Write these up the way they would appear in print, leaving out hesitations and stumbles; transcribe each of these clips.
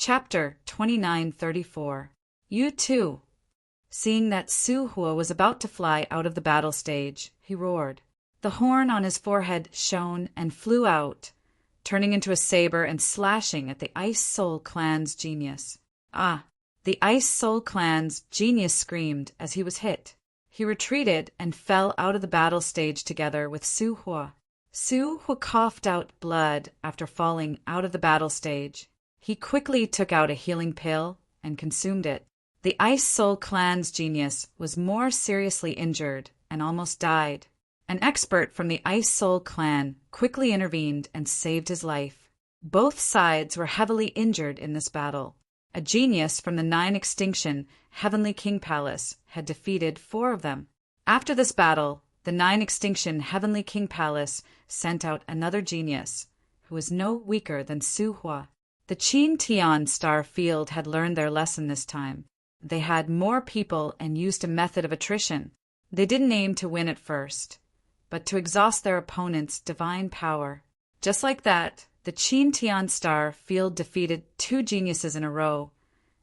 Chapter 2934. You too. Seeing that Su Hua was about to fly out of the battle stage, he roared. The horn on his forehead shone and flew out, turning into a saber and slashing at the Ice Soul Clan's genius. Ah! The Ice Soul Clan's genius screamed as he was hit. He retreated and fell out of the battle stage together with Su Hua. Su Hua coughed out blood after falling out of the battle stage. He quickly took out a healing pill and consumed it. The Ice Soul Clan's genius was more seriously injured and almost died. An expert from the Ice Soul Clan quickly intervened and saved his life. Both sides were heavily injured in this battle. A genius from the 9 Extinction Heavenly King Palace had defeated 4 of them. After this battle, the 9 Extinction Heavenly King Palace sent out another genius, who was no weaker than Su Hua. The Qin Tian Star Field had learned their lesson this time. They had more people and used a method of attrition. They didn't aim to win at first, but to exhaust their opponent's divine power. Just like that, the Qin Tian Star Field defeated 2 geniuses in a row,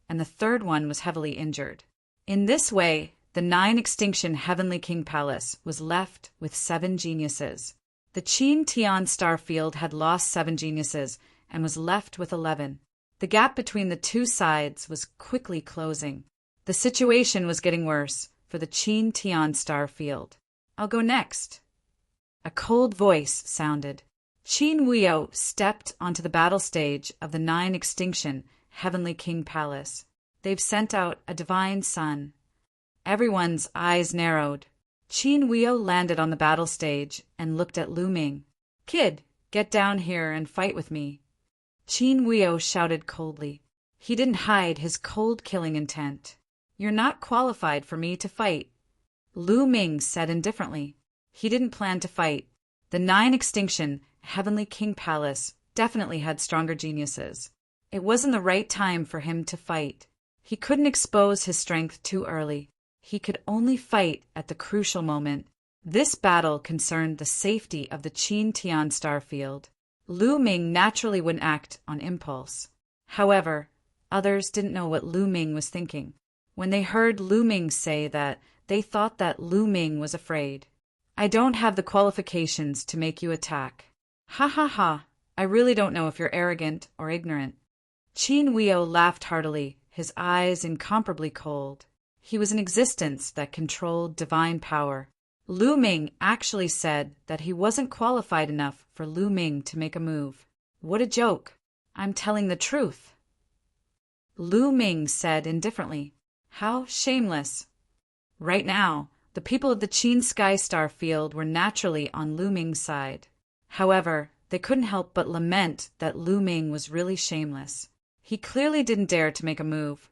and the third one was heavily injured. In this way, the 9 Extinction Heavenly King Palace was left with 7 geniuses. The Qin Tian Star Field had lost 7 geniuses and was left with 11. The gap between the 2 sides was quickly closing. The situation was getting worse for the Qin Tian Star Field. I'll go next. A cold voice sounded. Qin Wuyo stepped onto the battle stage of the 9 Extinction Heavenly King Palace. They've sent out a divine son. Everyone's eyes narrowed. Qin Wuyo landed on the battle stage and looked at Lu Ming. Kid, get down here and fight with me. Qin Wuyo shouted coldly. He didn't hide his cold killing intent. You're not qualified for me to fight. Lu Ming said indifferently. He didn't plan to fight. The 9 Extinction Heavenly King Palace definitely had stronger geniuses. It wasn't the right time for him to fight. He couldn't expose his strength too early. He could only fight at the crucial moment. This battle concerned the safety of the Qin Tian Star Field. Lu Ming naturally wouldn't act on impulse. However, others didn't know what Lu Ming was thinking. When they heard Lu Ming say that, they thought that Lu Ming was afraid. I don't have the qualifications to make you attack. Ha ha ha, I really don't know if you're arrogant or ignorant. Qin Wuyo laughed heartily, his eyes incomparably cold. He was an existence that controlled divine power. Lu Ming actually said that he wasn't qualified enough for Lu Ming to make a move. What a joke. I'm telling the truth. Lu Ming said indifferently. How shameless. Right now, the people of the Qin Sky Star Field were naturally on Lu Ming's side. However, they couldn't help but lament that Lu Ming was really shameless. He clearly didn't dare to make a move.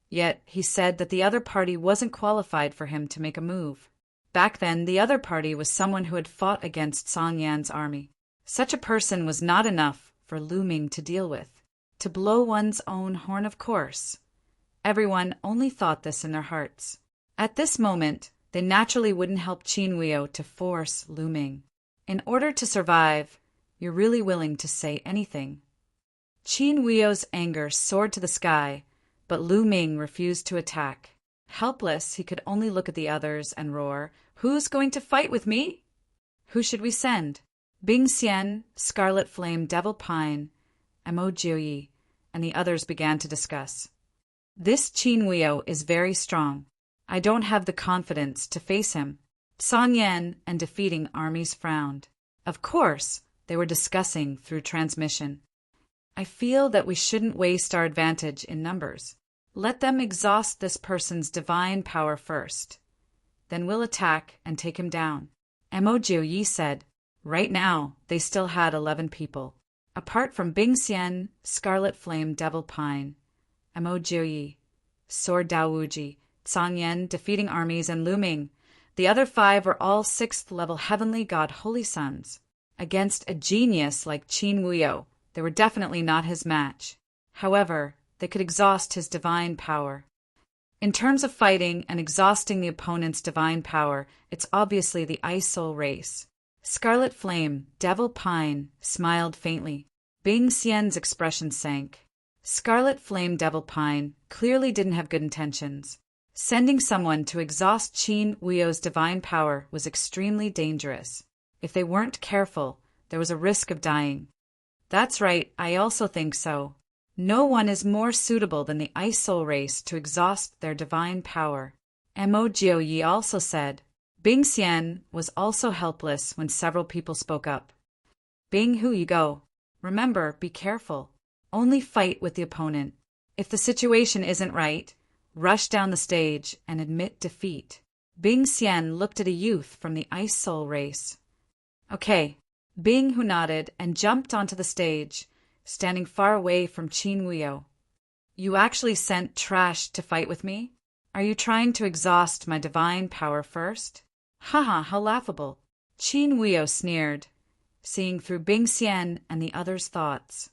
Yet he said that the other party wasn't qualified for him to make a move. Back then, the other party was someone who had fought against Song Yan's army. Such a person was not enough for Lu Ming to deal with. To blow one's own horn, of course. Everyone only thought this in their hearts. At this moment, they naturally wouldn't help Qin Wuyo to force Lu Ming. In order to survive, you're really willing to say anything. Qin Wuyo's anger soared to the sky, but Lu Ming refused to attack. Helpless, he could only look at the others and roar, Who's going to fight with me? Who should we send? Bing Xian, Scarlet Flame, Devil Pine, Mo Jiuyi, and the others began to discuss. This Qin Wuyo is very strong. I don't have the confidence to face him. Song Yan and defeating armies frowned. Of course, they were discussing through transmission. I feel that we shouldn't waste our advantage in numbers. Let them exhaust this person's divine power first. Then we'll attack and take him down. Mo Jiuyi said. Right now, they still had 11 people. Apart from Bing Xian, Scarlet Flame, Devil Pine, Mo Jiuyi, Sword Dao Wuji, Song Yan defeating armies, and Lu Ming, the other 5 were all 6th-level Heavenly God Holy Sons. Against a genius like Qin Wuyo, they were definitely not his match. However, they could exhaust his divine power. In terms of fighting and exhausting the opponent's divine power, it's obviously the Ice Soul race. Scarlet Flame, Devil Pine, smiled faintly. Bing Xian's expression sank. Scarlet Flame Devil Pine clearly didn't have good intentions. Sending someone to exhaust Qin Huio's divine power was extremely dangerous. If they weren't careful, there was a risk of dying. That's right, I also think so. No one is more suitable than the Ice Soul race to exhaust their divine power. Mo Jiuyi also said. Bing Xian was also helpless when several people spoke up. Bing Hu, you go. Remember, be careful. Only fight with the opponent. If the situation isn't right, rush down the stage and admit defeat. Bing Xian looked at a youth from the Ice Soul race. Okay. Bing Hu nodded and jumped onto the stage, standing far away from Qin Huio. You actually sent trash to fight with me? Are you trying to exhaust my divine power first? Haha, how laughable. Qin Huio sneered, seeing through Bing Xian and the others' thoughts.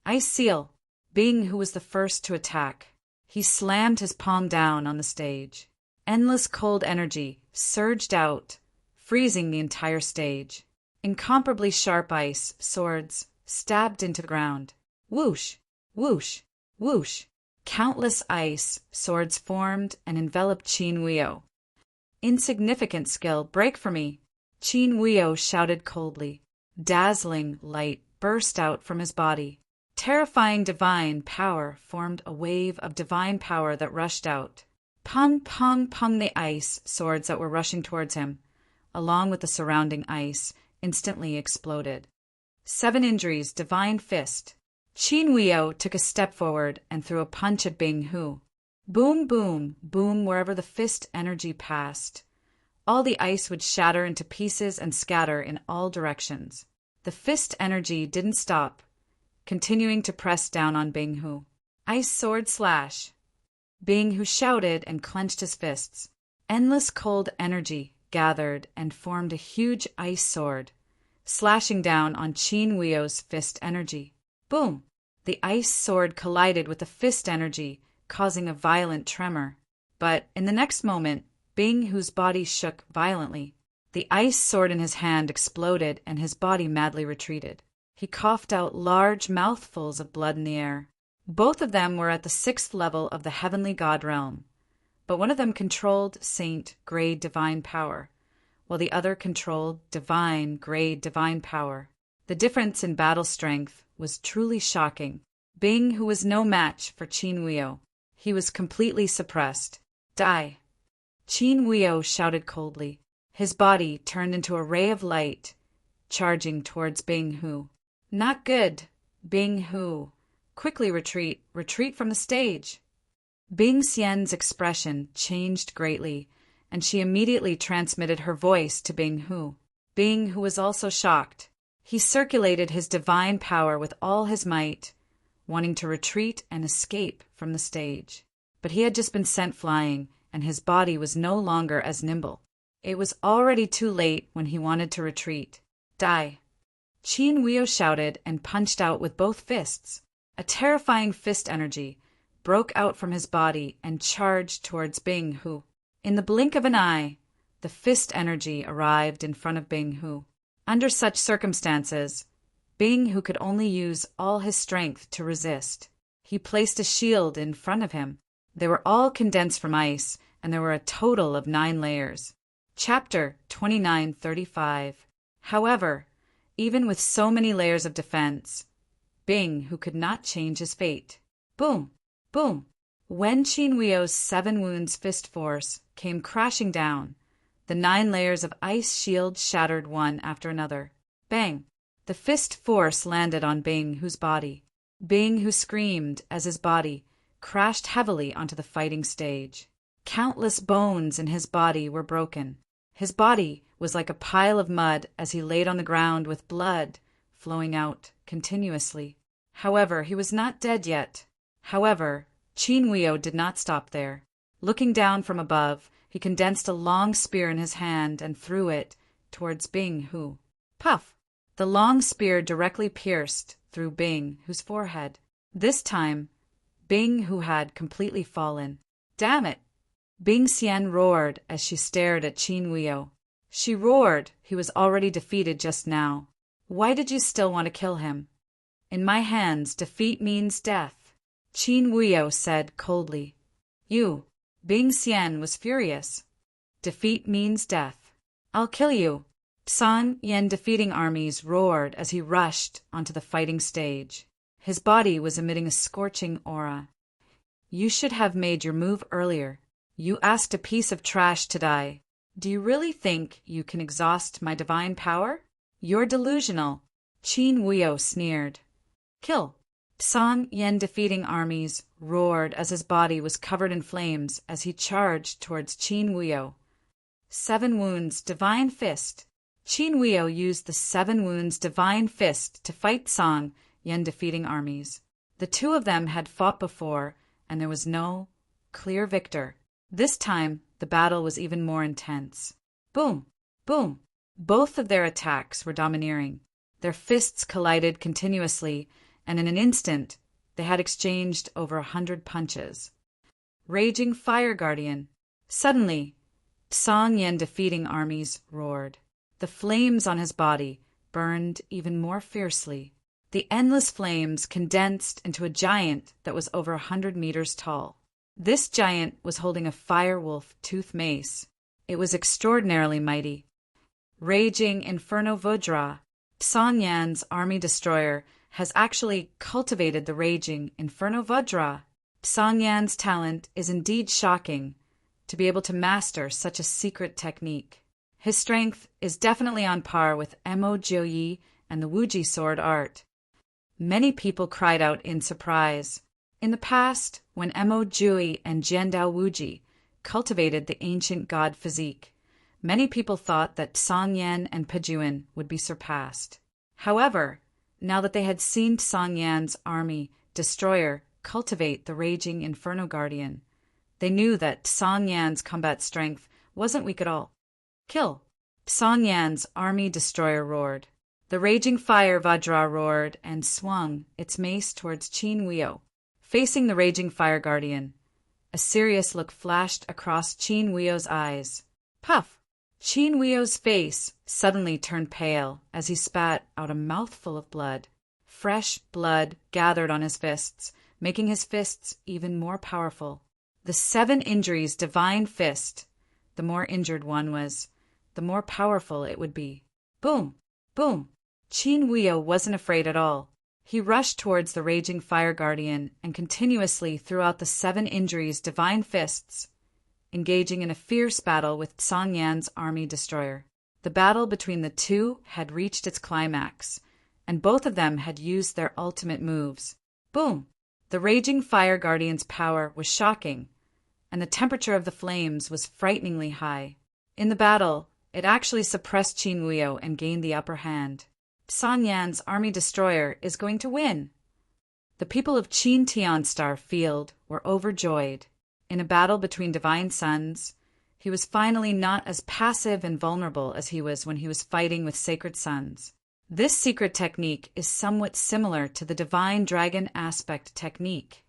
Ice Seal. Bing Hu was the first to attack. He slammed his palm down on the stage. Endless cold energy surged out, freezing the entire stage. Incomparably sharp ice swords stabbed into the ground. Whoosh, whoosh, whoosh. Countless ice swords formed and enveloped Qin Huio. Insignificant skill, break for me. Qin Huio shouted coldly. Dazzling light burst out from his body. Terrifying divine power formed a wave of divine power that rushed out. Pung, pung, pung. The ice swords that were rushing towards him, along with the surrounding ice, instantly exploded. 7 injuries, divine fist. Qin Huio took a step forward and threw a punch at Bing Hu. Boom, boom, boom. Wherever the fist energy passed, all the ice would shatter into pieces and scatter in all directions. The fist energy didn't stop, continuing to press down on Bing Hu. Ice sword slash. Bing Hu shouted and clenched his fists. Endless cold energy gathered and formed a huge ice sword, slashing down on Qin Huio's fist energy. Boom! The ice sword collided with the fist energy, causing a violent tremor. But in the next moment, Bing Hu's body shook violently. The ice sword in his hand exploded and his body madly retreated. He coughed out large mouthfuls of blood in the air. Both of them were at the 6th level of the heavenly god realm, but one of them controlled saint-grade divine power, while the other controlled divine-grade divine power. The difference in battle strength was truly shocking. Bing Hu was no match for Qin Huio. He was completely suppressed. Die! Qin Huio shouted coldly. His body turned into a ray of light, charging towards Bing Hu. Not good, Bing Hu. Quickly retreat, retreat from the stage. Bing Xian's expression changed greatly, and she immediately transmitted her voice to Bing Hu. Bing Hu was also shocked. He circulated his divine power with all his might, wanting to retreat and escape from the stage. But he had just been sent flying, and his body was no longer as nimble. It was already too late when he wanted to retreat. Die! Qin Huio shouted and punched out with both fists. A terrifying fist energy broke out from his body and charged towards Bing Hu. In the blink of an eye, the fist energy arrived in front of Bing Hu. Under such circumstances, Bing Hu could only use all his strength to resist. He placed a shield in front of him. They were all condensed from ice, and there were a total of 9 layers. Chapter 2935. However, even with so many layers of defense, Bing Hu could not change his fate. Boom! Boom! When Qin Huio's 7 wounds fist force came crashing down, the 9 layers of ice shield shattered one after another. Bang! The fist force landed on Bing Hu's body. Bing Hu screamed as his body crashed heavily onto the fighting stage. Countless bones in his body were broken. His body was like a pile of mud as he laid on the ground with blood flowing out continuously. However, he was not dead yet. However, Qin Huio did not stop there. Looking down from above, he condensed a long spear in his hand and threw it towards Bing Hu. Puff! The long spear directly pierced through Bing Hu's forehead. This time, Bing Hu had completely fallen. Damn it! Bing Xian roared as she stared at Qin Huio. She roared. He was already defeated just now. Why did you still want to kill him? In my hands, defeat means death. Qin Wuyo said coldly. You, Bing Xian was furious. Defeat means death. I'll kill you. San Yan defeating armies roared as he rushed onto the fighting stage. His body was emitting a scorching aura. You should have made your move earlier. You asked a piece of trash to die. Do you really think you can exhaust my divine power? You're delusional. Qin Wuyo sneered. Kill. San Yan defeating armies roared as his body was covered in flames as he charged towards Qin Wuyo. 7 wounds, divine fist. Qin Wuyo used the 7 wounds divine fist to fight San Yan defeating armies. The two of them had fought before, and there was no clear victor. This time, the battle was even more intense. Boom! Boom! Both of their attacks were domineering. Their fists collided continuously, and in an instant, they had exchanged over 100 punches. Raging Fire Guardian. Suddenly, San Yan defeating armies roared. The flames on his body burned even more fiercely. The endless flames condensed into a giant that was over 100 meters tall. This giant was holding a fire-wolf tooth mace. It was extraordinarily mighty. Raging Inferno Vajra. San Yan's army destroyer has actually cultivated the raging Inferno Vajra. San Yan's talent is indeed shocking to be able to master such a secret technique. His strength is definitely on par with Mo Jiuyi and the Wuji sword art. Many people cried out in surprise. In the past, when Mo Jiuyi and Jiandao Wuji cultivated the ancient god physique, many people thought that San Yan and Pejuan would be surpassed. However, now that they had seen San Yan's army destroyer cultivate the raging Inferno Guardian, they knew that San Yan's combat strength wasn't weak at all. Kill! San Yan's army destroyer roared. The raging fire Vajra roared and swung its mace towards Qin Wuyo. Facing the raging fire guardian, a serious look flashed across Qin Wuyo's eyes. Puff! Qin Wuyo's face suddenly turned pale as he spat out a mouthful of blood. Fresh blood gathered on his fists, making his fists even more powerful. The 7 injuries divine fist. The more injured one was, the more powerful it would be. Boom! Boom! Qin Wuyo wasn't afraid at all. He rushed towards the raging fire guardian and continuously threw out the 7 injuries divine fists, engaging in a fierce battle with San Yan's army destroyer. The battle between the two had reached its climax, and both of them had used their ultimate moves. Boom! The raging fire guardian's power was shocking, and the temperature of the flames was frighteningly high. In the battle, it actually suppressed Qin Wuyo and gained the upper hand. San Yan's army destroyer is going to win. The people of Qin Tianstar Field were overjoyed. In a battle between divine sons, he was finally not as passive and vulnerable as he was when he was fighting with sacred sons. This secret technique is somewhat similar to the divine dragon aspect technique.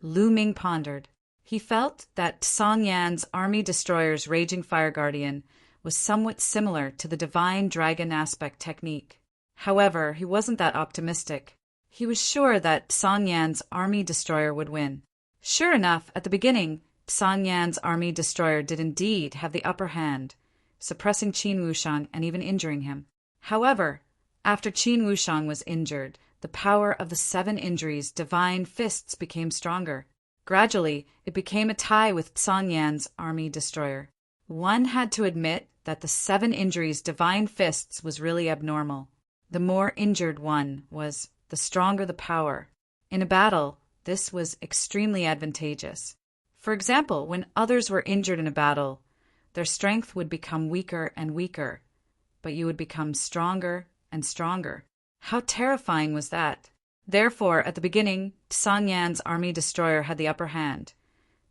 Lu Ming pondered. He felt that San Yan's army destroyer's raging fire guardian was somewhat similar to the divine dragon aspect technique. However, he wasn't that optimistic. He was sure that San Yan's army destroyer would win. Sure enough, at the beginning, San Yan's army destroyer did indeed have the upper hand, suppressing Qin Wushang and even injuring him. However, after Qin Wushang was injured, the power of the 7 injuries divine fists became stronger. Gradually, it became a tie with San Yan's army destroyer. One had to admit that the 7 injuries divine fists was really abnormal. The more injured one was, the stronger the power. In a battle, this was extremely advantageous. For example, when others were injured in a battle, their strength would become weaker and weaker, but you would become stronger and stronger. How terrifying was that? Therefore, at the beginning, San Yan's army destroyer had the upper hand,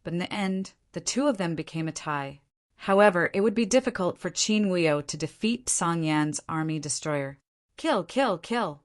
but in the end, the two of them became a tie. However, it would be difficult for Qin Wuyo to defeat San Yan's army destroyer. Kill, kill, kill!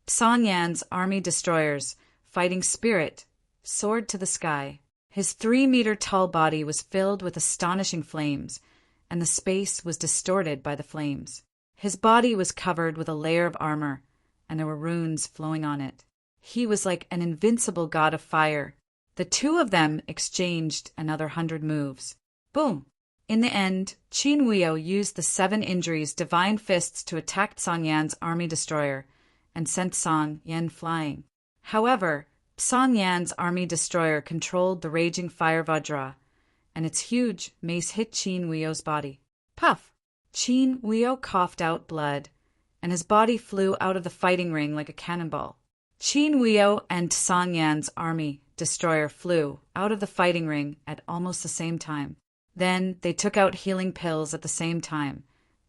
San Yan's army destroyer's fighting spirit soared to the sky. His 3-meter-tall body was filled with astonishing flames, and the space was distorted by the flames. His body was covered with a layer of armor, and there were runes flowing on it. He was like an invincible god of fire. The two of them exchanged another 100 moves. Boom! In the end, Qin Huio used the 7 injuries divine fists to attack Song Yan's army destroyer and sent Song Yan flying. However, Song Yan's army destroyer controlled the raging fire Vajra, and its huge mace hit Qin Huio's body. Puff! Qin Huio coughed out blood, and his body flew out of the fighting ring like a cannonball. Qin Huio and Song Yan's army destroyer flew out of the fighting ring at almost the same time. Then they took out healing pills at the same time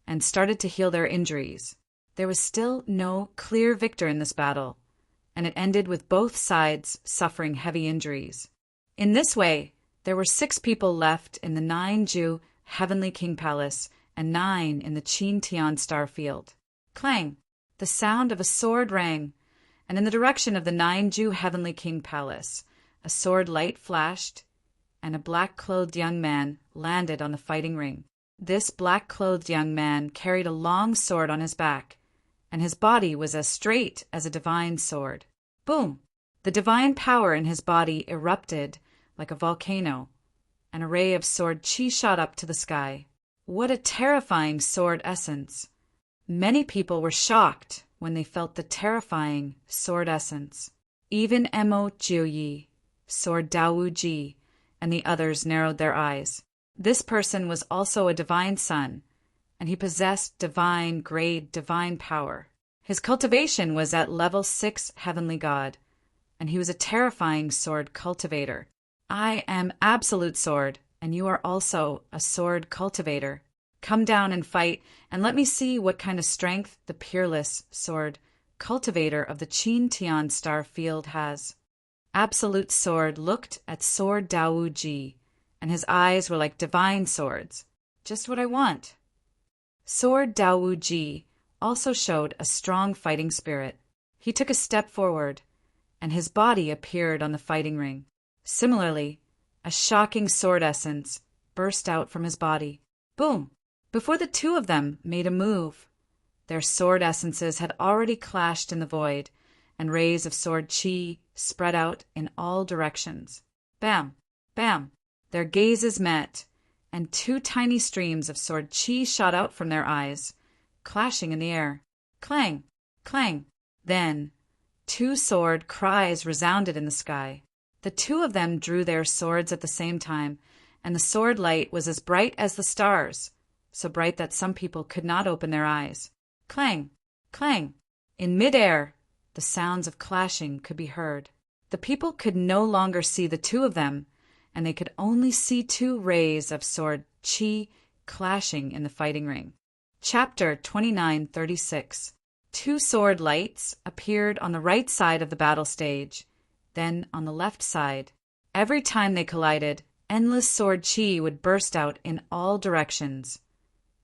and started to heal their injuries. There was still no clear victor in this battle, and it ended with both sides suffering heavy injuries. In this way, there were 6 people left in the 9-Ju Heavenly King Palace and 9 in the Qin Tian Star Field. Clang! The sound of a sword rang, and in the direction of the 9-Ju Heavenly King Palace, a sword light flashed, and a black-clothed young man landed on the fighting ring. This black-clothed young man carried a long sword on his back, and his body was as straight as a divine sword. Boom! The divine power in his body erupted like a volcano. An ray of sword chi shot up to the sky. What a terrifying sword essence! Many people were shocked when they felt the terrifying sword essence. Even Mo Jiuyi, Sword Dao Ji, and the others narrowed their eyes. This person was also a divine son, and he possessed divine grade divine power. His cultivation was at level 6 heavenly god, and he was a terrifying sword cultivator. I am Absolute Sword, and you are also a sword cultivator. Come down and fight, and let me see what kind of strength the peerless sword cultivator of the Qin Tian Star Field has. Absolute Sword looked at Sword Dao Ji, and his eyes were like divine swords. Just what I want. Sword Dao Ji also showed a strong fighting spirit. He took a step forward, and his body appeared on the fighting ring. Similarly, a shocking sword essence burst out from his body. Boom! Before the two of them made a move, their sword essences had already clashed in the void, and rays of sword chi spread out in all directions. Bam! Bam! Their gazes met, and 2 tiny streams of sword chi shot out from their eyes, clashing in the air. Clang! Clang! Then 2 sword cries resounded in the sky. The two of them drew their swords at the same time, and the sword light was as bright as the stars, so bright that some people could not open their eyes. Clang! Clang! In midair, the sounds of clashing could be heard. The people could no longer see the two of them, and they could only see 2 rays of sword chi clashing in the fighting ring. Chapter 2936. 2 sword lights appeared on the right side of the battle stage, then on the left side. Every time they collided, endless sword chi would burst out in all directions,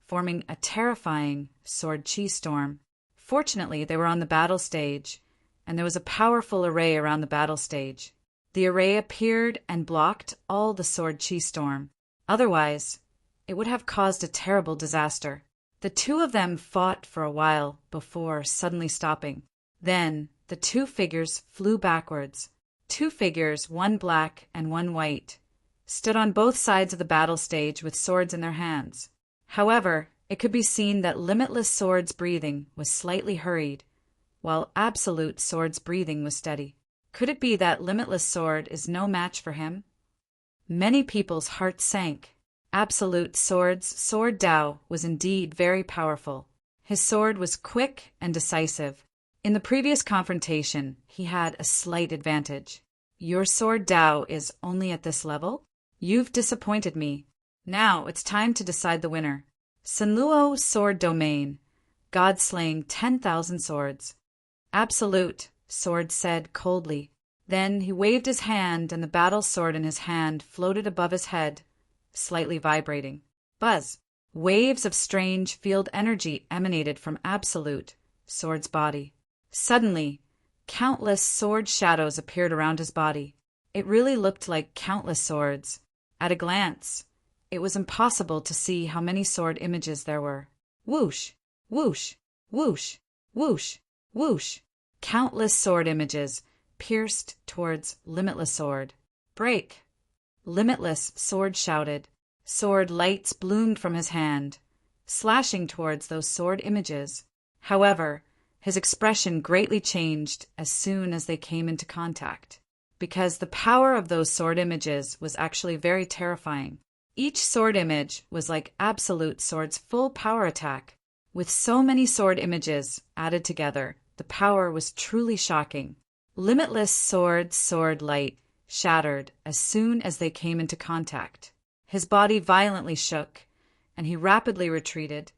forming a terrifying sword chi storm. Fortunately, they were on the battle stage, and there was a powerful array around the battle stage. The array appeared and blocked all the sword chi storm. Otherwise, it would have caused a terrible disaster. The two of them fought for a while before suddenly stopping. Then the 2 figures flew backwards. 2 figures, one black and one white, stood on both sides of the battle stage with swords in their hands. However, it could be seen that Limitless Sword's breathing was slightly hurried, while Absolute Sword's breathing was steady. Could it be that Limitless Sword is no match for him? Many people's hearts sank. Absolute Sword's Sword Dao was indeed very powerful. His sword was quick and decisive. In the previous confrontation, he had a slight advantage. Your Sword Dao is only at this level? You've disappointed me. Now it's time to decide the winner. Senluo Sword Domain, God slaying 10,000 swords. Absolute, Sword said coldly. Then he waved his hand, and the battle sword in his hand floated above his head, slightly vibrating. Buzz! Waves of strange field energy emanated from Absolute, Sword's body. Suddenly, countless sword shadows appeared around his body. It really looked like countless swords. At a glance, it was impossible to see how many sword images there were. Whoosh! Whoosh! Whoosh! Whoosh! Whoosh! Countless sword images pierced towards Limitless Sword. Break! Limitless Sword shouted. Sword lights bloomed from his hand, slashing towards those sword images. However, his expression greatly changed as soon as they came into contact, because the power of those sword images was actually very terrifying. Each sword image was like Absolute Sword's full power attack. With so many sword images added together, the power was truly shocking. Limitless Sword's sword light shattered as soon as they came into contact. His body violently shook, and he rapidly retreated,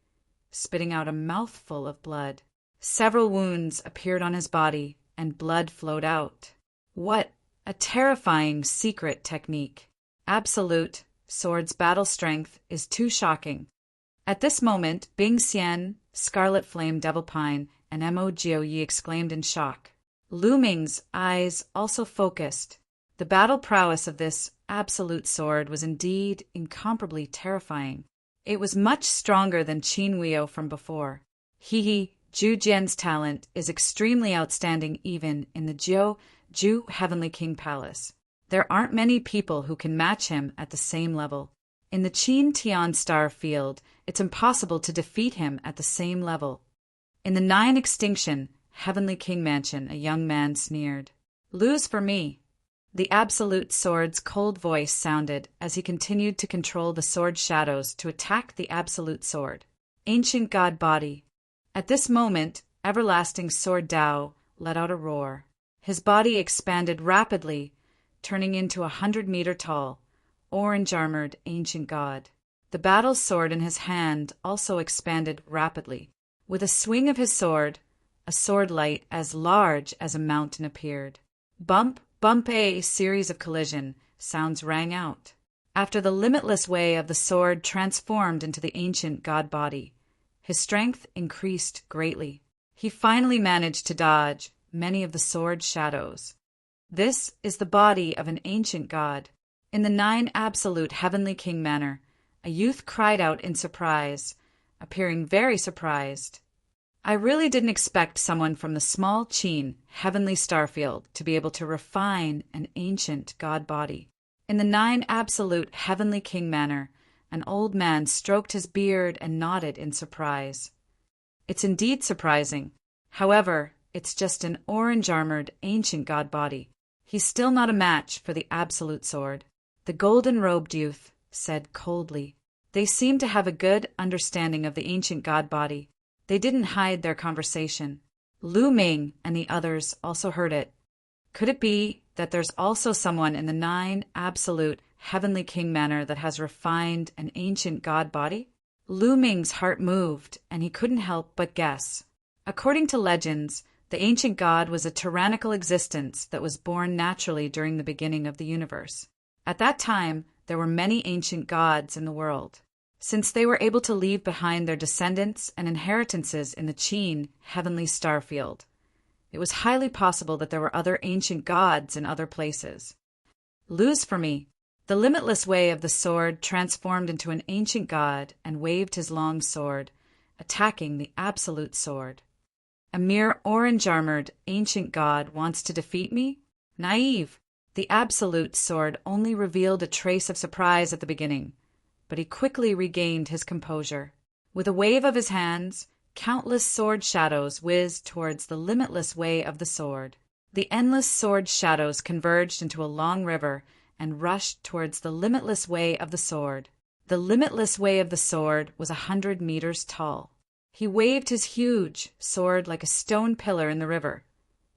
spitting out a mouthful of blood. Several wounds appeared on his body, and blood flowed out. What a terrifying secret technique! Absolute Sword's battle strength is too shocking. At this moment, Bing Xian, Scarlet Flame Devil Pine, and Mo Jiu exclaimed in shock. Lu Ming's eyes also focused. The battle prowess of this Absolute Sword was indeed incomparably terrifying. It was much stronger than Qin Huio from before. Zhu Jian's talent is extremely outstanding even in the Ju Heavenly King Palace. There aren't many people who can match him at the same level. In the Qin Tian Star field, it's impossible to defeat him at the same level. In the 9 Extinction Heavenly King Mansion, a young man sneered. Lose for me. The Absolute Sword's cold voice sounded as he continued to control the sword shadows to attack the Absolute Sword. Ancient God Body. At this moment, Everlasting Sword Dao let out a roar. His body expanded rapidly, turning into 100-meter tall, orange-armored ancient god. The battle sword in his hand also expanded rapidly. With a swing of his sword, a sword light as large as a mountain appeared. Bump, bump, a series of collision sounds rang out. After the limitless way of the sword transformed into the ancient god body, his strength increased greatly. He finally managed to dodge many of the sword's shadows. This is the body of an ancient god. In the 9 Absolute Heavenly King manner, a youth cried out in surprise, appearing very surprised. I really didn't expect someone from the small Qin Heavenly Starfield to be able to refine an ancient god body. In the 9 Absolute Heavenly King manner, an old man stroked his beard and nodded in surprise. It's indeed surprising. However, it's just an orange-armored ancient god body. He's still not a match for the Absolute Sword. The golden-robed youth said coldly. They seemed to have a good understanding of the ancient god body. They didn't hide their conversation. Lu Ming and the others also heard it. Could it be that there's also someone in the 9 Absolute Heavenly King manner that has refined an ancient god body? Lu Ming's heart moved, and he couldn't help but guess. According to legends, the ancient god was a tyrannical existence that was born naturally during the beginning of the universe. At that time, there were many ancient gods in the world. Since they were able to leave behind their descendants and inheritances in the Qin Heavenly Starfield, it was highly possible that there were other ancient gods in other places. Lose for me. The limitless way of the sword transformed into an ancient god and waved his long sword, attacking the Absolute Sword. A mere orange-armored ancient god wants to defeat me? Naive. The Absolute Sword only revealed a trace of surprise at the beginning, but he quickly regained his composure. With a wave of his hands, countless sword shadows whizzed towards the limitless way of the sword. The endless sword shadows converged into a long river and rushed towards the limitless way of the sword. The limitless way of the sword was 100 meters tall. He waved his huge sword like a stone pillar in the river,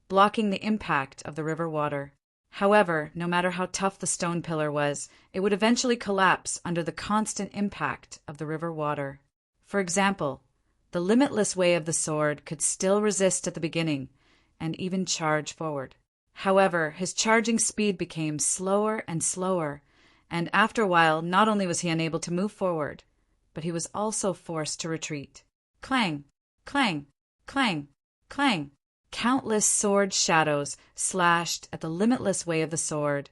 blocking the impact of the river water. However, no matter how tough the stone pillar was, it would eventually collapse under the constant impact of the river water. For example, the limitless way of the sword could still resist at the beginning and even charge forward. However, his charging speed became slower and slower, and after a while not only was he unable to move forward, but he was also forced to retreat. Clang! Clang! Clang! Clang! Countless sword shadows slashed at the limitless way of the sword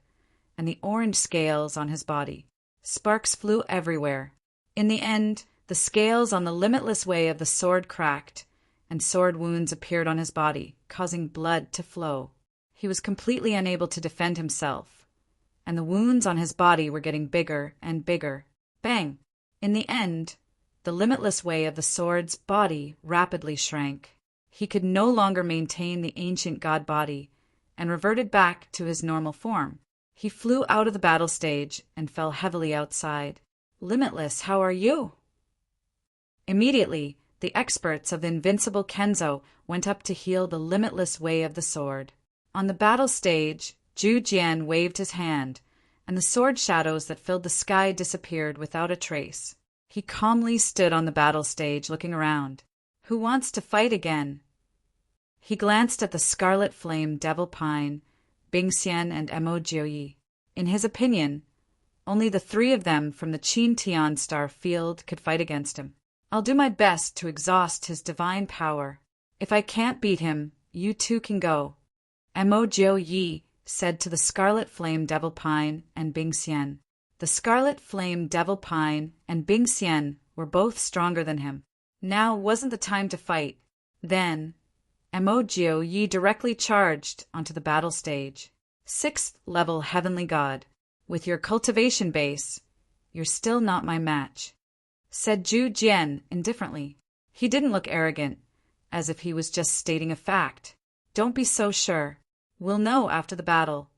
and the orange scales on his body. Sparks flew everywhere. In the end, the scales on the limitless way of the sword cracked, and sword wounds appeared on his body, causing blood to flow. He was completely unable to defend himself, and the wounds on his body were getting bigger and bigger. Bang! In the end, the limitless way of the sword's body rapidly shrank. He could no longer maintain the ancient god body and reverted back to his normal form. He flew out of the battle stage and fell heavily outside. Limitless, how are you? Immediately, the experts of the invincible Kenzo went up to heal the limitless way of the sword. On the battle stage, Zhu Jian waved his hand, and the sword shadows that filled the sky disappeared without a trace. He calmly stood on the battle stage looking around. Who wants to fight again? He glanced at the Scarlet Flame Devil Pine, Bingxian, and Mo Jioyi. In his opinion, only the three of them from the Qin Tian Star Field could fight against him. I'll do my best to exhaust his divine power. If I can't beat him, you two can go, Mo Jioyi said to the Scarlet Flame Devil Pine and Bingxian. The Scarlet Flame Devil Pine and Bingxian were both stronger than him. Now wasn't the time to fight. Then, Mo Jioyi directly charged onto the battle stage. 6th level Heavenly God. With your cultivation base, you're still not my match, said Zhu Jian indifferently. He didn't look arrogant, as if he was just stating a fact. Don't be so sure. We'll know after the battle,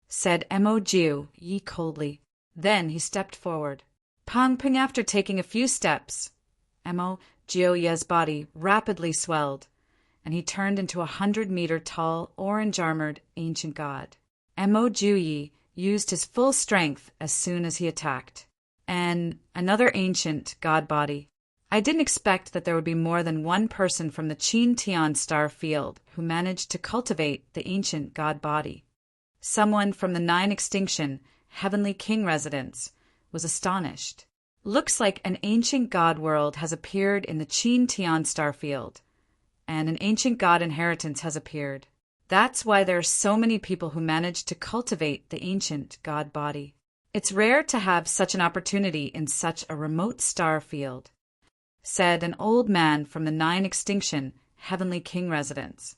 said Mo Jioyi coldly. Then he stepped forward. Pang Ping, after taking a few steps, Mo Jioyi's body rapidly swelled, and he turned into a 100-meter tall, orange-armored ancient god. Mo Jioyi used his full strength as soon as he attacked. And another ancient god body. I didn't expect that there would be more than one person from the Qin Tian Star Field who managed to cultivate the ancient god body. Someone from the 9 Extinction Heavenly King residence was astonished. Looks like an ancient god world has appeared in the Qin Tian Star Field, and an ancient god inheritance has appeared. That's why there are so many people who manage to cultivate the ancient god body. It's rare to have such an opportunity in such a remote star field, said an old man from the 9 Extinction Heavenly King residence.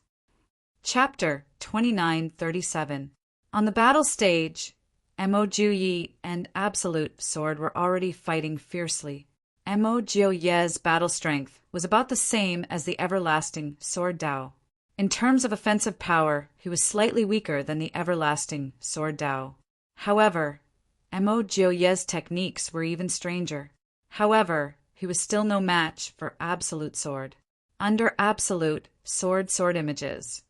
Chapter 2937. On the battle stage, Mo Jioyi and Absolute Sword were already fighting fiercely. Mo Jioyi's battle strength was about the same as the everlasting Sword Dao. In terms of offensive power, he was slightly weaker than the everlasting Sword Dao. However, Mo Jioyi's techniques were even stranger. However, he was still no match for Absolute Sword. Under Absolute Sword images,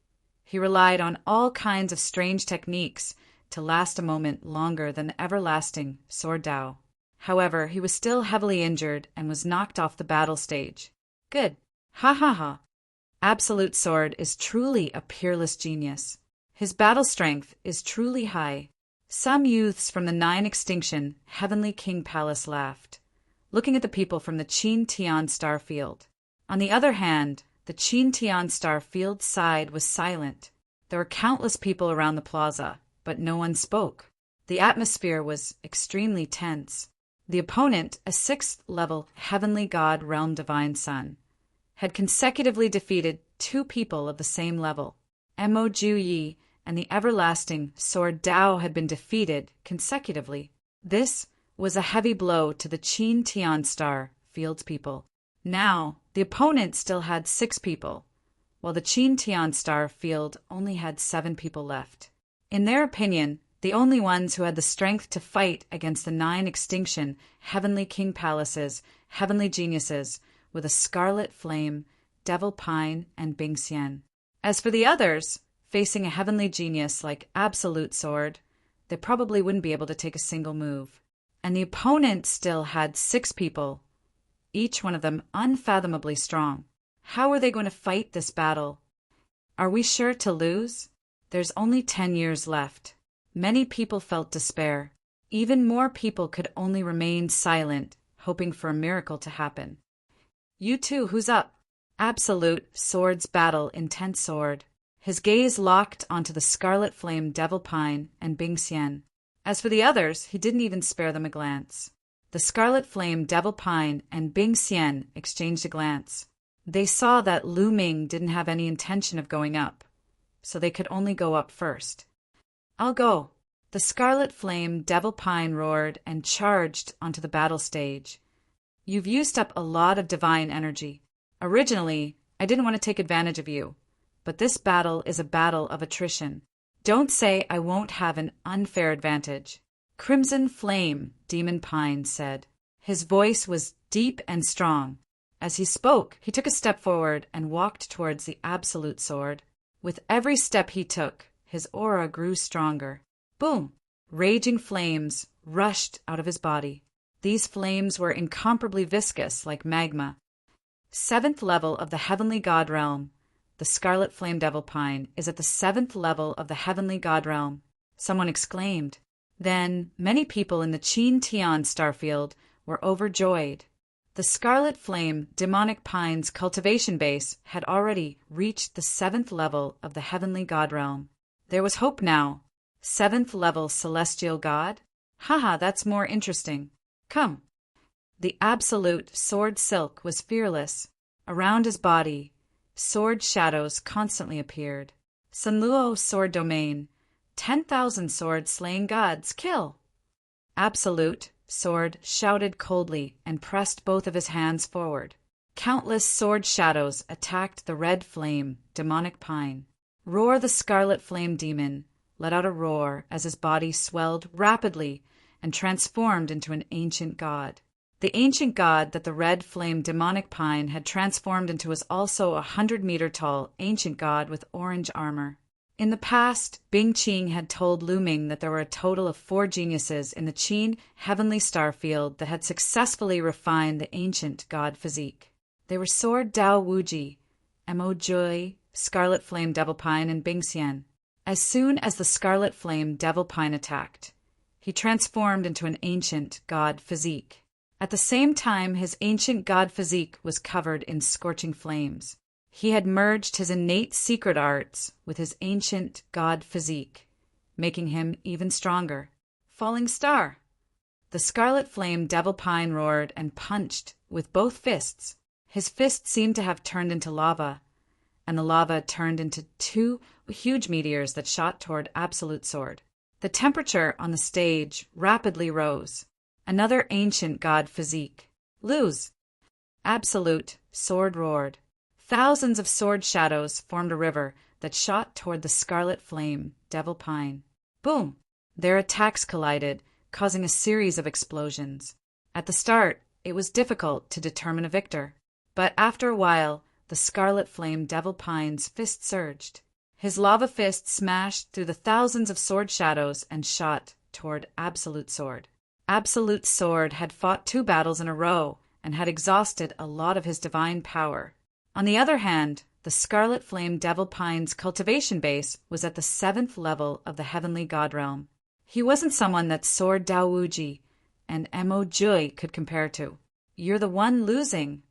he relied on all kinds of strange techniques to last a moment longer than the everlasting Sword Dao. However, he was still heavily injured and was knocked off the battle stage. Good. Ha ha ha. Absolute Sword is truly a peerless genius. His battle strength is truly high. Some youths from the 9 Extinction Heavenly King Palace laughed, looking at the people from the Qin Tian Star Field. On the other hand, the Qin Tian Star Field side was silent. There were countless people around the plaza, but no one spoke. The atmosphere was extremely tense. The opponent, a 6th level Heavenly God Realm Divine Son, had consecutively defeated 2 people of the same level. Mo Jioyi and the everlasting Sword Dao had been defeated consecutively. This was a heavy blow to the Qin Tian Star Field's people. Now, the opponent still had 6 people, while the Qin Tian Star Field only had 7 people left. In their opinion, the only ones who had the strength to fight against the 9 Extinction Heavenly King Palaces, Heavenly Geniuses, were the Scarlet Flame, Devil Pine, and Bingxian. As for the others, facing a heavenly genius like Absolute Sword, they probably wouldn't be able to take a single move. And the opponent still had 6 people, each one of them unfathomably strong. How were they going to fight this battle? Are we sure to lose? There's only 10 years left. Many people felt despair. Even more people could only remain silent, hoping for a miracle to happen. You two, who's up? Absolute Sword's battle intense sword. His gaze locked onto the Scarlet Flame Devil Pine and Bingxian. As for the others, he didn't even spare them a glance. The Scarlet Flame Devil Pine and Bingxian exchanged a glance. They saw that Lu Ming didn't have any intention of going up, so they could only go up first. "I'll go." The scarlet flame devil pine roared and charged onto the battle stage. "You've used up a lot of divine energy. Originally, I didn't want to take advantage of you, but this battle is a battle of attrition. Don't say I won't have an unfair advantage." "Crimson Flame," Demon Pine said. His voice was deep and strong. As he spoke, he took a step forward and walked towards the Absolute Sword. With every step he took, his aura grew stronger. Boom! Raging flames rushed out of his body. These flames were incomparably viscous, like magma. 7th level of the Heavenly God Realm. The Scarlet Flame Devil Pine is at the 7th level of the Heavenly God Realm, someone exclaimed. Then many people in the Chin Tian starfield were overjoyed. The Scarlet Flame Demonic Pine's cultivation base had already reached the 7th level of the Heavenly God Realm. There was hope now. 7th level Celestial God? Haha, that's more interesting. Come. The Absolute Sword Silk was fearless. Around his body, sword shadows constantly appeared. Sunluo Sword Domain. 10,000 sword slaying gods, kill! Absolute Sword shouted coldly and pressed both of his hands forward. Countless sword shadows attacked the red flame, demonic pine. Roar the Scarlet Flame Demon let out a roar as his body swelled rapidly and transformed into an ancient god. The ancient god that the red flame demonic pine had transformed into was also a 100-meter-tall ancient god with orange armor. In the past, Bing Qing had told Lu Ming that there were a total of 4 geniuses in the Qin heavenly star field that had successfully refined the ancient god physique. They were Sword Dao Wuji, Mo Jui, Scarlet Flame Devil Pine, and Bing Xian. As soon as the Scarlet Flame Devil Pine attacked, he transformed into an ancient god physique. At the same time, his ancient god physique was covered in scorching flames. He had merged his innate secret arts with his ancient god physique, making him even stronger. Falling Star! The Scarlet Flame Devil Pine roared and punched with both fists. His fists seemed to have turned into lava, and the lava turned into 2 huge meteors that shot toward Absolute Sword. The temperature on the stage rapidly rose. Another ancient god physique. Lose! Absolute Sword roared. Thousands of sword shadows formed a river that shot toward the Scarlet Flame Devil Pine. Boom! Their attacks collided, causing a series of explosions. At the start, it was difficult to determine a victor, but after a while, the Scarlet Flame Devil Pine's fist surged. His lava fist smashed through the thousands of sword shadows and shot toward Absolute Sword. Absolute Sword had fought 2 battles in a row and had exhausted a lot of his divine power. On the other hand, the Scarlet Flame Devil Pine's cultivation base was at the 7th level of the Heavenly God Realm. He wasn't someone that Sword Dao Wuji and Mo Jui could compare to. "You're the one losing."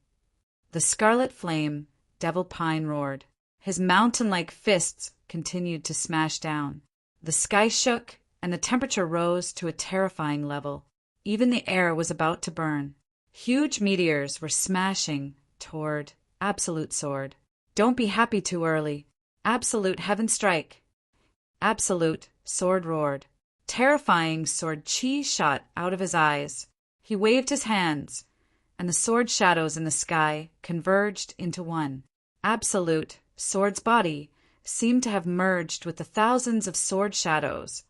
The Scarlet Flame Devil Pine roared. His mountain-like fists continued to smash down. The sky shook, and the temperature rose to a terrifying level. Even the air was about to burn. Huge meteors were smashing toward Absolute Sword. "Don't be happy too early. Absolute Heaven Strike." Absolute Sword roared. Terrifying sword chi shot out of his eyes. He waved his hands, and the sword shadows in the sky converged into one. Absolute Sword's body seemed to have merged with the thousands of sword shadows,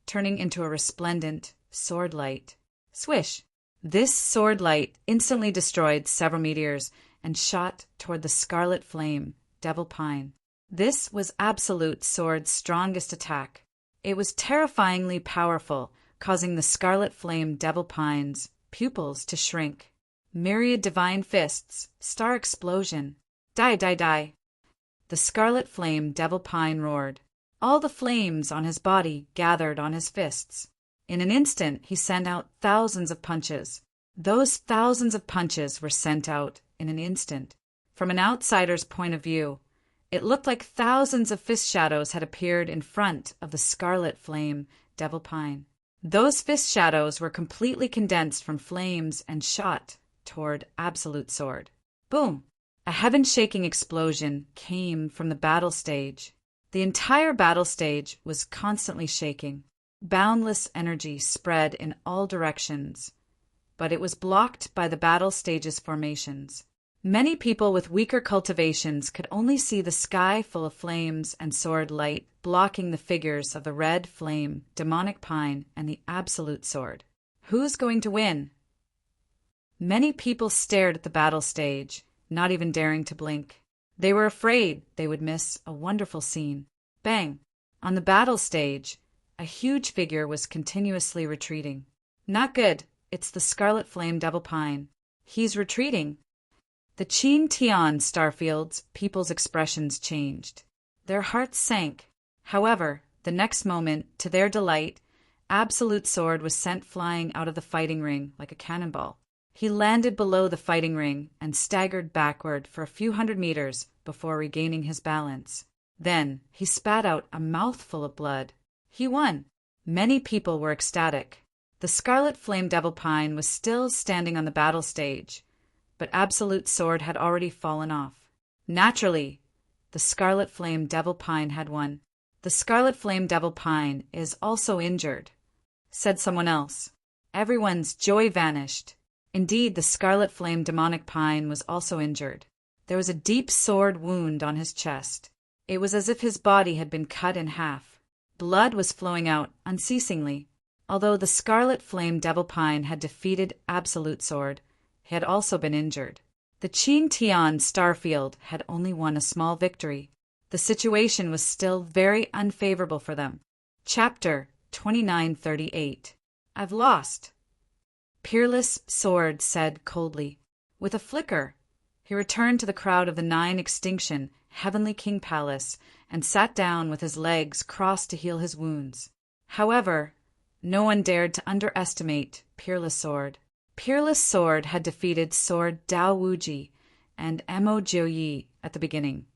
turning into a resplendent sword light. Swish! This sword light instantly destroyed several meteors and shot toward the Scarlet Flame Devil Pine. This was Absolute Sword's strongest attack. It was terrifyingly powerful, causing the Scarlet Flame Devil Pine's pupils to shrink. Myriad divine fists, star explosion. Die, die, die. The Scarlet Flame Devil Pine roared. All the flames on his body gathered on his fists. In an instant, he sent out thousands of punches. Those thousands of punches were sent out in an instant. From an outsider's point of view, it looked like thousands of fist shadows had appeared in front of the Scarlet Flame Devil Pine. Those fist shadows were completely condensed from flames and shot toward Absolute Sword. Boom! A heaven-shaking explosion came from the battle stage. The entire battle stage was constantly shaking. Boundless energy spread in all directions, but it was blocked by the battle stage's formations. Many people with weaker cultivations could only see the sky full of flames and sword light blocking the figures of the red flame, demonic pine, and the absolute sword. Who's going to win? Many people stared at the battle stage, not even daring to blink. They were afraid they would miss a wonderful scene. Bang! On the battle stage, a huge figure was continuously retreating. Not good. It's the Scarlet Flame Devil Pine. He's retreating. The Chin Tian Starfield's people's expressions changed. Their hearts sank. However, the next moment, to their delight, Absolute Sword was sent flying out of the fighting ring like a cannonball. He landed below the fighting ring and staggered backward for a few hundred meters before regaining his balance. Then he spat out a mouthful of blood. He won. Many people were ecstatic. The Scarlet Flame Devil Pine was still standing on the battle stage, but Absolute Sword had already fallen off. Naturally, the Scarlet Flame Devil Pine had won. The Scarlet Flame Devil Pine is also injured, said someone else. Everyone's joy vanished. Indeed, the Scarlet Flame Demonic Pine was also injured. There was a deep sword wound on his chest. It was as if his body had been cut in half. Blood was flowing out unceasingly. Although the Scarlet Flame Devil Pine had defeated Absolute Sword, he had also been injured. The Chin Tian Starfield had only won a small victory. The situation was still very unfavorable for them. Chapter 2938. I've lost. Peerless Sword said coldly. With a flicker, he returned to the crowd of the 9 Extinction Heavenly King Palace and sat down with his legs crossed to heal his wounds. However, no one dared to underestimate Peerless Sword. Peerless Sword had defeated Sword Dao Wuji and Mo Jiuyi at the beginning,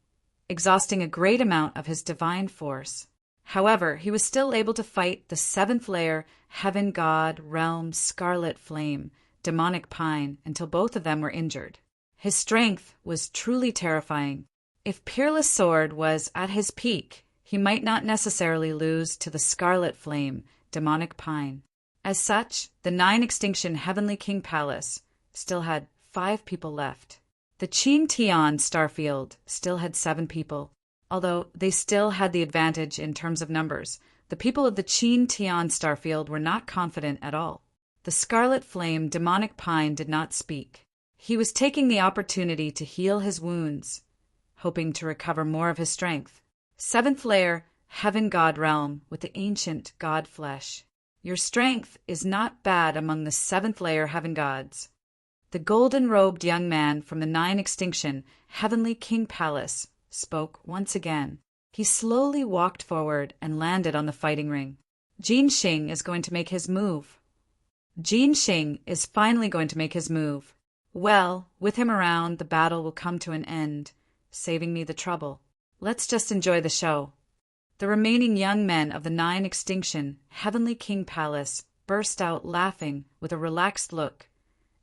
exhausting a great amount of his divine force. However, he was still able to fight the 7th layer Heaven God Realm Scarlet Flame Demonic Pine until both of them were injured. His strength was truly terrifying. If Peerless Sword was at his peak, he might not necessarily lose to the Scarlet Flame Demonic Pine. As such, the 9 Extinction Heavenly King Palace still had 5 people left. The Chin Tian Starfield still had 7 people. Although they still had the advantage in terms of numbers, the people of the Chin Tian Starfield were not confident at all. The Scarlet Flame Demonic Pine did not speak. He was taking the opportunity to heal his wounds, hoping to recover more of his strength. 7th layer Heaven God Realm with the ancient God Flesh. Your strength is not bad among the 7th layer Heaven Gods. The golden-robed young man from the 9 Extinction Heavenly King Palace spoke once again. He slowly walked forward and landed on the fighting ring. Jin Xing is going to make his move. Jin Xing is finally going to make his move. Well, with him around, the battle will come to an end, saving me the trouble. Let's just enjoy the show. The remaining young men of the 9 Extinction Heavenly King Palace burst out laughing with a relaxed look,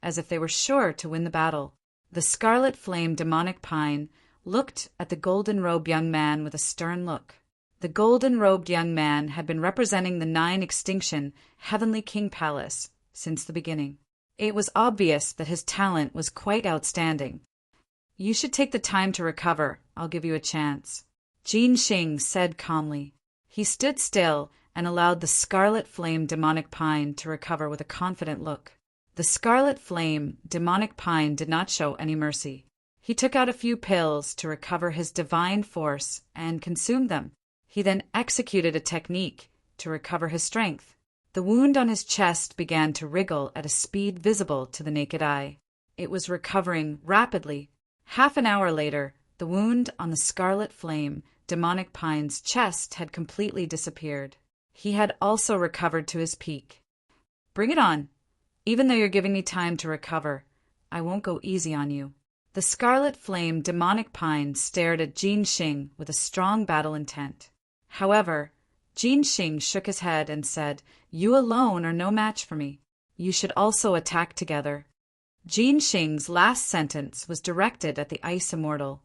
as if they were sure to win the battle. The Scarlet Flame Demonic Pine looked at the golden-robed young man with a stern look. The golden-robed young man had been representing the 9 Extinction Heavenly King Palace since the beginning. It was obvious that his talent was quite outstanding. You should take the time to recover. I'll give you a chance. Jin Xing said calmly. He stood still and allowed the Scarlet Flame Demonic Pine to recover with a confident look. The Scarlet Flame Demonic Pine did not show any mercy. He took out a few pills to recover his divine force and consumed them. He then executed a technique to recover his strength. The wound on his chest began to wriggle at a speed visible to the naked eye. It was recovering rapidly. Half an hour later, the wound on the Scarlet Flame Demonic Pine's chest had completely disappeared. He had also recovered to his peak. Bring it on. Even though you're giving me time to recover, I won't go easy on you. The Scarlet Flame Demonic Pine stared at Jin Xing with a strong battle intent. However, Jin Xing shook his head and said, You alone are no match for me. You should also attack together. Jin Xing's last sentence was directed at the Ice Immortal.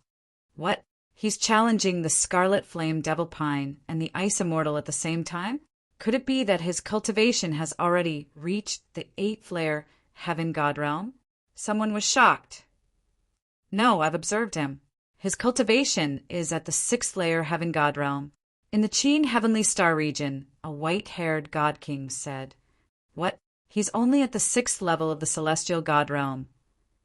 What? He's challenging the Scarlet Flame Devil Pine and the Ice Immortal at the same time? Could it be that his cultivation has already reached the 8th-layer Heaven God realm? Someone was shocked. No, I've observed him. His cultivation is at the 6th-layer Heaven God realm. In the Qin Heavenly Star region, a white-haired God King said, "What? He's only at the 6th level of the Celestial God realm.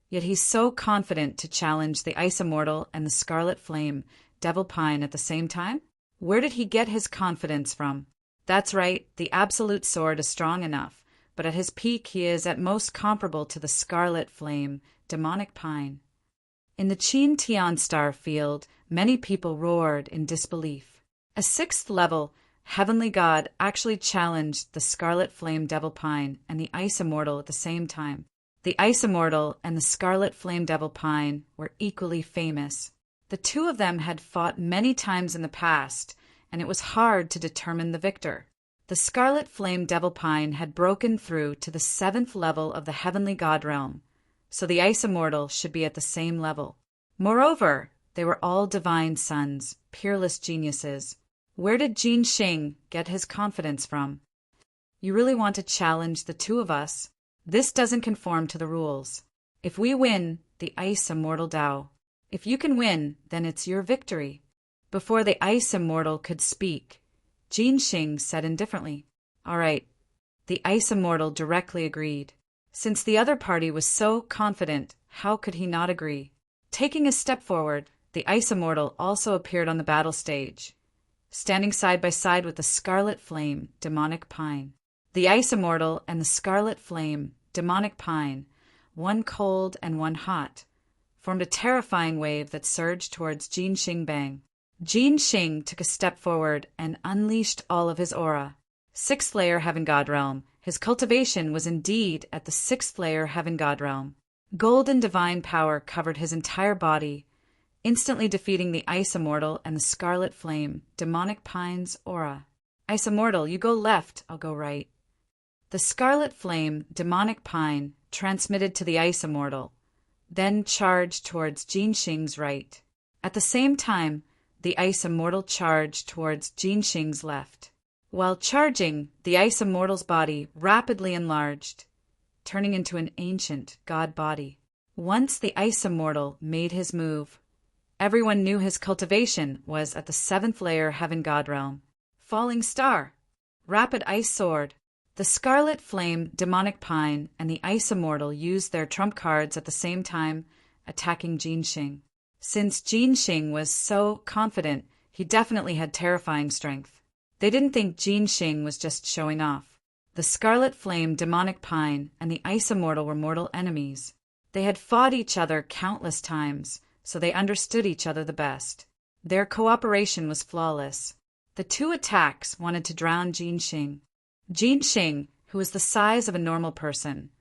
Yet he's so confident to challenge the Ice Immortal and the Scarlet Flame Devil Pine at the same time? Where did he get his confidence from?" That's right, the Absolute Sword is strong enough, but at his peak he is at most comparable to the Scarlet Flame Demonic Pine. In the Qin Tian Star field, many people roared in disbelief. A 6th-level Heavenly God actually challenged the Scarlet Flame Devil Pine and the Ice Immortal at the same time. The Ice Immortal and the Scarlet Flame Devil Pine were equally famous. The two of them had fought many times in the past, and it was hard to determine the victor. The Scarlet Flame Devil Pine had broken through to the 7th level of the Heavenly God realm, so the Ice Immortal should be at the same level. Moreover, they were all divine sons, peerless geniuses. Where did Jin Xing get his confidence from? You really want to challenge the two of us? This doesn't conform to the rules. If we win, the Ice Immortal Dao. If you can win, then it's your victory. Before the Ice Immortal could speak, Jin Xing said indifferently, "All right." The Ice Immortal directly agreed. Since the other party was so confident, how could he not agree? Taking a step forward, the Ice Immortal also appeared on the battle stage, standing side by side with the Scarlet Flame Demonic Pine. The Ice Immortal and the Scarlet Flame Demonic Pine, one cold and one hot, formed a terrifying wave that surged towards Jin Xing Bang. Jin Xing took a step forward and unleashed all of his aura. 6th-layer Heaven God realm. His cultivation was indeed at the 6th-layer Heaven God realm. Golden divine power covered his entire body, instantly defeating the Ice Immortal and the Scarlet Flame Demonic Pine's aura. Ice Immortal, you go left, I'll go right. The Scarlet Flame Demonic Pine transmitted to the Ice Immortal, then charged towards Jin Xing's right. At the same time, the Ice Immortal charged towards Jin Xing's left. While charging, the Ice Immortal's body rapidly enlarged, turning into an ancient god body. Once the Ice Immortal made his move, everyone knew his cultivation was at the 7th-layer Heaven God realm. Falling Star, Rapid Ice Sword. The Scarlet Flame Demonic Pine and the Ice Immortal used their trump cards at the same time, attacking Jin Xing. Since Jin Xing was so confident, he definitely had terrifying strength. They didn't think Jin Xing was just showing off. The Scarlet Flame Demonic Pine and the Ice Immortal were mortal enemies. They had fought each other countless times, so they understood each other the best. Their cooperation was flawless. The two attacks wanted to drown Jin Xing. Jin Xing, who was the size of a normal person,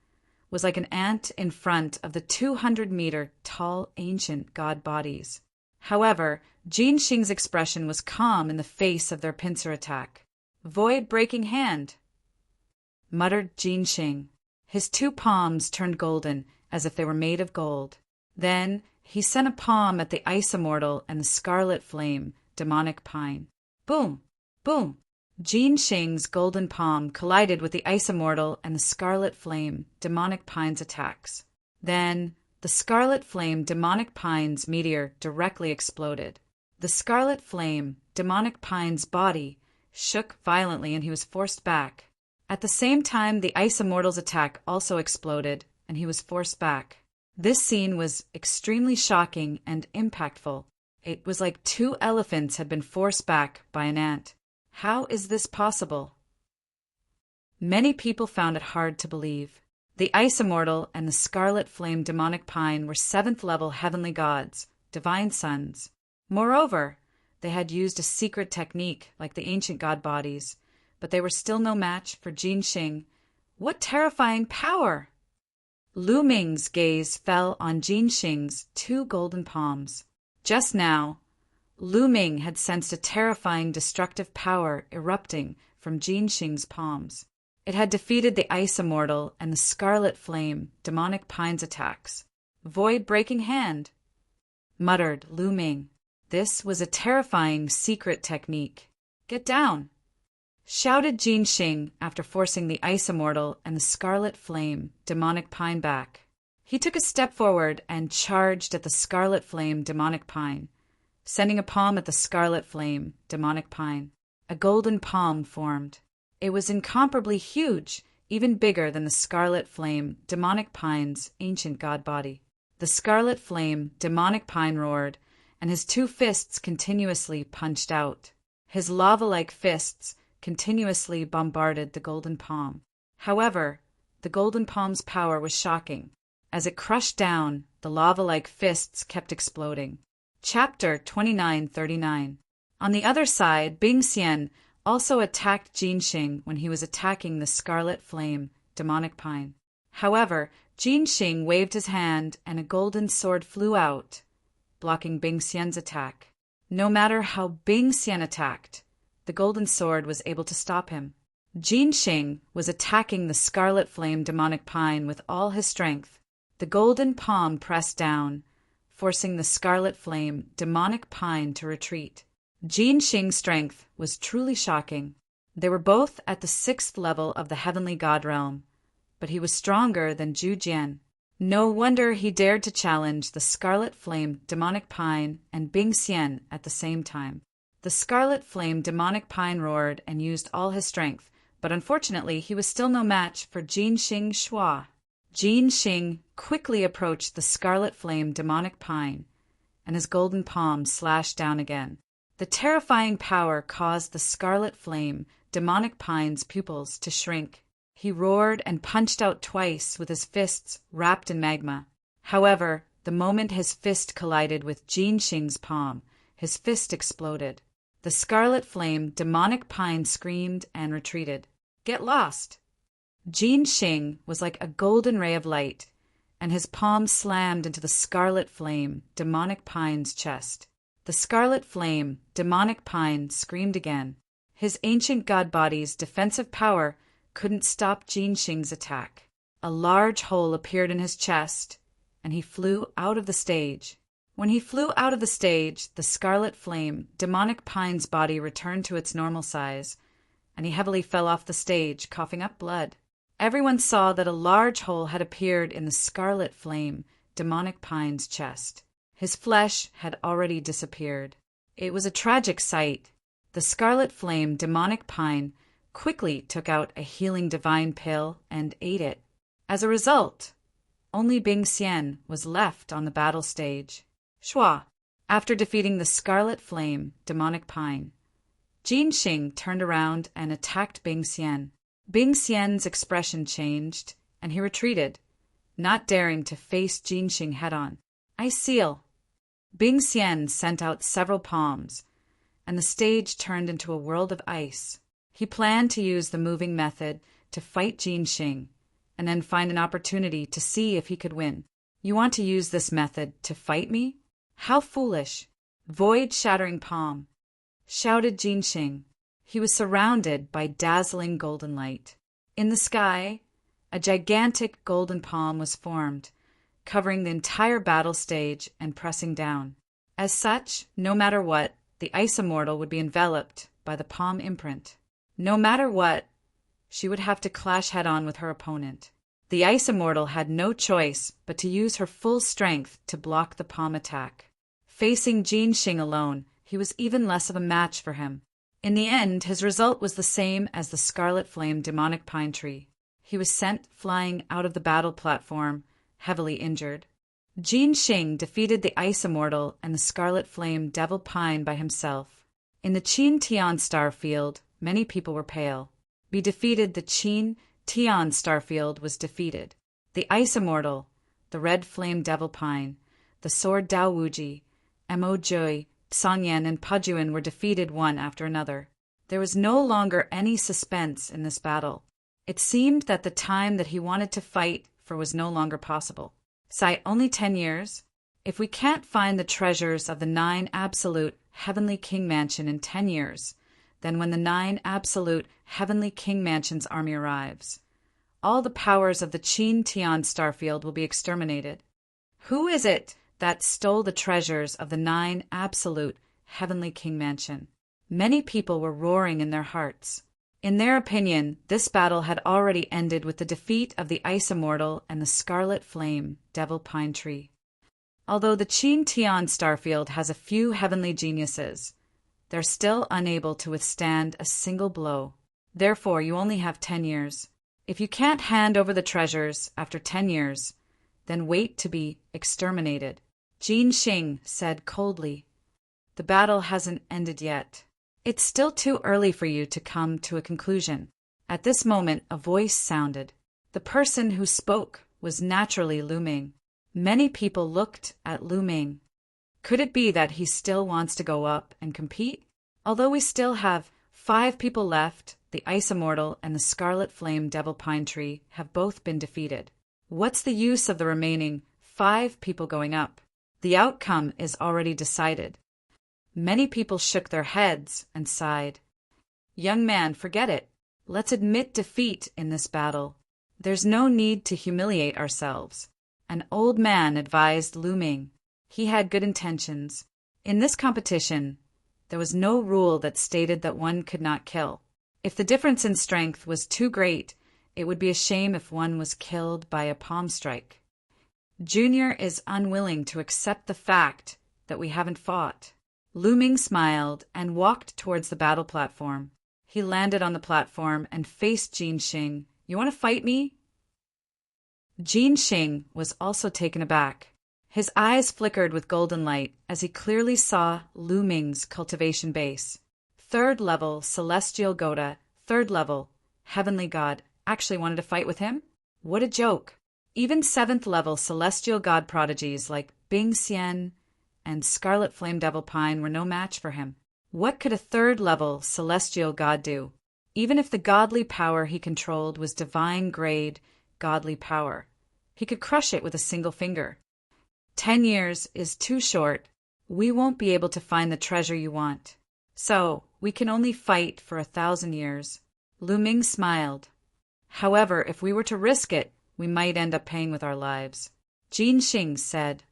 was like an ant in front of the 200-meter tall ancient god bodies. However, Jin Xing's expression was calm in the face of their pincer attack. "Void-breaking hand," muttered Jin Xing. His two palms turned golden, as if they were made of gold. Then he sent a palm at the Ice Immortal and the Scarlet Flame Demonic Pine. Boom! Boom! Jin Xing's golden palm collided with the Ice Immortal and the Scarlet Flame Demonic Pine's attacks. Then, the Scarlet Flame Demonic Pine's meteor directly exploded. The Scarlet Flame Demonic Pine's body shook violently and he was forced back. At the same time, the Ice Immortal's attack also exploded and he was forced back. This scene was extremely shocking and impactful. It was like two elephants had been forced back by an ant. How is this possible? Many people found it hard to believe. The Ice Immortal and the Scarlet Flame Demonic Pine were 7th-level heavenly gods, divine sons. Moreover, they had used a secret technique like the ancient god bodies, but they were still no match for Jin Xing. What terrifying power! Lu Ming's gaze fell on Jin Xing's two golden palms. Just now, Lu Ming had sensed a terrifying destructive power erupting from Jin Xing's palms. It had defeated the Ice Immortal and the Scarlet Flame Demonic Pine's attacks. "Void-breaking hand," muttered Lu Ming. This was a terrifying secret technique. "Get down!" shouted Jin Xing after forcing the Ice Immortal and the Scarlet Flame demonic pine back. He took a step forward and charged at the Scarlet Flame demonic pine, sending a palm at the Scarlet Flame demonic pine. A golden palm formed. It was incomparably huge, even bigger than the Scarlet Flame demonic pine's ancient god body. The Scarlet Flame demonic pine roared, and his two fists continuously punched out. His lava-like fists continuously bombarded the golden palm. However, the golden palm's power was shocking. As it crushed down, the lava-like fists kept exploding. Chapter 2939. On the other side, Bing Xian also attacked Jin Xing when he was attacking the Scarlet Flame demonic pine. However, Jin Xing waved his hand and a golden sword flew out, blocking Bing Xian's attack. No matter how Bing Xian attacked, the golden sword was able to stop him. Jin Xing was attacking the Scarlet Flame demonic pine with all his strength. The golden palm pressed down, forcing the Scarlet Flame demonic pine to retreat. Jin Xing's strength was truly shocking. They were both at the 6th level of the heavenly god realm, but he was stronger than Zhu Jian. No wonder he dared to challenge the Scarlet Flame demonic pine and Bing Xian at the same time. The Scarlet Flame demonic pine roared and used all his strength, but unfortunately he was still no match for Jin Xing Shua. Jin Xing quickly approached the Scarlet Flame demonic pine, and his golden palm slashed down again. The terrifying power caused the Scarlet Flame demonic pine's pupils to shrink. He roared and punched out twice with his fists wrapped in magma. However, the moment his fist collided with Jin Xing's palm, his fist exploded. The Scarlet Flame demonic pine screamed and retreated. "Get lost!" Jin Xing was like a golden ray of light, and his palm slammed into the Scarlet Flame demonic pine's chest. The Scarlet Flame demonic pine screamed again. His ancient god body's defensive power couldn't stop Jin Xing's attack. A large hole appeared in his chest, and he flew out of the stage. When he flew out of the stage, the Scarlet Flame demonic pine's body returned to its normal size, and he heavily fell off the stage, coughing up blood. Everyone saw that a large hole had appeared in the Scarlet Flame demonic pine's chest. His flesh had already disappeared. It was a tragic sight. The Scarlet Flame demonic pine quickly took out a healing divine pill and ate it. As a result, only Bing Xian was left on the battle stage. Shua. After defeating the Scarlet Flame demonic pine, Jin Xing turned around and attacked Bing Xian. Bing Xian's expression changed, and he retreated, not daring to face Jin Xing head-on. "Ice Seal." Bing Xian sent out several palms, and the stage turned into a world of ice. He planned to use the moving method to fight Jin Xing, and then find an opportunity to see if he could win. "You want to use this method to fight me? How foolish!" "Void-shattering palm," shouted Jin Xing. He was surrounded by dazzling golden light. In the sky, a gigantic golden palm was formed, covering the entire battle stage and pressing down. As such, no matter what, the Ice Immortal would be enveloped by the palm imprint. No matter what, she would have to clash head-on with her opponent. The Ice Immortal had no choice but to use her full strength to block the palm attack. Facing Jin Xing alone, he was even less of a match for him. In the end, his result was the same as the Scarlet Flame demonic pine tree. He was sent flying out of the battle platform, heavily injured. Jin Xing defeated the Ice Immortal and the Scarlet Flame Devil Pine by himself. In the Qin Tian star field, many people were pale. Be defeated, the Qin Tian star field was defeated. The Ice Immortal, the Red Flame Devil Pine, the Sword Dao Wuji, Mo Jui, Sangyan, and Pajuan were defeated one after another. There was no longer any suspense in this battle. It seemed that the time that he wanted to fight for was no longer possible. Sigh, only 10 years? If we can't find the treasures of the 9 absolute Heavenly King Mansion in 10 years, then when the 9 absolute Heavenly King Mansion's army arrives, all the powers of the Qin Tian starfield will be exterminated. Who is it that stole the treasures of the 9 absolute heavenly king mansion. Many people were roaring in their hearts. In their opinion, this battle had already ended with the defeat of the Ice Immortal and the Scarlet Flame Devil Pine Tree. Although the Qin Tian Starfield has a few heavenly geniuses, they're still unable to withstand a single blow. Therefore, you only have 10 years. If you can't hand over the treasures after 10 years, then wait to be exterminated. Jin Xing said coldly. The battle hasn't ended yet. It's still too early for you to come to a conclusion. At this moment, a voice sounded. The person who spoke was naturally Lu Ming. Many people looked at Lu Ming. Could it be that he still wants to go up and compete? Although we still have 5 people left, the Ice Immortal and the Scarlet Flame Devil Pine Tree have both been defeated. What's the use of the remaining 5 people going up? The outcome is already decided. Many people shook their heads and sighed. Young man, forget it. Let's admit defeat in this battle. There's no need to humiliate ourselves. An old man advised Lu Ming. He had good intentions. In this competition, there was no rule that stated that one could not kill. If the difference in strength was too great, it would be a shame if one was killed by a palm strike. Junior is unwilling to accept the fact that we haven't fought. Lu Ming smiled and walked towards the battle platform. He landed on the platform and faced Jin Xing. You want to fight me? Jin Xing was also taken aback. His eyes flickered with golden light as he clearly saw Lu Ming's cultivation base. 3rd level Celestial Goda, 3rd level Heavenly God, actually wanted to fight with him? What a joke! Even 7th level Celestial God prodigies like Bing Xian and Scarlet Flame Devil Pine were no match for him. What could a 3rd level Celestial God do? Even if the godly power he controlled was divine grade godly power, he could crush it with a single finger. 10 years is too short. We won't be able to find the treasure you want. So, we can only fight for 1,000 years. Lu Ming smiled. However, if we were to risk it, we might end up paying with our lives. Jin Xing said,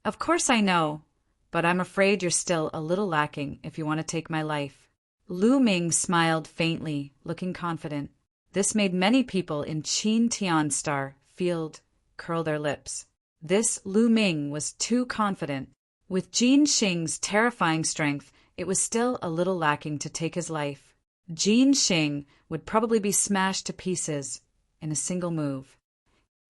Of course I know, but I'm afraid you're still a little lacking if you want to take my life. Lu Ming smiled faintly, looking confident. This made many people in Qin Tian Star Field curl their lips. This Lu Ming was too confident. With Jin Xing's terrifying strength, it was still a little lacking to take his life. Jin Xing would probably be smashed to pieces in a single move.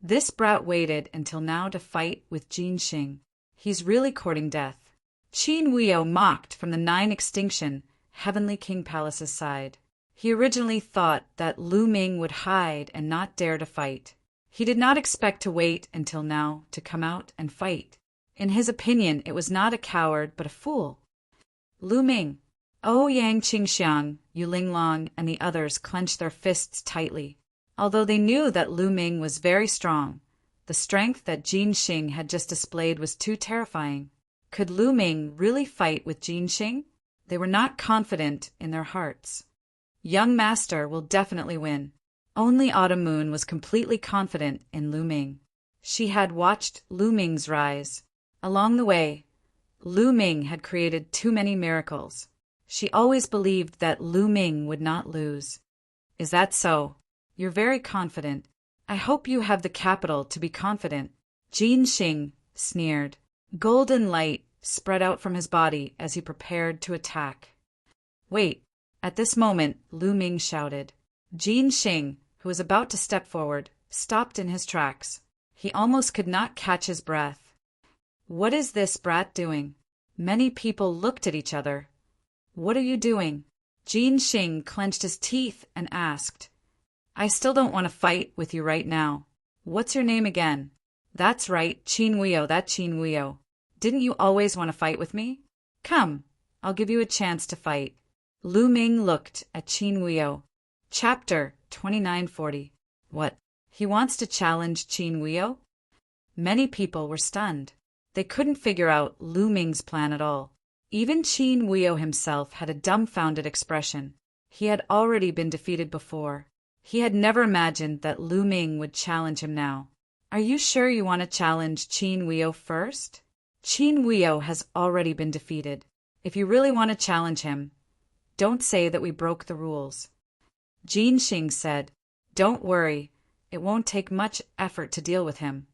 This brat waited until now to fight with Jin Xing. He's really courting death. Qin Huio mocked from the 9 Extinction Heavenly King Palace's side. He originally thought that Lu Ming would hide and not dare to fight. He did not expect to wait until now to come out and fight. In his opinion, it was not a coward but a fool. Lu Ming, Yang Qingxiang, Yu Linglong, and the others clenched their fists tightly. Although they knew that Lu Ming was very strong, the strength that Jin Xing had just displayed was too terrifying. Could Lu Ming really fight with Jin Xing? They were not confident in their hearts. Young Master will definitely win. Only Autumn Moon was completely confident in Lu Ming. She had watched Lu Ming's rise. Along the way, Lu Ming had created too many miracles. She always believed that Lu Ming would not lose. Is that so? You're very confident. I hope you have the capital to be confident. Jin Xing sneered. Golden light spread out from his body as he prepared to attack. Wait! At this moment, Lu Ming shouted. Jin Xing, who was about to step forward, stopped in his tracks. He almost could not catch his breath. What is this brat doing? Many people looked at each other. What are you doing? Jin Xing clenched his teeth and asked. I still don't want to fight with you right now. What's your name again? That's right, Qin Huio, that Qin Huio. Didn't you always want to fight with me? Come, I'll give you a chance to fight. Lu Ming looked at Qin Huio. Chapter 2940. What? He wants to challenge Qin Huio? Many people were stunned. They couldn't figure out Lu Ming's plan at all. Even Qin Huio himself had a dumbfounded expression. He had already been defeated before. He had never imagined that Lu Ming would challenge him now. Are you sure you want to challenge Qin Huio first? Qin Huio has already been defeated. If you really want to challenge him, don't say that we broke the rules. Jin Xing said, "Don't worry, it won't take much effort to deal with him."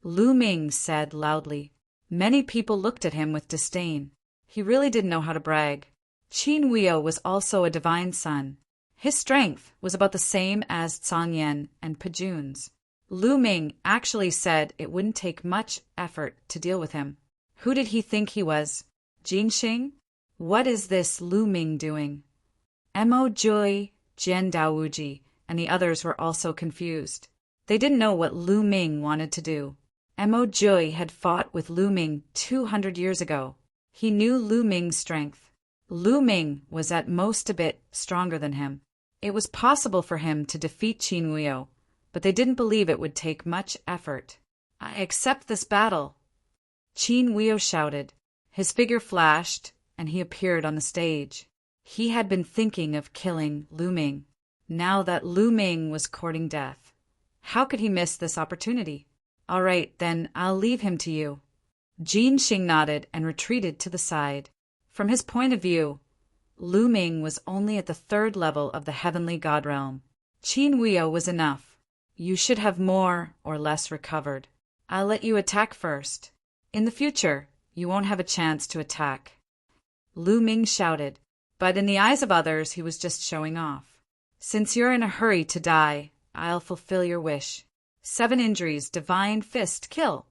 Lu Ming said loudly. Many people looked at him with disdain. He really didn't know how to brag. Qin Huio was also a divine son. His strength was about the same as Zhang Yan and Pejun's. Lu Ming actually said it wouldn't take much effort to deal with him. Who did he think he was? Jin Xing? What is this Lu Ming doing? Mo Jui, Jian Daowuji, and the others were also confused. They didn't know what Lu Ming wanted to do. Mo Jui had fought with Lu Ming 200 years ago. He knew Lu Ming's strength. Lu Ming was at most a bit stronger than him. It was possible for him to defeat Qin Huio, but they didn't believe it would take much effort. "I accept this battle," Qin Huio shouted. His figure flashed, and he appeared on the stage. He had been thinking of killing Lu Ming. Now that Lu Ming was courting death, how could he miss this opportunity? "All right, then I'll leave him to you." Jin Xing nodded and retreated to the side. From his point of view, Lu Ming was only at the 3rd level of the heavenly god realm. Qin Huio was enough. You should have more or less recovered. I'll let you attack first. In the future, you won't have a chance to attack. Lu Ming shouted, but in the eyes of others he was just showing off. "Since you're in a hurry to die, I'll fulfill your wish. 7 injuries, divine fist, kill."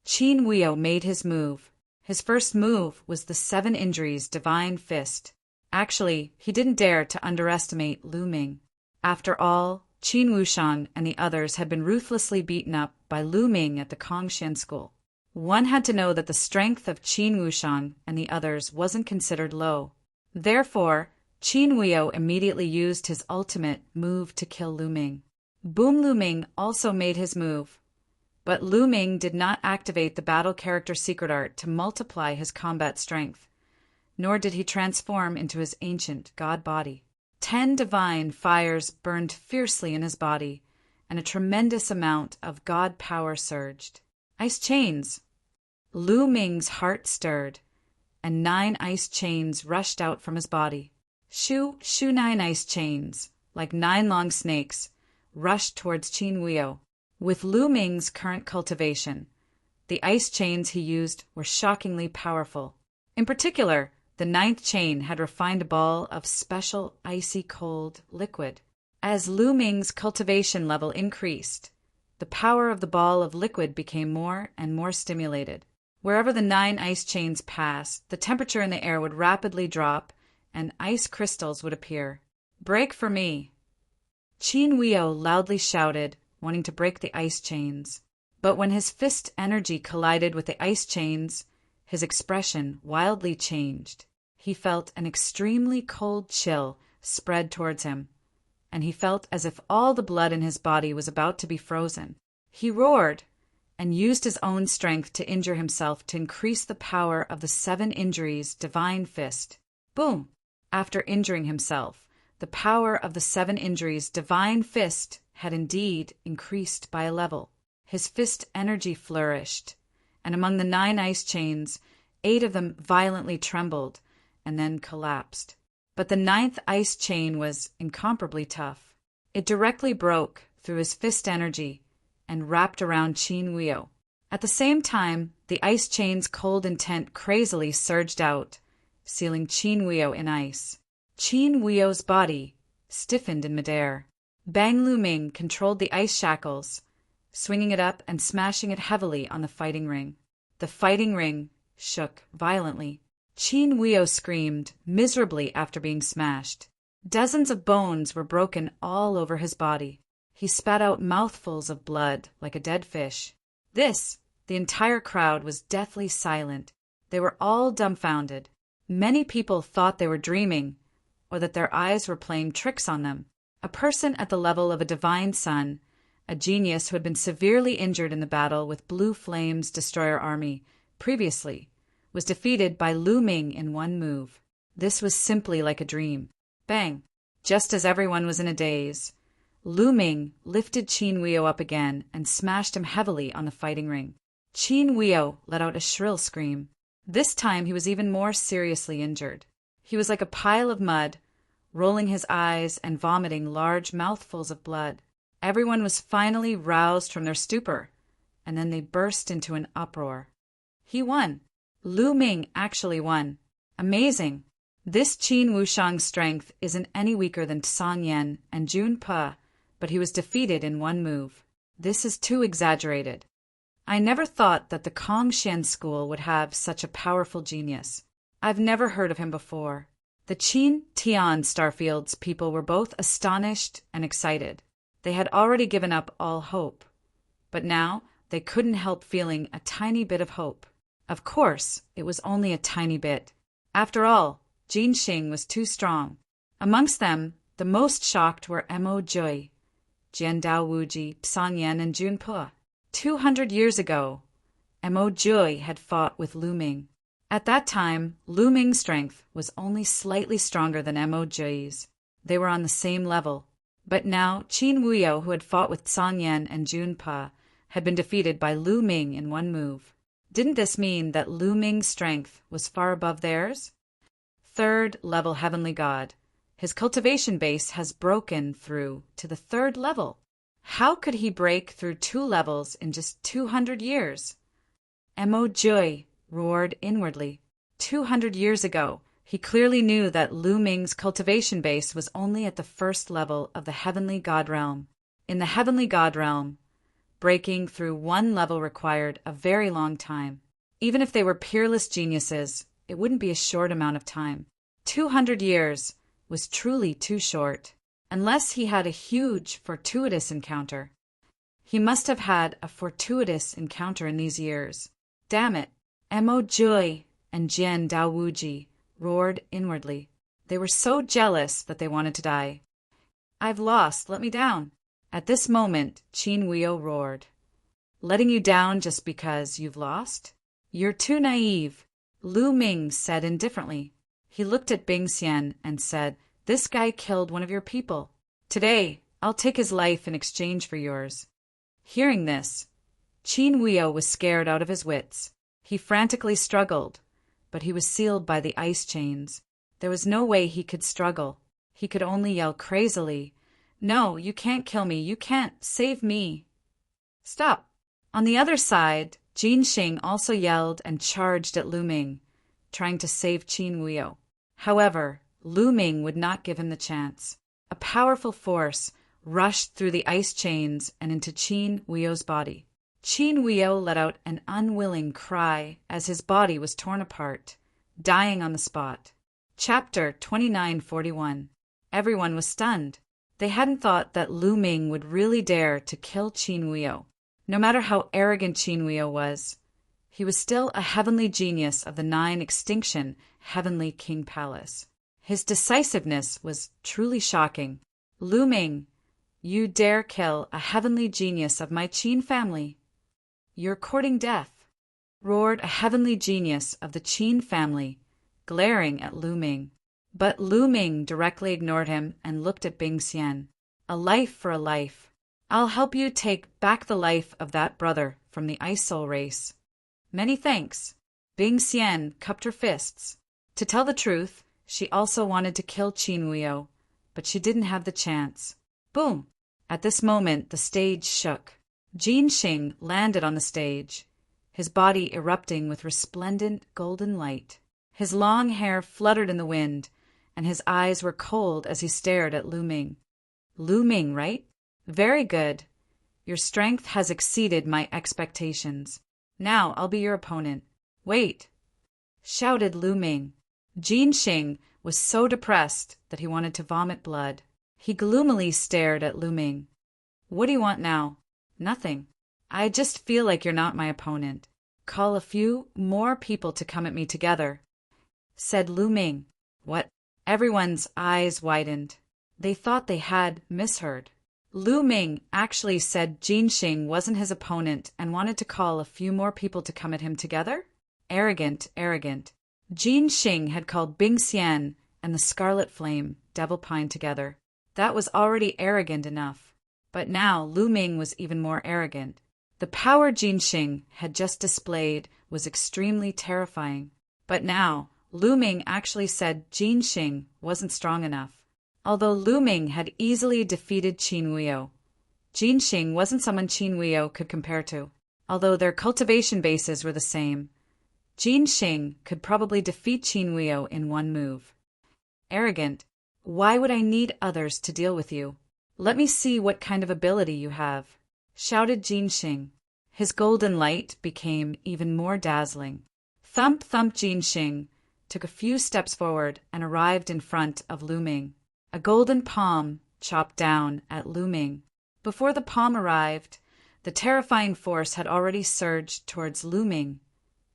Qin Huio made his move. His first move was the 7 injuries, divine fist. Actually, he didn't dare to underestimate Lu Ming. After all, Qin Wuxian and the others had been ruthlessly beaten up by Lu Ming at the Kongshan school. One had to know that the strength of Qin Wuxian and the others wasn't considered low. Therefore, Qin Huio immediately used his ultimate move to kill Lu Ming. Boom Lu Ming also made his move, but Lu Ming did not activate the battle character secret art to multiply his combat strength, nor did he transform into his ancient god body. 10 divine fires burned fiercely in his body, and a tremendous amount of god power surged. Ice chains! Lu Ming's heart stirred, and 9 ice chains rushed out from his body. Shoo, 9 ice chains, like 9 long snakes, rushed towards Qin Huio. With Lu Ming's current cultivation, the ice chains he used were shockingly powerful. In particular, the 9th chain had refined a ball of special icy cold liquid. As Lu Ming's cultivation level increased, the power of the ball of liquid became more and more stimulated. Wherever the 9 ice chains passed, the temperature in the air would rapidly drop, and ice crystals would appear. "Break for me!" Qin Huio loudly shouted, wanting to break the ice chains. But when his fist energy collided with the ice chains, his expression wildly changed. He felt an extremely cold chill spread towards him, and he felt as if all the blood in his body was about to be frozen. He roared and used his own strength to injure himself to increase the power of the 7 injuries divine fist. Boom! After injuring himself, the power of the 7 injuries divine fist had indeed increased by a level. His fist energy flourished, and among the 9 ice chains, 8 of them violently trembled and then collapsed. But the 9th ice chain was incomparably tough. It directly broke through his fist energy and wrapped around Qin Huio. At the same time, the ice chain's cold intent crazily surged out, sealing Qin Huio in ice. Qin Huio's body stiffened in midair. Bang Lu Ming controlled the ice shackles, swinging it up and smashing it heavily on the fighting ring. The fighting ring shook violently. Qin Huio screamed miserably after being smashed. Dozens of bones were broken all over his body. He spat out mouthfuls of blood like a dead fish. The entire crowd was deathly silent. They were all dumbfounded. Many people thought they were dreaming, or that their eyes were playing tricks on them. A person at the level of a divine son, a genius who had been severely injured in the battle with Blue Flame's destroyer army previously, was defeated by Lu Ming in one move. This was simply like a dream. Bang! Just as everyone was in a daze, Lu Ming lifted Qin Huio up again and smashed him heavily on the fighting ring. Qin Huio let out a shrill scream. This time he was even more seriously injured. He was like a pile of mud, rolling his eyes and vomiting large mouthfuls of blood. Everyone was finally roused from their stupor, and then they burst into an uproar. He won. Lu Ming actually won. Amazing. This Qin Wushang's strength isn't any weaker than Song Yan and Jun Pe, but he was defeated in one move. This is too exaggerated. I never thought that the Kongshan school would have such a powerful genius. I've never heard of him before. The Qin Tian Starfield's people were both astonished and excited. They had already given up all hope, but now they couldn't help feeling a tiny bit of hope. Of course, it was only a tiny bit. After all, Jin Xing was too strong. Amongst them, the most shocked were Mo Jui, Jian Dao Wuji, Song Yan, and Jun Pe. 200 years ago, Mo Jui had fought with Lu Ming. At that time, Lu Ming's strength was only slightly stronger than Mo Jui's. They were on the same level. But now, Qin Huio, who had fought with Song Yan and Jun Pe, had been defeated by Lu Ming in one move. Didn't this mean that Lu Ming's strength was far above theirs? Third level heavenly god. His cultivation base has broken through to the third level. How could he break through 2 levels in just 200 years? Mo Jui roared inwardly. 200 years ago, he clearly knew that Lu Ming's cultivation base was only at the first level of the heavenly god realm. In the heavenly god realm, breaking through 1 level required a very long time. Even if they were peerless geniuses, it wouldn't be a short amount of time. 200 years was truly too short, unless he had a huge fortuitous encounter. He must have had a fortuitous encounter in these years. Damn it! Mo Jui and Jian Dao Wuji roared inwardly. They were so jealous that they wanted to die. I've lost, let me down. At this moment, Qin Huio roared. Letting you down just because you've lost? You're too naive, Lu Ming said indifferently. He looked at Bing Xian and said, This guy killed one of your people. Today, I'll take his life in exchange for yours. Hearing this, Qin Huio was scared out of his wits. He frantically struggled, but he was sealed by the ice chains. There was no way he could struggle. He could only yell crazily, No, you can't kill me. You can't save me. Stop. On the other side, Jin Xing also yelled and charged at Lu Ming, trying to save Qin Huio. However, Lu Ming would not give him the chance. A powerful force rushed through the ice chains and into Qin Huio's body. Qin Huio let out an unwilling cry as his body was torn apart, dying on the spot. Chapter 2941. Everyone was stunned. They hadn't thought that Lu Ming would really dare to kill Qin Huio. No matter how arrogant Qin Huio was, he was still a heavenly genius of the 9 extinction heavenly king palace. His decisiveness was truly shocking. Lu Ming, you dare kill a heavenly genius of my Qin family? You're courting death, roared a heavenly genius of the Qin family, glaring at Lu Ming. But Lu Ming directly ignored him and looked at Bing Xian. A life for a life. I'll help you take back the life of that brother from the Ice Soul race. Many thanks. Bing Xian cupped her fists. To tell the truth, she also wanted to kill Qin Huio, but she didn't have the chance. Boom! At this moment, the stage shook. Jin Xing landed on the stage, his body erupting with resplendent golden light. His long hair fluttered in the wind, and his eyes were cold as he stared at Lu Ming. Lu Ming, right? Very good. Your strength has exceeded my expectations. Now I'll be your opponent. Wait! Shouted Lu Ming. Jin Xing was so depressed that he wanted to vomit blood. He gloomily stared at Lu Ming. What do you want now? Nothing. I just feel like you're not my opponent. Call a few more people to come at me together, said Lu Ming. What? Everyone's eyes widened. They thought they had misheard. Lu Ming actually said Jin Xing wasn't his opponent and wanted to call a few more people to come at him together? Arrogant, arrogant. Jin Xing had called Bing Xian and the Scarlet Flame, Devil Pine together. That was already arrogant enough. But now Lu Ming was even more arrogant. The power Jinxing had just displayed was extremely terrifying. But now, Lu Ming actually said Jinxing wasn't strong enough. Although Lu Ming had easily defeated Qin Huio, Jinxing wasn't someone Qin Huio could compare to. Although their cultivation bases were the same, Jinxing could probably defeat Qin Huio in one move. Arrogant, why would I need others to deal with you? Let me see what kind of ability you have, shouted Jinxing. His golden light became even more dazzling. Thump thump. Jinxing took a few steps forward and arrived in front of Lu Ming. A golden palm chopped down at Lu Ming. Before the palm arrived, the terrifying force had already surged towards Lu Ming,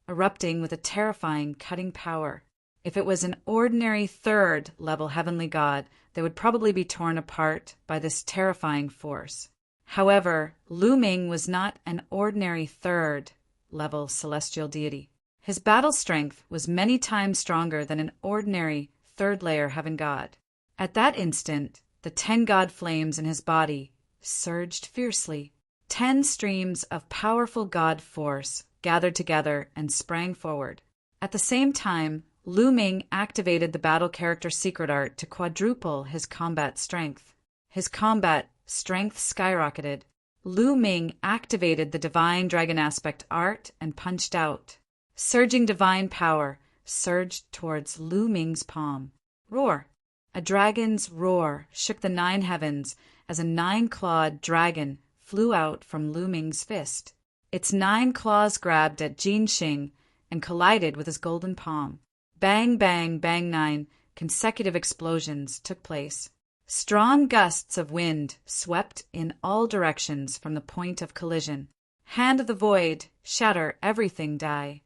erupting with a terrifying cutting power. If it was an ordinary third-level heavenly god, they would probably be torn apart by this terrifying force. However, Lu Ming was not an ordinary third-level celestial deity. His battle strength was many times stronger than an ordinary third-layer heaven god. At that instant, the 10 god flames in his body surged fiercely. 10 streams of powerful god force gathered together and sprang forward. At the same time, Lu Ming activated the battle character secret art to quadruple his combat strength. His combat strength skyrocketed. Lu Ming activated the divine dragon aspect art and punched out. Surging divine power surged towards Lu Ming's palm. Roar! A dragon's roar shook the 9 heavens as a 9-clawed dragon flew out from Lu Ming's fist. Its 9 claws grabbed at Jinxing and collided with his golden palm. Bang, bang, bang. 9 consecutive explosions took place. Strong gusts of wind swept in all directions from the point of collision. Hand of the void, shatter everything, die.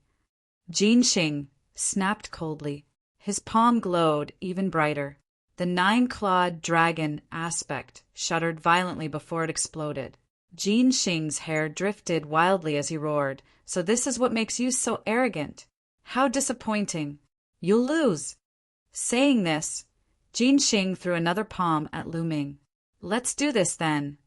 Jinxing snapped coldly. His palm glowed even brighter. The 9-clawed dragon aspect shuddered violently before it exploded. Jinxing's hair drifted wildly as he roared. So this is what makes you so arrogant. How disappointing. You'll lose. Saying this, Jinxing threw another palm at Lu Ming. Let's do this then,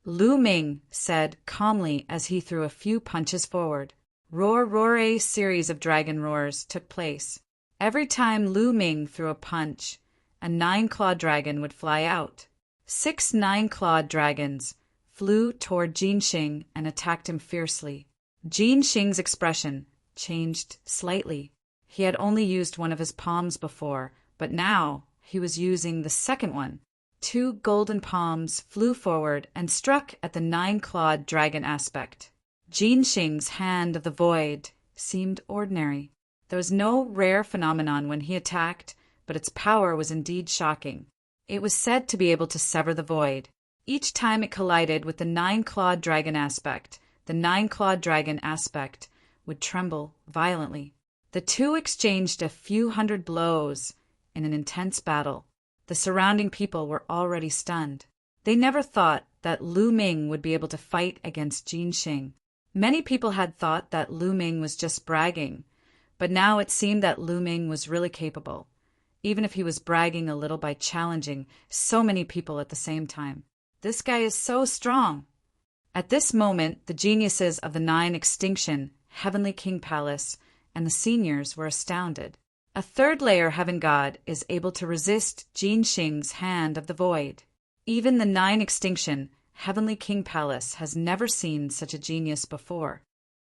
Lu Ming said calmly as he threw a few punches forward. Roar, roar. A series of dragon roars took place. Every time Lu Ming threw a punch, a 9-clawed dragon would fly out. 6 9-clawed dragons flew toward Jinxing and attacked him fiercely. Jinxing's expression changed slightly. He had only used one of his palms before, but now he was using the second one. 2 golden palms flew forward and struck at the 9-clawed dragon aspect. Jinxing's hand of the void seemed ordinary. There was no rare phenomenon when he attacked, but its power was indeed shocking. It was said to be able to sever the void. Each time it collided with the 9-clawed dragon aspect, the 9-clawed dragon aspect would tremble violently. The two exchanged a few hundred blows in an intense battle. The surrounding people were already stunned. They never thought that Lu Ming would be able to fight against Jinxing. Many people had thought that Lu Ming was just bragging, but now it seemed that Lu Ming was really capable, even if he was bragging a little by challenging so many people at the same time. This guy is so strong. At this moment, the geniuses of the 9 Extinction Heavenly King Palace and the seniors were astounded. A third-layer heaven god is able to resist Jinxing's hand of the void. Even the 9 Extinction Heavenly King Palace has never seen such a genius before.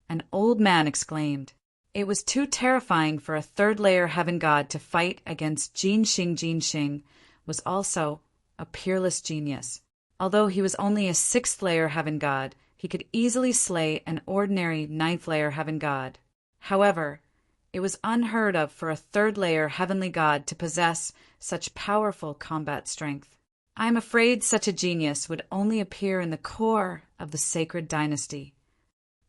An old man exclaimed. It was too terrifying for a third-layer heaven god to fight against Jinxing. Jinxing was also a peerless genius. Although he was only a 6th-layer heaven god, he could easily slay an ordinary 9th-layer heaven god. However, it was unheard of for a third-layer heavenly god to possess such powerful combat strength. I am afraid such a genius would only appear in the core of the sacred dynasty.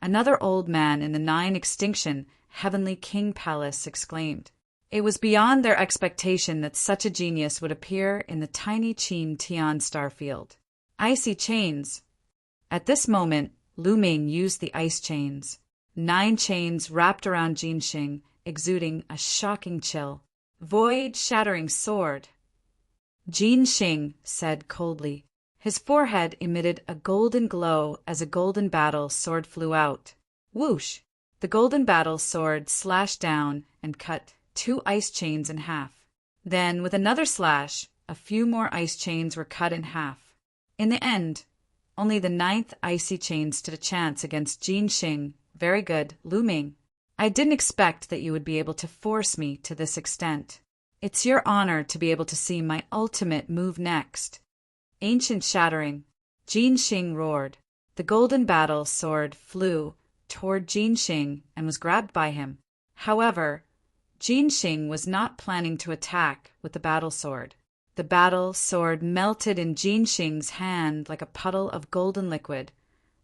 Another old man in the 9 Extinction Heavenly King Palace exclaimed. It was beyond their expectation that such a genius would appear in the tiny Qin Tian starfield. Icy chains. At this moment, Lu Ming used the ice chains. 9 chains wrapped around Jinxing, exuding a shocking chill. Void-shattering sword. Jinxing said coldly. His forehead emitted a golden glow as a golden battle sword flew out. Whoosh! The golden battle sword slashed down and cut 2 ice chains in half. Then, with another slash, a few more ice chains were cut in half. In the end, only the 9th icy chain stood a chance against Jin Xing. Very good, Lu Ming. I didn't expect that you would be able to force me to this extent. It's your honor to be able to see my ultimate move next. Ancient shattering. Jin Xing roared. The golden battle sword flew toward Jin Xing and was grabbed by him. However, Jin Xing was not planning to attack with the battle sword. The battle sword melted in Jin Xing's hand like a puddle of golden liquid,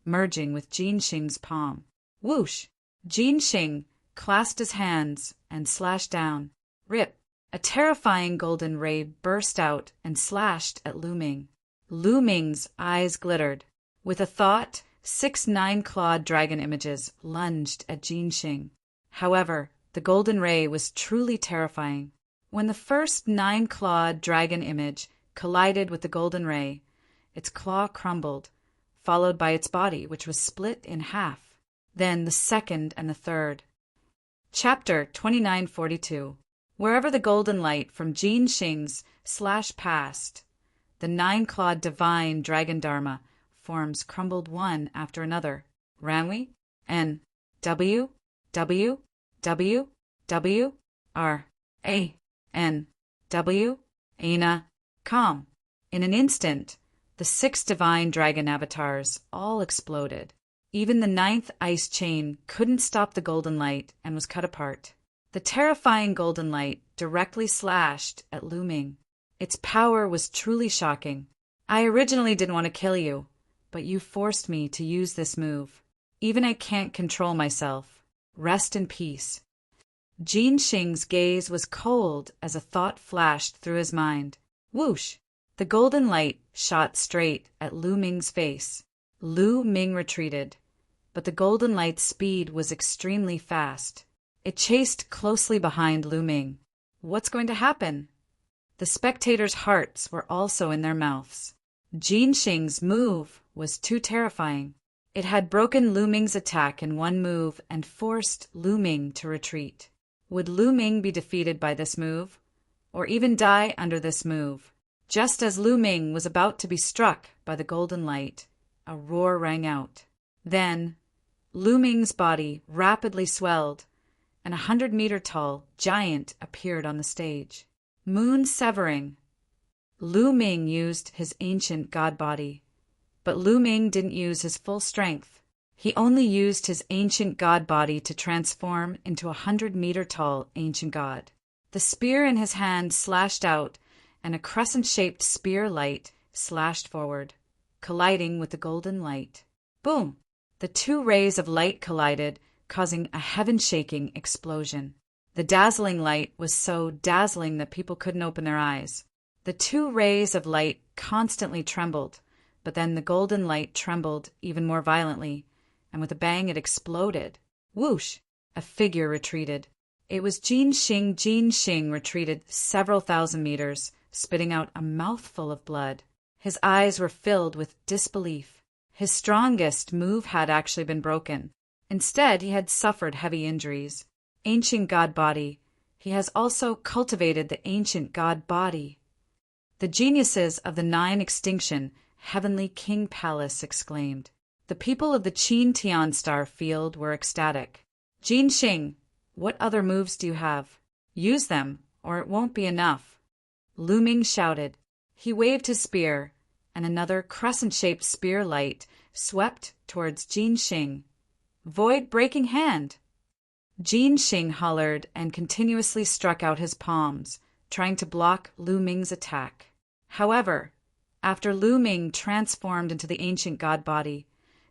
merging with Jin Xing's palm. Whoosh! Jin Xing clasped his hands and slashed down. Rip! A terrifying golden ray burst out and slashed at Lu Ming. Lu Ming's eyes glittered. With a thought, 6 9-clawed dragon images lunged at Jin Xing. However, the golden ray was truly terrifying. When the first 9-clawed dragon image collided with the golden ray, its claw crumbled, followed by its body, which was split in half. Then the second and the third. Chapter 2942. Wherever the golden light from Jin Xing's slash passed, the 9-clawed divine dragon dharma forms crumbled one after another. Ranwi, N, W, W, W, W, R, A, N, W, Aina, calm. In an instant, the 6 divine dragon avatars all exploded. Even the 9th ice chain couldn't stop the golden light and was cut apart. The terrifying golden light directly slashed at Lu Ming. Its power was truly shocking. I originally didn't want to kill you, but you forced me to use this move. Even I can't control myself. Rest in peace. Jin Xing's gaze was cold as a thought flashed through his mind. Whoosh! The golden light shot straight at Lu Ming's face. Lu Ming retreated, but the golden light's speed was extremely fast. It chased closely behind Lu Ming. What's going to happen? The spectators' hearts were also in their mouths. Jin Xing's move was too terrifying. It had broken Lu Ming's attack in one move and forced Lu Ming to retreat. Would Lu Ming be defeated by this move, or even die under this move? Just as Lu Ming was about to be struck by the golden light, a roar rang out. Then, Lu Ming's body rapidly swelled, and 100-meter-tall giant appeared on the stage. Moon severing. Lu Ming used his ancient god body, but Lu Ming didn't use his full strength. He only used his ancient god body to transform into a 100-meter-tall ancient god. The spear in his hand slashed out, and a crescent-shaped spear light slashed forward, colliding with the golden light. Boom! The 2 rays of light collided, causing a heaven-shaking explosion. The dazzling light was so dazzling that people couldn't open their eyes. The 2 rays of light constantly trembled, but then the golden light trembled even more violently, and with a bang it exploded. Whoosh! A figure retreated. It was Jin Xing. Jin Xing retreated several thousand meters, spitting out a mouthful of blood. His eyes were filled with disbelief. His strongest move had actually been broken. Instead, he had suffered heavy injuries. Ancient god body. He has also cultivated the ancient god body. The geniuses of the 9 extinction heavenly king palace exclaimed. The people of the Qin Tian star field were ecstatic. Jin Xing, what other moves do you have? Use them, or it won't be enough. Lu Ming shouted. He waved his spear, and another crescent-shaped spear light swept towards Jin Xing. Void-breaking hand! Jin Xing hollered and continuously struck out his palms, trying to block Lu Ming's attack. However, after Lu Ming transformed into the ancient god body,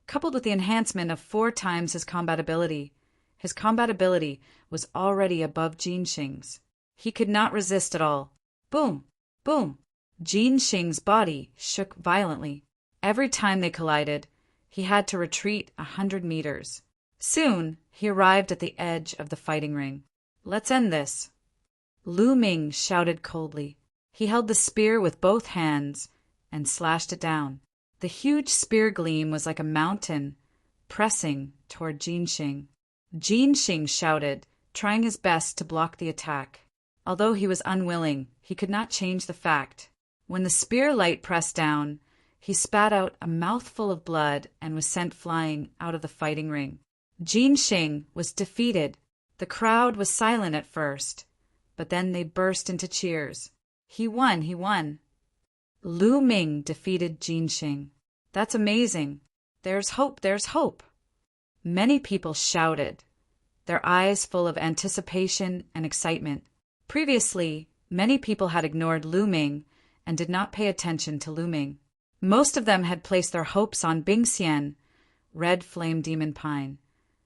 coupled with the enhancement of 4 times his combat ability was already above Jin Xing's. He could not resist at all. Boom! Boom! Jin Xing's body shook violently. Every time they collided, he had to retreat 100 meters. Soon, he arrived at the edge of the fighting ring. Let's end this. Lu Ming shouted coldly. He held the spear with both hands and slashed it down. The huge spear gleam was like a mountain, pressing toward Jinxing. Jinxing shouted, trying his best to block the attack. Although he was unwilling, he could not change the fact. When the spear light pressed down, he spat out a mouthful of blood and was sent flying out of the fighting ring. Jinxing was defeated. The crowd was silent at first, but then they burst into cheers. He won, he won. Lu Ming defeated Jinxing. That's amazing. There's hope, there's hope. Many people shouted, their eyes full of anticipation and excitement. Previously, many people had ignored Lu Ming and did not pay attention to Lu Ming. Most of them had placed their hopes on Bingxian, Red Flame Demon Pine,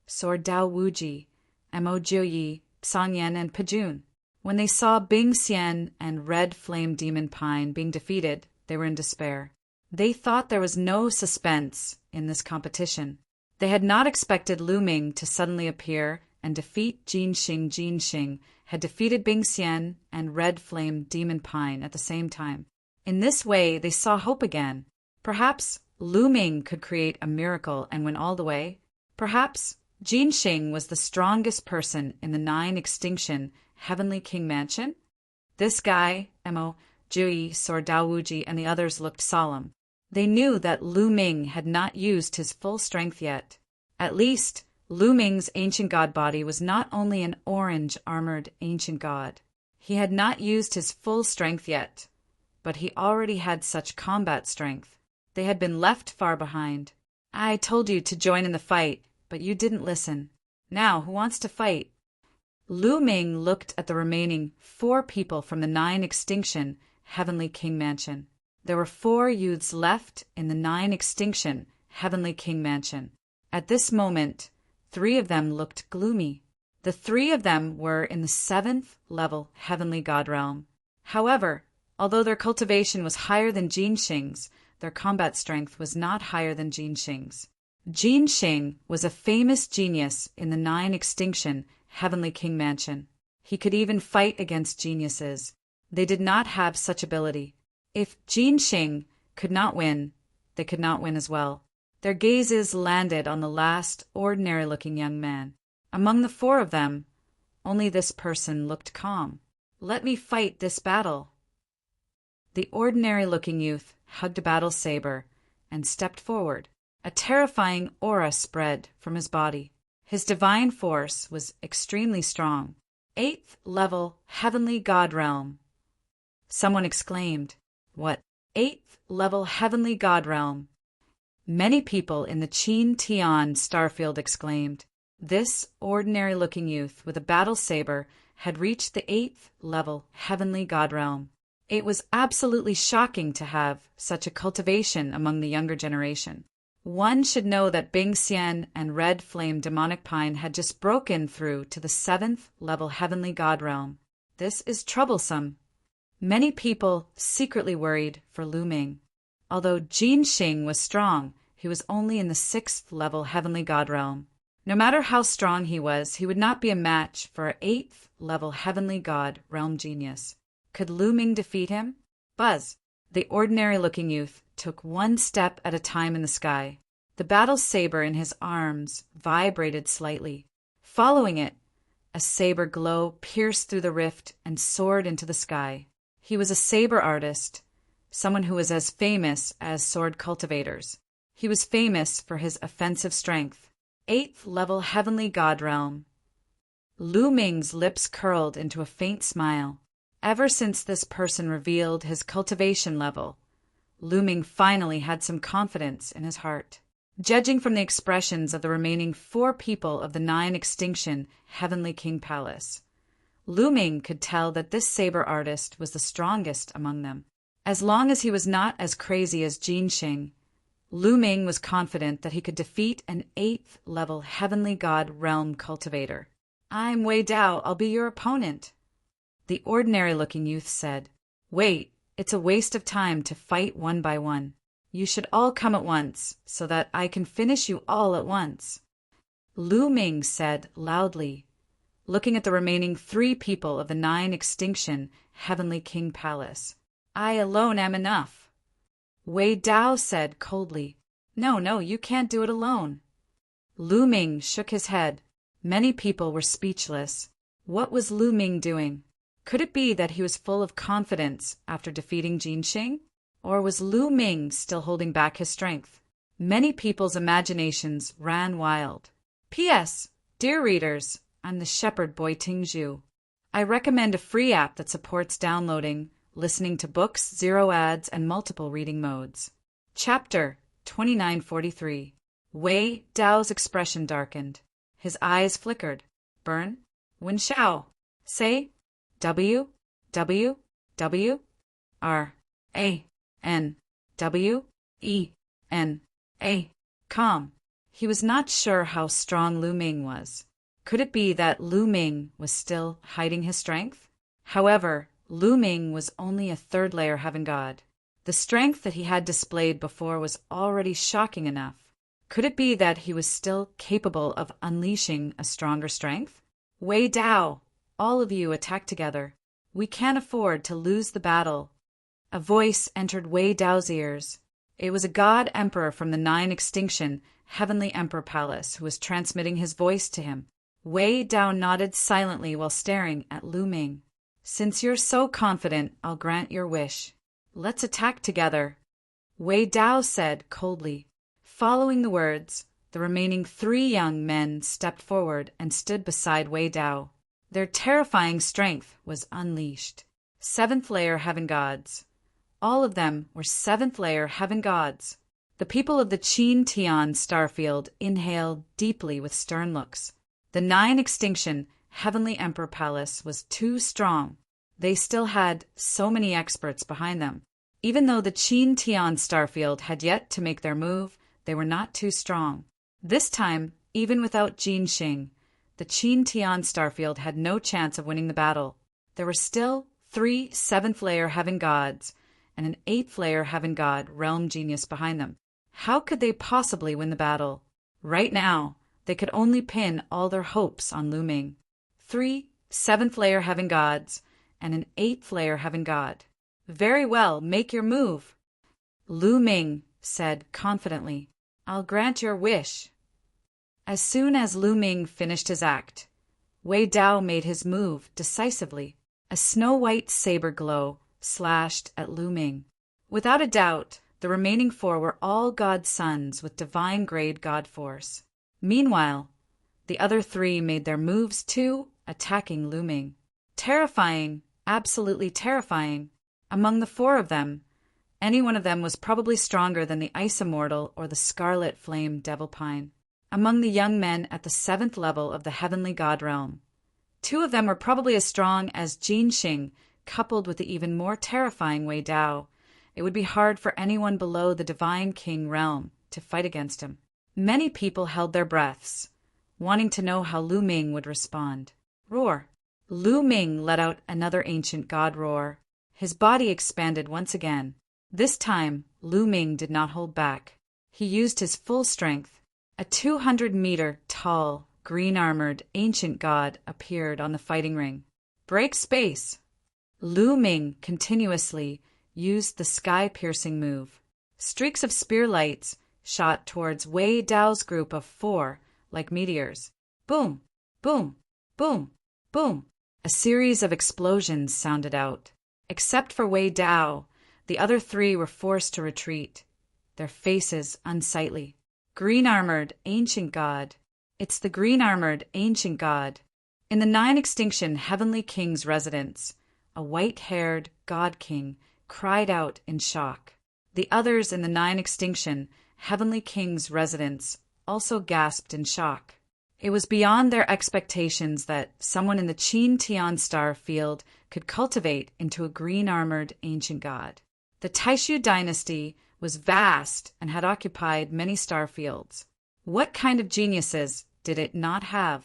Sword Dao Wuji, Mo Jiuyi, Xangyan, and Pejun. When they saw Bingxian and Red Flame Demon Pine being defeated, they were in despair. They thought there was no suspense in this competition. They had not expected Lu Ming to suddenly appear and defeat Jinxing. Jinxing had defeated Bingxian and Red Flame Demon Pine at the same time. In this way, they saw hope again. Perhaps Lu Ming could create a miracle and win all the way. Perhaps Jinxing was the strongest person in the 9 Extinction Heavenly King Mansion. This guy, Mo Jiuyi, Sword Dao Wuji, and the others looked solemn. They knew that Lu Ming had not used his full strength yet. At least, Lu Ming's ancient god body was not only an orange-armored ancient god. He had not used his full strength yet, but he already had such combat strength. They had been left far behind. I told you to join in the fight, but you didn't listen. Now, who wants to fight? Lu Ming looked at the remaining 4 people from the 9 Extinction Heavenly King Mansion. There were 4 youths left in the 9 Extinction Heavenly King Mansion. At this moment, 3 of them looked gloomy. The 3 of them were in the 7th level Heavenly God Realm. However, although their cultivation was higher than Jinxing's, their combat strength was not higher than Jinxing's. Jinxing was a famous genius in the 9 Extinction Heavenly King Mansion. He could even fight against geniuses. They did not have such ability. If Jinxing could not win, they could not win as well. Their gazes landed on the last ordinary-looking young man. Among the 4 of them, only this person looked calm. Let me fight this battle. The ordinary-looking youth hugged a battle saber and stepped forward. A terrifying aura spread from his body. His divine force was extremely strong. 8th level Heavenly God Realm. Someone exclaimed, "What? 8th level Heavenly God Realm?" Many people in the Qin Tian starfield exclaimed. This ordinary-looking youth with a battle saber had reached the 8th level Heavenly God Realm. It was absolutely shocking to have such a cultivation among the younger generation. One should know that Bingxian and Red Flame Demonic Pine had just broken through to the 7th level Heavenly God Realm. This is troublesome. Many people secretly worried for Lu Ming. Although Jinxing was strong, he was only in the 6th level Heavenly God Realm. No matter how strong he would not be a match for an 8th level Heavenly God Realm genius. Could Lu Ming defeat him? Buzz, the ordinary-looking youth, took 1 step at a time in the sky. The battle saber in his arms vibrated slightly. Following it, a saber glow pierced through the rift and soared into the sky. He was a saber artist, someone who was as famous as sword cultivators. He was famous for his offensive strength. 8th level Heavenly God Realm. Lu Ming's lips curled into a faint smile. Ever since this person revealed his cultivation level, Lu Ming finally had some confidence in his heart. Judging from the expressions of the remaining 4 people of the 9 Extinction Heavenly King Palace, Lu Ming could tell that this saber artist was the strongest among them. As long as he was not as crazy as Jinxing, Lu Ming was confident that he could defeat an 8th level Heavenly God Realm cultivator. "I'm Wei Dao, I'll be your opponent." The ordinary-looking youth said, "Wait, it's a waste of time to fight one by one. You should all come at once, so that I can finish you all at once." Lu Ming said loudly, looking at the remaining 3 people of the 9 Extinction Heavenly King Palace. "I alone am enough." Wei Dao said coldly. No, you can't do it alone. Lu Ming shook his head. Many people were speechless. What was Lu Ming doing? Could it be that he was full of confidence after defeating Jin Xing? Or was Lu Ming still holding back his strength? Many people's imaginations ran wild. P.S. Dear readers, I'm the shepherd boy Tingzhu. I recommend a free app that supports downloading, listening to books, zero ads, and multiple reading modes. Chapter 2943. Wei Dao's expression darkened. His eyes flickered. Burn? Wen Shao. Say? W? W? W? R? A? N? W? E? N? A? Calm. He was not sure how strong Lu Ming was. Could it be that Lu Ming was still hiding his strength? However, Lu Ming was only a third-layer heaven god. The strength that he had displayed before was already shocking enough. Could it be that he was still capable of unleashing a stronger strength? Wei Dao, all of you attack together. We can't afford to lose the battle. A voice entered Wei Dao's ears. It was a god emperor from the Nine Extinction Heavenly Emperor Palace who was transmitting his voice to him. Wei Dao nodded silently while staring at Lu Ming. Since you're so confident, I'll grant your wish. Let's attack together, Wei Dao said coldly. Following the words, the remaining 3 young men stepped forward and stood beside Wei Dao. Their terrifying strength was unleashed. 7th-layer heaven gods. All of them were 7th-layer heaven gods. The people of the Qin Tian starfield inhaled deeply with stern looks. The Nine Extinction Heavenly Emperor Palace was too strong. They still had so many experts behind them. Even though the Qin Tian starfield had yet to make their move, they were not too strong. This time, even without Jin Xing, the Qin Tian starfield had no chance of winning the battle. There were still 3 7th-layer heaven gods and an 8th-layer heaven god realm genius behind them. How could they possibly win the battle? Right now, they could only pin all their hopes on Lu Ming. 3 7th-layer heaven gods and an 8th-layer heaven god. Very well, make your move, Lu Ming said confidently. I'll grant your wish. As soon as Lu Ming finished his act, Wei Dao made his move decisively. A snow-white saber glow slashed at Lu Ming. Without a doubt, the remaining 4 were all god sons with divine-grade god force. Meanwhile, the other 3 made their moves too, attacking Lu Ming. Terrifying, absolutely terrifying. Among the 4 of them, any one of them was probably stronger than the Ice Immortal or the Scarlet Flame Devil Pine. Among the young men at the 7th level of the Heavenly God Realm, 2 of them were probably as strong as Jin Xing, coupled with the even more terrifying Wei Dao. It would be hard for anyone below the Divine King realm to fight against him. Many people held their breaths, wanting to know how Lu Ming would respond. Roar! Lu Ming let out another ancient god roar. His body expanded once again. This time, Lu Ming did not hold back. He used his full strength. A 200-meter tall, green-armored ancient god appeared on the fighting ring. Break space! Lu Ming continuously used the sky-piercing move. Streaks of spear lights shot towards Wei Dao's group of 4 like meteors. Boom! Boom! Boom! Boom! A series of explosions sounded out. Except for Wei Dao, the other 3 were forced to retreat, their faces unsightly. Green-armored ancient god. It's the green-armored ancient god. In the Nine Extinction Heavenly King's residence, a white-haired god king cried out in shock. The others in the Nine Extinction Heavenly King's residence also gasped in shock. It was beyond their expectations that someone in the Qin Tian star field could cultivate into a green-armored ancient god. The Taishu dynasty was vast and had occupied many star fields. What kind of geniuses did it not have?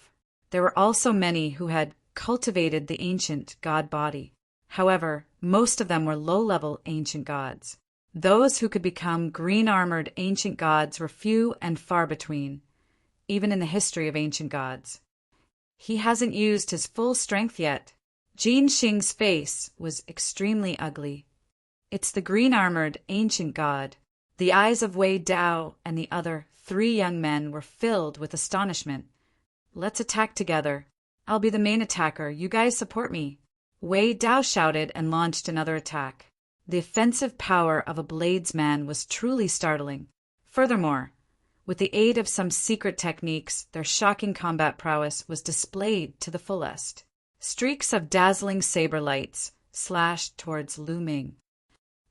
There were also many who had cultivated the ancient god body. However, most of them were low-level ancient gods. Those who could become green-armored ancient gods were few and far between, even in the history of ancient gods. He hasn't used his full strength yet. Jin Xing's face was extremely ugly. It's the green-armored ancient god. The eyes of Wei Dao and the other 3 young men were filled with astonishment. Let's attack together. I'll be the main attacker. You guys support me. Wei Dao shouted and launched another attack. The offensive power of a bladesman was truly startling. Furthermore, with the aid of some secret techniques, their shocking combat prowess was displayed to the fullest. Streaks of dazzling saber lights slashed towards Lu Ming.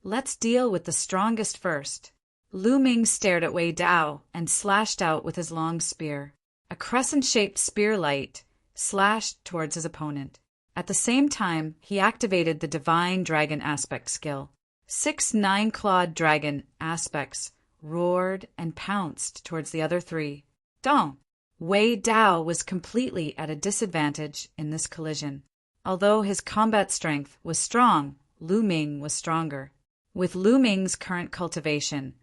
Let's deal with the strongest first. Lu Ming stared at Wei Dao and slashed out with his long spear. A crescent-shaped spear light slashed towards his opponent. At the same time, he activated the Divine Dragon Aspect skill. 6 9-clawed dragon aspects roared and pounced towards the other 3. Dong! Wei Dao was completely at a disadvantage in this collision. Although his combat strength was strong, Lu Ming was stronger. With Lu Ming's current cultivation,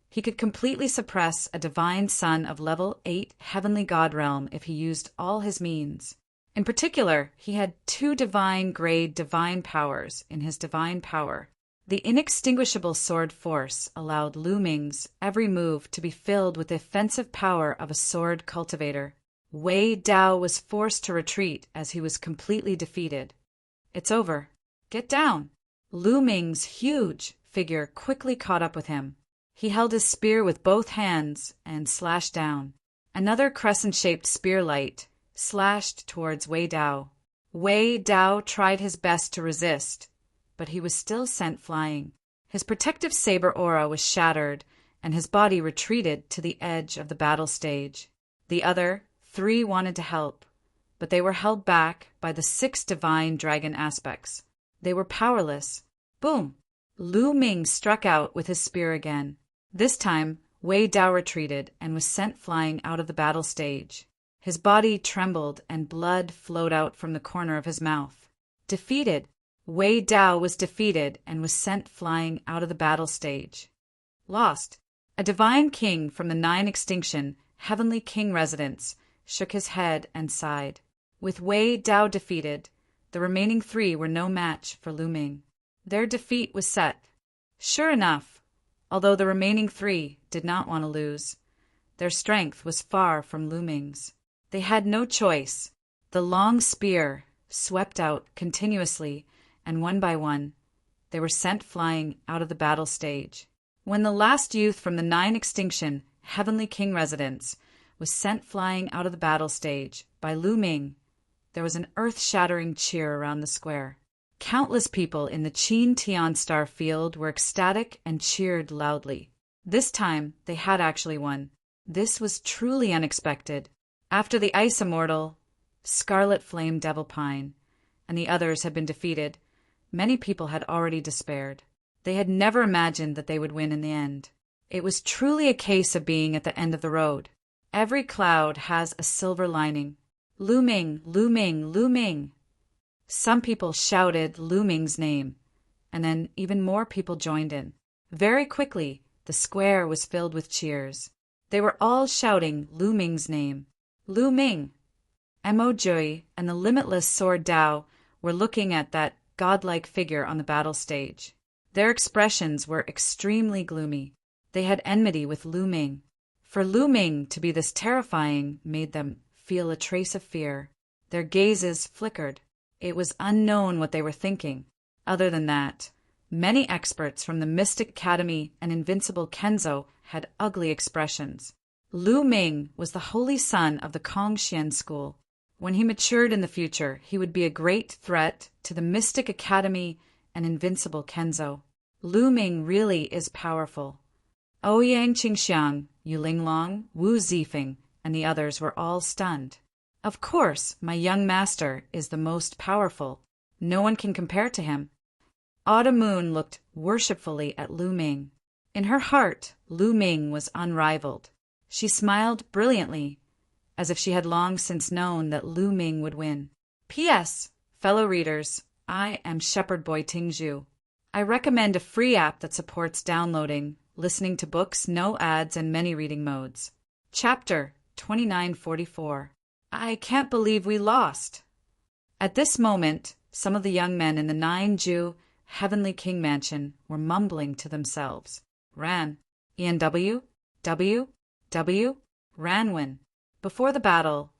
he could completely suppress a divine son of level 8 heavenly god realm if he used all his means. In particular, he had 2 divine-grade divine powers in his divine power. The inextinguishable sword force allowed Lu Ming's every move to be filled with the offensive power of a sword cultivator. Wei Dao was forced to retreat as he was completely defeated. It's over. Get down. Lu Ming's huge figure quickly caught up with him. He held his spear with both hands and slashed down. Another crescent-shaped spear light slashed towards Wei Dao. Wei Dao tried his best to resist, but he was still sent flying. His protective saber aura was shattered, and his body retreated to the edge of the battle stage. The other 3 wanted to help, but they were held back by the 6 divine dragon aspects. They were powerless. Boom! Lu Ming struck out with his spear again. This time, Wei Dao retreated and was sent flying out of the battle stage. His body trembled and blood flowed out from the corner of his mouth. Defeated. Wei Dao was defeated and was sent flying out of the battle stage. Lost. A divine king from the 9 extinction, heavenly king residence, shook his head and sighed. With Wei Dao defeated, the remaining 3 were no match for Lu Ming. Their defeat was set. Sure enough, although the remaining 3 did not want to lose, their strength was far from Lu Ming's. They had no choice. The long spear swept out continuously, and one by one, they were sent flying out of the battle stage. When the last youth from the 9 extinction, heavenly king residence, was sent flying out of the battle stage by Lu Ming, there was an earth-shattering cheer around the square. Countless people in the Qin Tian Star field were ecstatic and cheered loudly. This time, they had actually won. This was truly unexpected. After the Ice Immortal, Scarlet Flame Devil Pine, and the others had been defeated, many people had already despaired. They had never imagined that they would win in the end. It was truly a case of being at the end of the road. Every cloud has a silver lining. Lu Ming, Lu Ming, Lu Ming. Some people shouted Lu Ming's name, and then even more people joined in. Very quickly, the square was filled with cheers. They were all shouting Lu Ming's name. Lu Ming. Mo Jui and the limitless Sword Dao were looking at that godlike figure on the battle stage. Their expressions were extremely gloomy. They had enmity with Lu Ming. For Lu Ming to be this terrifying made them feel a trace of fear. Their gazes flickered. It was unknown what they were thinking. Other than that, many experts from the Mystic Academy and Invincible Kenzo had ugly expressions. Lu Ming was the holy son of the Kongxian school. When he matured in the future, he would be a great threat to the Mystic Academy and Invincible Kenzo. Lu Ming really is powerful. Ouyang Qingxiang, Yu Linglong, Wu Zifeng, and the others were all stunned. Of course, my young master is the most powerful. No one can compare to him. Autumn Moon looked worshipfully at Lu Ming. In her heart, Lu Ming was unrivaled. She smiled brilliantly, as if she had long since known that Lu Ming would win. P.S. Fellow readers, I am Shepherd Boy Tingzhu. I recommend a free app that supports downloading, listening to books, no ads, and many reading modes. Chapter 2944. I can't believe we lost. At this moment, some of the young men in the 9 Ju Heavenly King Mansion were mumbling to themselves. Ran. ENW? W? W? Ranwin. Before the battle,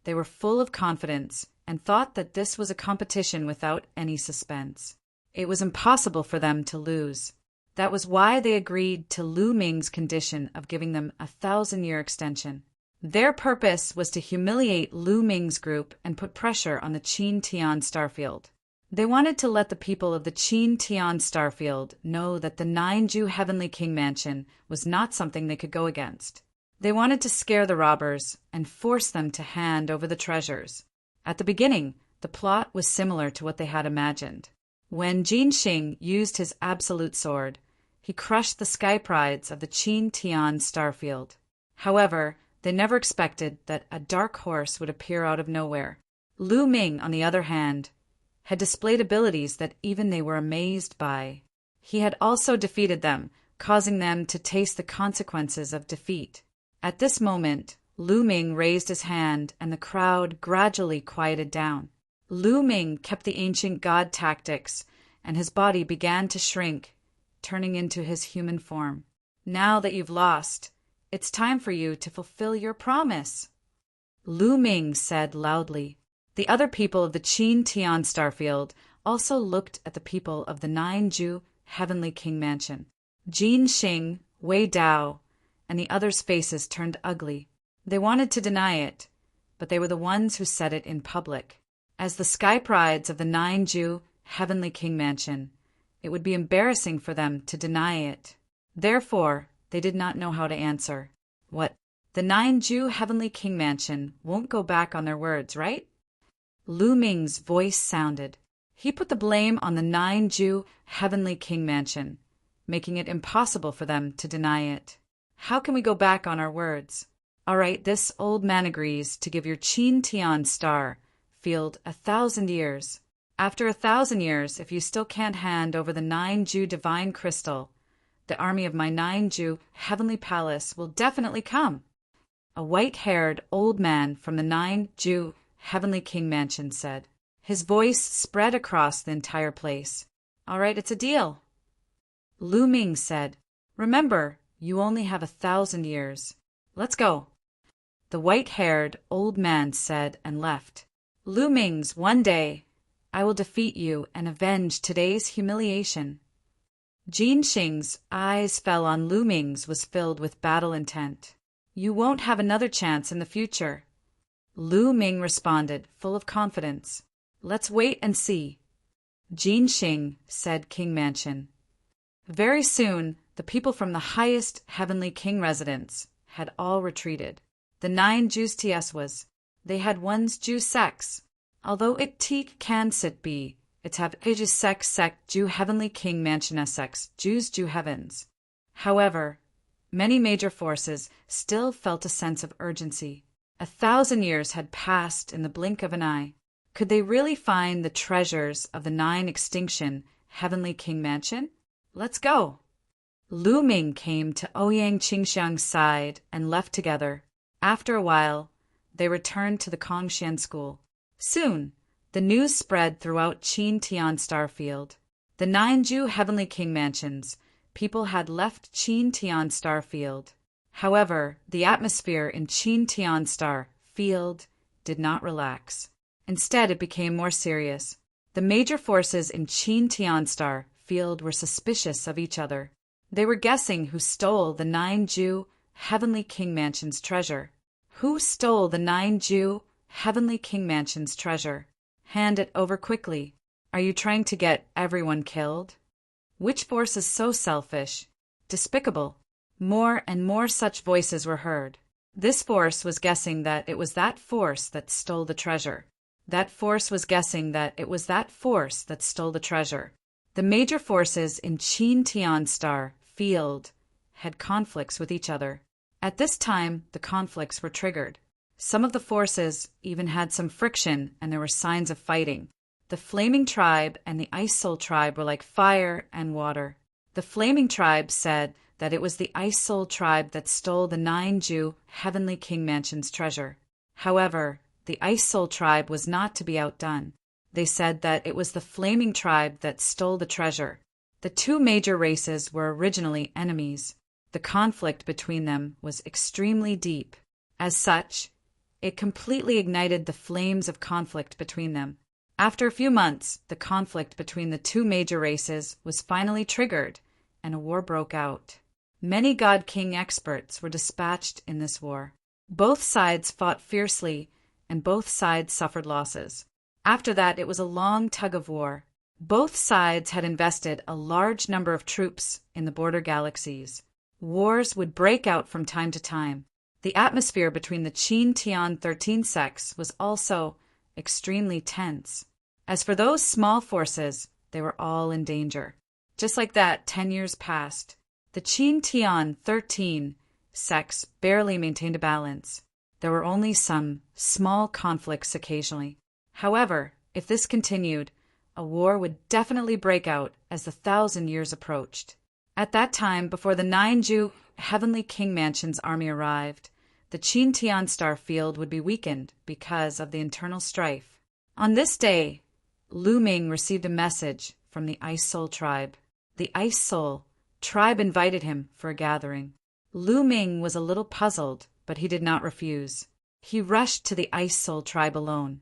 they were full of confidence and thought that this was a competition without any suspense. It was impossible for them to lose. That was why they agreed to Lu Ming's condition of giving them a 1,000-year extension. Their purpose was to humiliate Lu Ming's group and put pressure on the Qin Tian Starfield. They wanted to let the people of the Qin Tian Starfield know that the Nine-Ju Heavenly King Mansion was not something they could go against. They wanted to scare the robbers and force them to hand over the treasures. At the beginning, the plot was similar to what they had imagined. When Jin Xing used his absolute sword, he crushed the sky prides of the Qin Tian Starfield. However, they never expected that a dark horse would appear out of nowhere. Lu Ming, on the other hand, had displayed abilities that even they were amazed by. He had also defeated them, causing them to taste the consequences of defeat. At this moment, Lu Ming raised his hand and the crowd gradually quieted down. Lu Ming kept the ancient god tactics, and his body began to shrink, turning into his human form. Now that you've lost, it's time for you to fulfill your promise, Lu Ming said loudly. The other people of the Qin Tian Starfield also looked at the people of the Nine-Ju Heavenly King Mansion. Jin Xing, Wei Dao, and the others' faces turned ugly. They wanted to deny it, but they were the ones who said it in public. As the sky prides of the Nine-Ju Heavenly King Mansion, it would be embarrassing for them to deny it. Therefore, they did not know how to answer. What? The Nine-Ju Heavenly King Mansion won't go back on their words, right? Lu Ming's voice sounded. He put the blame on the Nine-Ju Heavenly King Mansion, making it impossible for them to deny it. How can we go back on our words? All right, this old man agrees to give your Qin Tian Star field 1,000 years. After 1,000 years, if you still can't hand over the Nine-Ju Divine Crystal, the army of my Nine-Ju Heavenly Palace will definitely come. A white-haired old man from the Nine-Ju Heavenly King Mansion said. His voice spread across the entire place. All right, it's a deal. Lu Ming said, remember, you only have 1,000 years. Let's go. The white-haired old man said and left. Lu Ming's, one day, I will defeat you and avenge today's humiliation. Jin Xing's eyes fell on Lu Ming's was filled with battle intent. You won't have another chance in the future. Lu Ming responded, full of confidence. Let's wait and see. Jin Xing said King Mansion. Very soon, the people from the highest Heavenly King residence had all retreated. The 9 Jews was. They had one's Jew sex. Although it teak can sit be, it have ages sex sec Jew Heavenly King Mansion sex Jews Jew heavens. However, many major forces still felt a sense of urgency. 1,000 years had passed in the blink of an eye. Could they really find the treasures of the 9 extinction Heavenly King Mansion? Let's go. Lu Ming came to Ouyang Qingxiang's side and left together. After a while, they returned to the Kongshan school. Soon, the news spread throughout Qin Tian Starfield. The 9 Ju Heavenly King Mansions, people had left Qin Tian Starfield. However, the atmosphere in Qin Tian Starfield did not relax. Instead, it became more serious. The major forces in Qin Tian Starfield were suspicious of each other. They were guessing who stole the 9 Ju Heavenly King Mansion's treasure. Who stole the 9 Ju Heavenly King Mansion's treasure? Hand it over quickly. Are you trying to get everyone killed? Which force is so selfish? Despicable. More and more such voices were heard. This force was guessing that it was that force that stole the treasure. That force was guessing that it was that force that stole the treasure. The major forces in Qin Tian Starfield had conflicts with each other. At this time, the conflicts were triggered. Some of the forces even had some friction and there were signs of fighting. The Flaming Tribe and the Ice Soul Tribe were like fire and water. The Flaming Tribe said that it was the Ice Soul Tribe that stole the 9 Ju Heavenly King Mansion's treasure. However, the Ice Soul Tribe was not to be outdone. They said that it was the flaming tribe that stole the treasure. The two major races were originally enemies. The conflict between them was extremely deep. As such, it completely ignited the flames of conflict between them. After a few months, the conflict between the two major races was finally triggered, and a war broke out. Many God King experts were dispatched in this war. Both sides fought fiercely, and both sides suffered losses. After that, it was a long tug-of-war. Both sides had invested a large number of troops in the border galaxies. Wars would break out from time to time. The atmosphere between the Qin Tian 13 sects was also extremely tense. As for those small forces, they were all in danger. Just like that, 10 years passed. The Qin Tian 13 sects barely maintained a balance. There were only some small conflicts occasionally. However, if this continued, a war would definitely break out as the 1,000 years approached. At that time, before the 9-Ju Heavenly King Mansion's army arrived, the Qin Tian star field would be weakened because of the internal strife. On this day, Lu Ming received a message from the Ice Soul tribe. The Ice Soul tribe invited him for a gathering. Lu Ming was a little puzzled, but he did not refuse. He rushed to the Ice Soul tribe alone.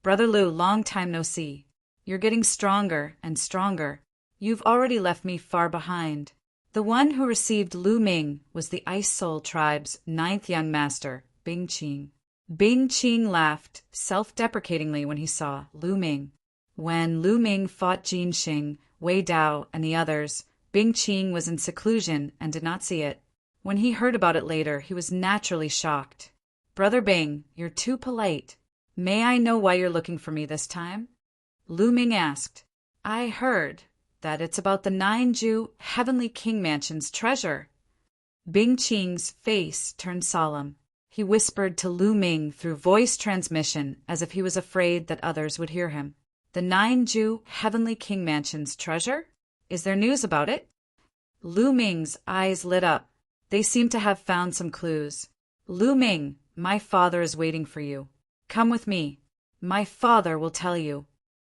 "Brother Lu, long time no see. You're getting stronger and stronger. You've already left me far behind." The one who received Lu Ming was the Ice Soul tribe's 9th young master, Bing Qing. Bing Qing laughed self-deprecatingly when he saw Lu Ming. When Lu Ming fought Jin Xing, Wei Dao, and the others, Bing Qing was in seclusion and did not see it. When he heard about it later, he was naturally shocked. "Brother Bing, you're too polite. May I know why you're looking for me this time?" Lu Ming asked. "I heard that it's about the 9-Ju Heavenly King Mansion's treasure." Bing Qing's face turned solemn. He whispered to Lu Ming through voice transmission as if he was afraid that others would hear him. "The 9-Ju Heavenly King Mansion's treasure? Is there news about it?" Lu Ming's eyes lit up. They seemed to have found some clues. "Lu Ming, my father is waiting for you. Come with me. My father will tell you."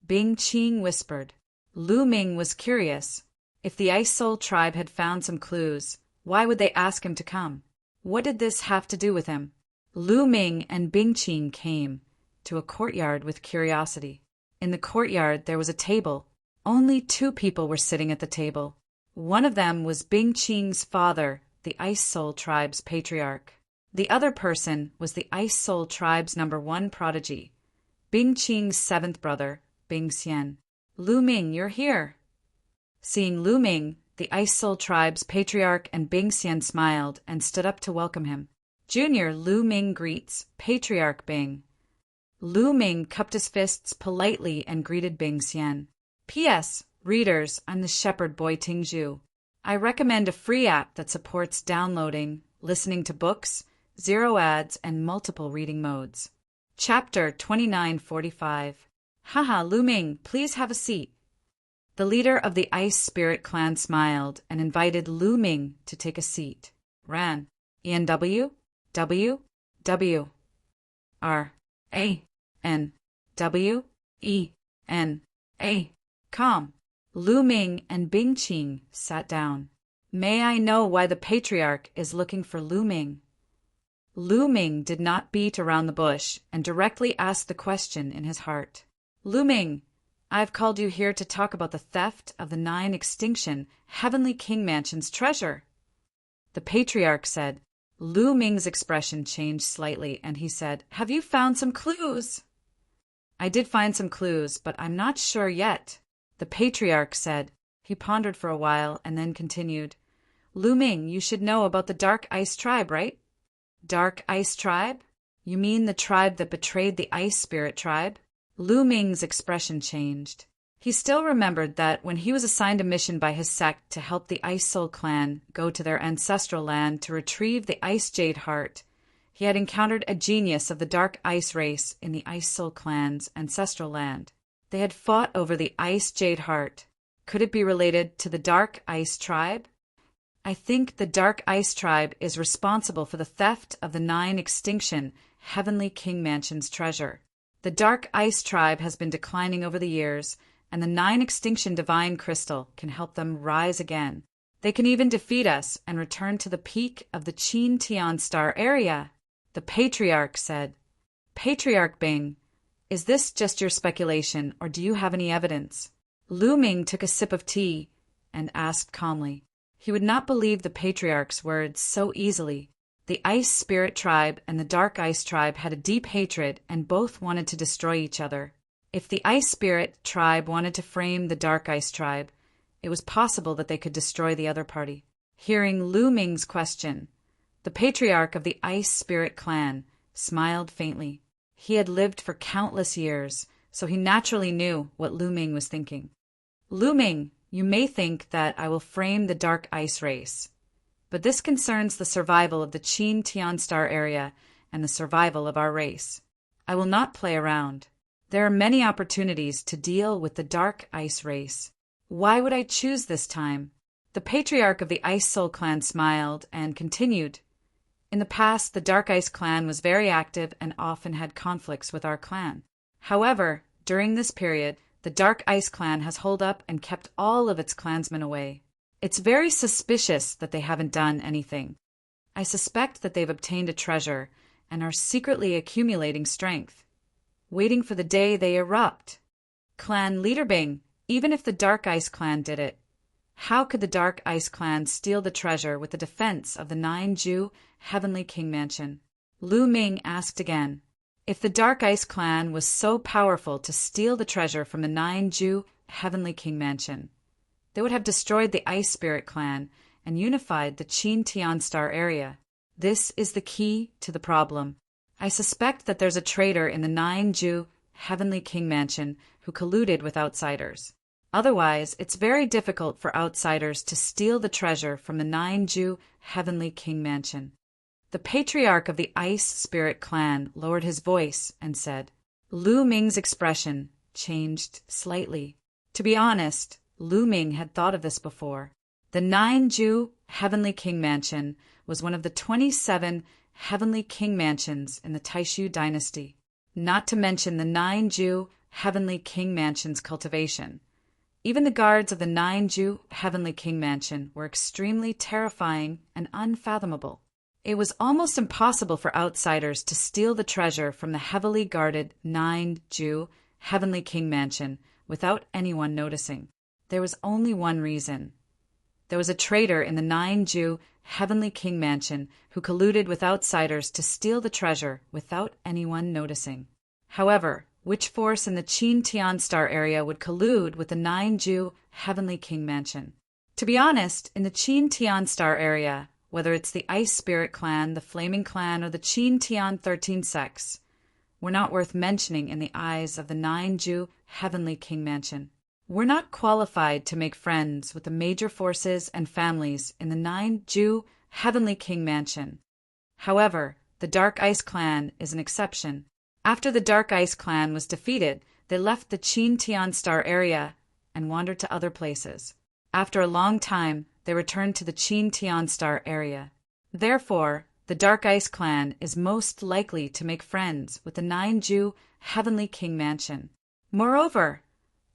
Bing Qing whispered. Lu Ming was curious. If the Ice Soul tribe had found some clues, why would they ask him to come? What did this have to do with him? Lu Ming and Bing Qing came to a courtyard with curiosity. In the courtyard there was a table. Only 2 people were sitting at the table. One of them was Bing Qing's father, the Ice Soul tribe's patriarch. The other person was the Ice Soul tribe's #1 prodigy, Bing Qing's 7th brother, Bing Xian. "Lu Ming, you're here." Seeing Lu Ming, the Ice Soul tribe's patriarch and Bing Xian smiled and stood up to welcome him. "Junior, Lu Ming greets Patriarch Bing." Lu Ming cupped his fists politely and greeted Bing Xian. "P.S. Readers, I'm the shepherd boy Tingzhu. I recommend a free app that supports downloading, listening to books, 0 ads, and multiple reading modes. Chapter 2945. "Haha, Lu Ming, please have a seat." The leader of the Ice Spirit clan smiled and invited Lu Ming to take a seat. Ran. ENW? W? W. R. A. N. W. E. N. A. Com. Lu Ming and Bing Qing sat down. "May I know why the patriarch is looking for Lu Ming?" Lu Ming did not beat around the bush and directly asked the question in his heart. "Lu Ming, I've called you here to talk about the theft of the 9 extinction Heavenly King Mansion's treasure." The patriarch said. Lu Ming's expression changed slightly and he said, "Have you found some clues?" "I did find some clues, but I'm not sure yet," the patriarch said. He pondered for a while and then continued. "Lu Ming, you should know about the Dark Ice tribe, right?" "Dark Ice tribe? You mean the tribe that betrayed the Ice Spirit tribe?" Lu Ming's expression changed. He still remembered that when he was assigned a mission by his sect to help the Ice Soul clan go to their ancestral land to retrieve the Ice Jade Heart, he had encountered a genius of the Dark Ice race in the Ice Soul clan's ancestral land. They had fought over the Ice Jade Heart. Could it be related to the Dark Ice tribe? "I think the Dark Ice tribe is responsible for the theft of the 9 extinction Heavenly King Mansion's treasure." The Dark Ice Tribe has been declining over the years, and the 9 Extinction Divine Crystal can help them rise again. They can even defeat us and return to the peak of the Chin Tian Star area, the Patriarch said. Patriarch Bing, is this just your speculation, or do you have any evidence? Lu Ming took a sip of tea and asked calmly. He would not believe the Patriarch's words so easily. The Ice Spirit Tribe and the Dark Ice Tribe had a deep hatred and both wanted to destroy each other. If the Ice Spirit Tribe wanted to frame the Dark Ice Tribe, it was possible that they could destroy the other party. Hearing Lu Ming's question, the Patriarch of the Ice Spirit Clan smiled faintly. He had lived for countless years, so he naturally knew what Lu Ming was thinking. Lu Ming, you may think that I will frame the Dark Ice race, but this concerns the survival of the Chin Tian Star area and the survival of our race. I will not play around. There are many opportunities to deal with the Dark Ice race. Why would I choose this time? The Patriarch of the Ice Soul Clan smiled and continued. In the past, the Dark Ice Clan was very active and often had conflicts with our clan. However, during this period, the Dark Ice Clan has holed up and kept all of its clansmen away. It's very suspicious that they haven't done anything. I suspect that they've obtained a treasure and are secretly accumulating strength, waiting for the day they erupt. Clan Leader Bing, even if the Dark Ice Clan did it, how could the Dark Ice Clan steal the treasure with the defense of the 9-Ju Heavenly King Mansion? Lu Ming asked again. If the Dark Ice Clan was so powerful to steal the treasure from the 9-Ju Heavenly King Mansion, they would have destroyed the Ice Spirit Clan and unified the Chin Tian Star area. This is the key to the problem. I suspect that there's a traitor in the 9-Ju Heavenly King Mansion who colluded with outsiders. Otherwise, it's very difficult for outsiders to steal the treasure from the 9-Ju Heavenly King Mansion. The Patriarch of the Ice Spirit Clan lowered his voice and said. Lu Ming's expression changed slightly. To be honest, Lu Ming had thought of this before. The 9-Ju Heavenly King Mansion was one of the 27 Heavenly King Mansions in the Taishu dynasty, not to mention the 9-Ju Heavenly King Mansion's cultivation. Even the guards of the 9-Ju Heavenly King Mansion were extremely terrifying and unfathomable. It was almost impossible for outsiders to steal the treasure from the heavily guarded 9-Ju Heavenly King Mansion without anyone noticing. There was only one reason. There was a traitor in the 9-Ju Heavenly King Mansion who colluded with outsiders to steal the treasure without anyone noticing. However, which force in the Chin Tian Star area would collude with the 9-Ju Heavenly King Mansion? To be honest, in the Chin Tian Star area, whether it's the Ice Spirit Clan, the Flaming Clan, or the Chin Tian 13 sects, were not worth mentioning in the eyes of the 9-Ju Heavenly King Mansion. We're not qualified to make friends with the major forces and families in the 9-Ju Heavenly King Mansion. However, the Dark Ice Clan is an exception. After the Dark Ice Clan was defeated, they left the Chin Tian Star area and wandered to other places. After a long time, they returned to the Chin Tian Star area. Therefore, the Dark Ice Clan is most likely to make friends with the 9-Ju Heavenly King Mansion. Moreover,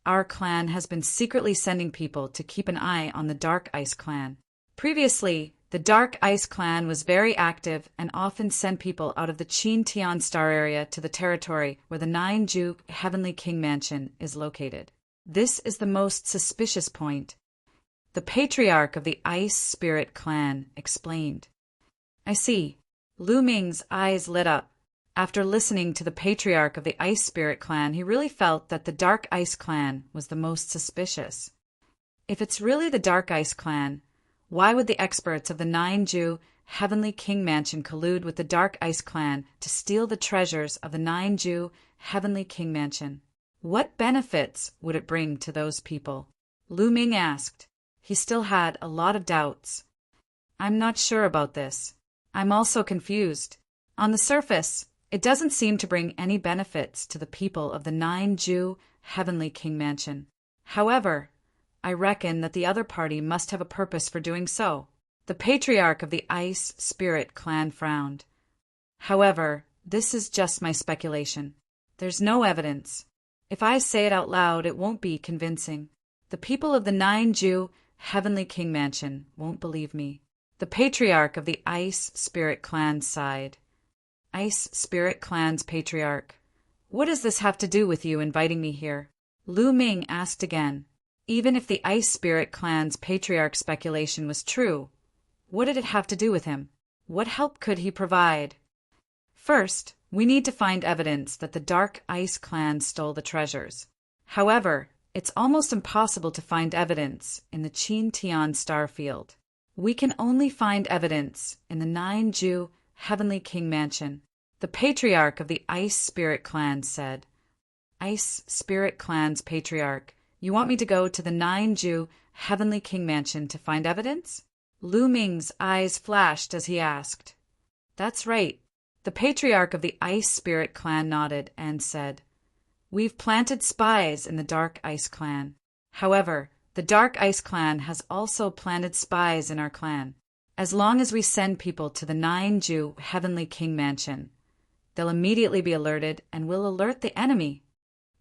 our clan has been secretly sending people to keep an eye on the Dark Ice Clan. Previously, the Dark Ice Clan was very active and often sent people out of the Chin Tian Star area to the territory where the 9-Ju Heavenly King Mansion is located. This is the most suspicious point. The Patriarch of the Ice Spirit Clan explained. I see. Lu Ming's eyes lit up. After listening to the Patriarch of the Ice Spirit Clan, he really felt that the Dark Ice Clan was the most suspicious. If it's really the Dark Ice Clan, why would the experts of the 9-Ju Heavenly King Mansion collude with the Dark Ice Clan to steal the treasures of the 9-Ju Heavenly King Mansion? What benefits would it bring to those people? Lu Ming asked. He still had a lot of doubts. I'm not sure about this. I'm also confused. On the surface, it doesn't seem to bring any benefits to the people of the 9-Ju Heavenly King Mansion. However, I reckon that the other party must have a purpose for doing so. The Patriarch of the Ice Spirit Clan frowned. However, this is just my speculation. There's no evidence. If I say it out loud, it won't be convincing. The people of the Nine-Jew Heavenly King Mansion won't believe me. The patriarch of the Ice Spirit Clan sighed. Ice Spirit Clan's patriarch. What does this have to do with you inviting me here? Lu Ming asked again. Even if the Ice Spirit Clan's patriarch's speculation was true, what did it have to do with him? What help could he provide? First, we need to find evidence that the Dark Ice Clan stole the treasures. However, it's almost impossible to find evidence in the Qin Tian star field. We can only find evidence in the Nine-Jew Heavenly King Mansion. The patriarch of the Ice Spirit Clan said. Ice Spirit Clan's patriarch. You want me to go to the Nine-Jew Heavenly King Mansion to find evidence? Lu Ming's eyes flashed as he asked. That's right. The patriarch of the Ice Spirit Clan nodded and said, We've planted spies in the Dark Ice Clan. However, the Dark Ice Clan has also planted spies in our clan. As long as we send people to the Nine-Jew Heavenly King Mansion, they'll immediately be alerted and will alert the enemy.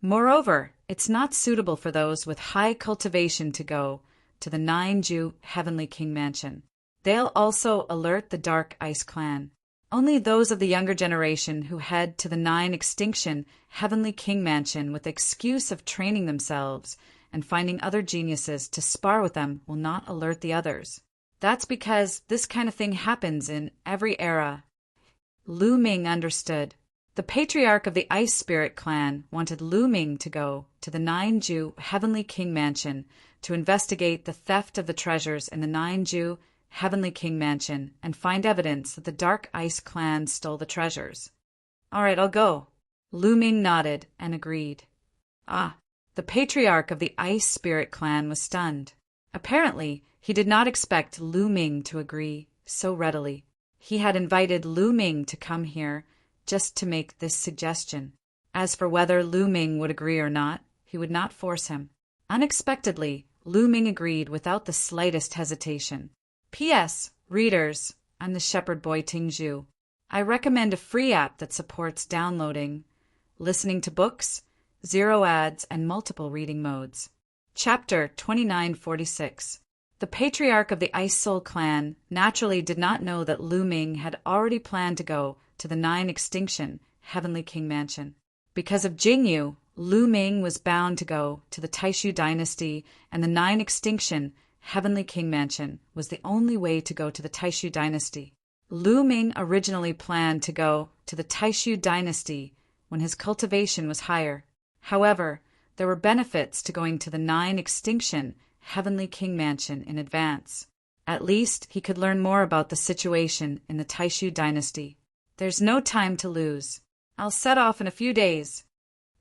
Moreover, it's not suitable for those with high cultivation to go to the Nine-Jew Heavenly King Mansion. They'll also alert the Dark Ice Clan. Only those of the younger generation who head to the Nine Extinction Heavenly King Mansion with the excuse of training themselves and finding other geniuses to spar with them will not alert the others. That's because this kind of thing happens in every era. Lu Ming understood. The patriarch of the Ice Spirit Clan wanted Lu Ming to go to the Nine-Jew Heavenly King Mansion to investigate the theft of the treasures in the Nine-Jew Heavenly King Mansion and find evidence that the Dark Ice Clan stole the treasures. All right, I'll go. Lu Ming nodded and agreed. The patriarch of the Ice Spirit Clan was stunned. Apparently, he did not expect Lu Ming to agree so readily. He had invited Lu Ming to come here just to make this suggestion. As for whether Lu Ming would agree or not, he would not force him. Unexpectedly, Lu Ming agreed without the slightest hesitation. P.S. Readers, I'm the shepherd boy Tingzhu. I recommend a free app that supports downloading, listening to books, zero ads, and multiple reading modes. Chapter 2946. The patriarch of the Ice Soul Clan naturally did not know that Lu Ming had already planned to go to the Nine Extinction Heavenly King Mansion. Because of Jingyu, Lu Ming was bound to go to the Taishu Dynasty, and the Nine Extinction Heavenly King Mansion was the only way to go to the Taishu Dynasty. Lu Ming originally planned to go to the Taishu Dynasty when his cultivation was higher. However, there were benefits to going to the Nine Extinction Heavenly King Mansion in advance. At least he could learn more about the situation in the Taishu Dynasty. There's no time to lose. I'll set off in a few days.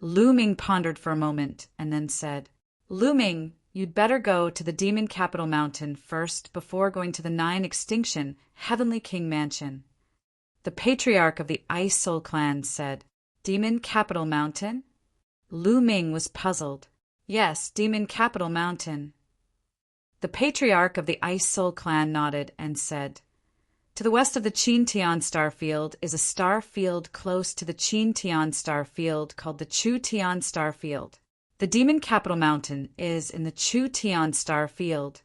Lu Ming pondered for a moment and then said, Lu Ming, you'd better go to the Demon Capital Mountain first before going to the Nine Extinction Heavenly King Mansion. The patriarch of the Ice Soul Clan said, Demon Capital Mountain? Lu Ming was puzzled. Yes, Demon Capital Mountain. The patriarch of the Ice Soul Clan nodded and said, To the west of the Qin Tian star field is a star field close to the Qin Tian star field called the Chu Tian star field. The Demon Capital Mountain is in the Chu Tian star field.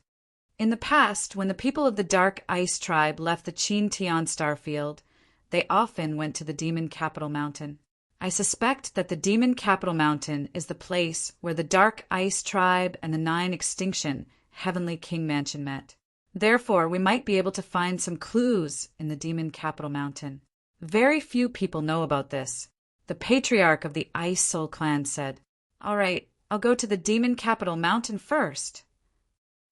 In the past, when the people of the Dark Ice tribe left the Qin Tian star field, they often went to the Demon Capital Mountain. I suspect that the Demon Capital Mountain is the place where the Dark Ice tribe and the Nine Extinction Heavenly King Mansion met. Therefore, we might be able to find some clues in the Demon Capital Mountain. Very few people know about this. The patriarch of the Ice Soul Clan said, All right, I'll go to the Demon Capital Mountain first.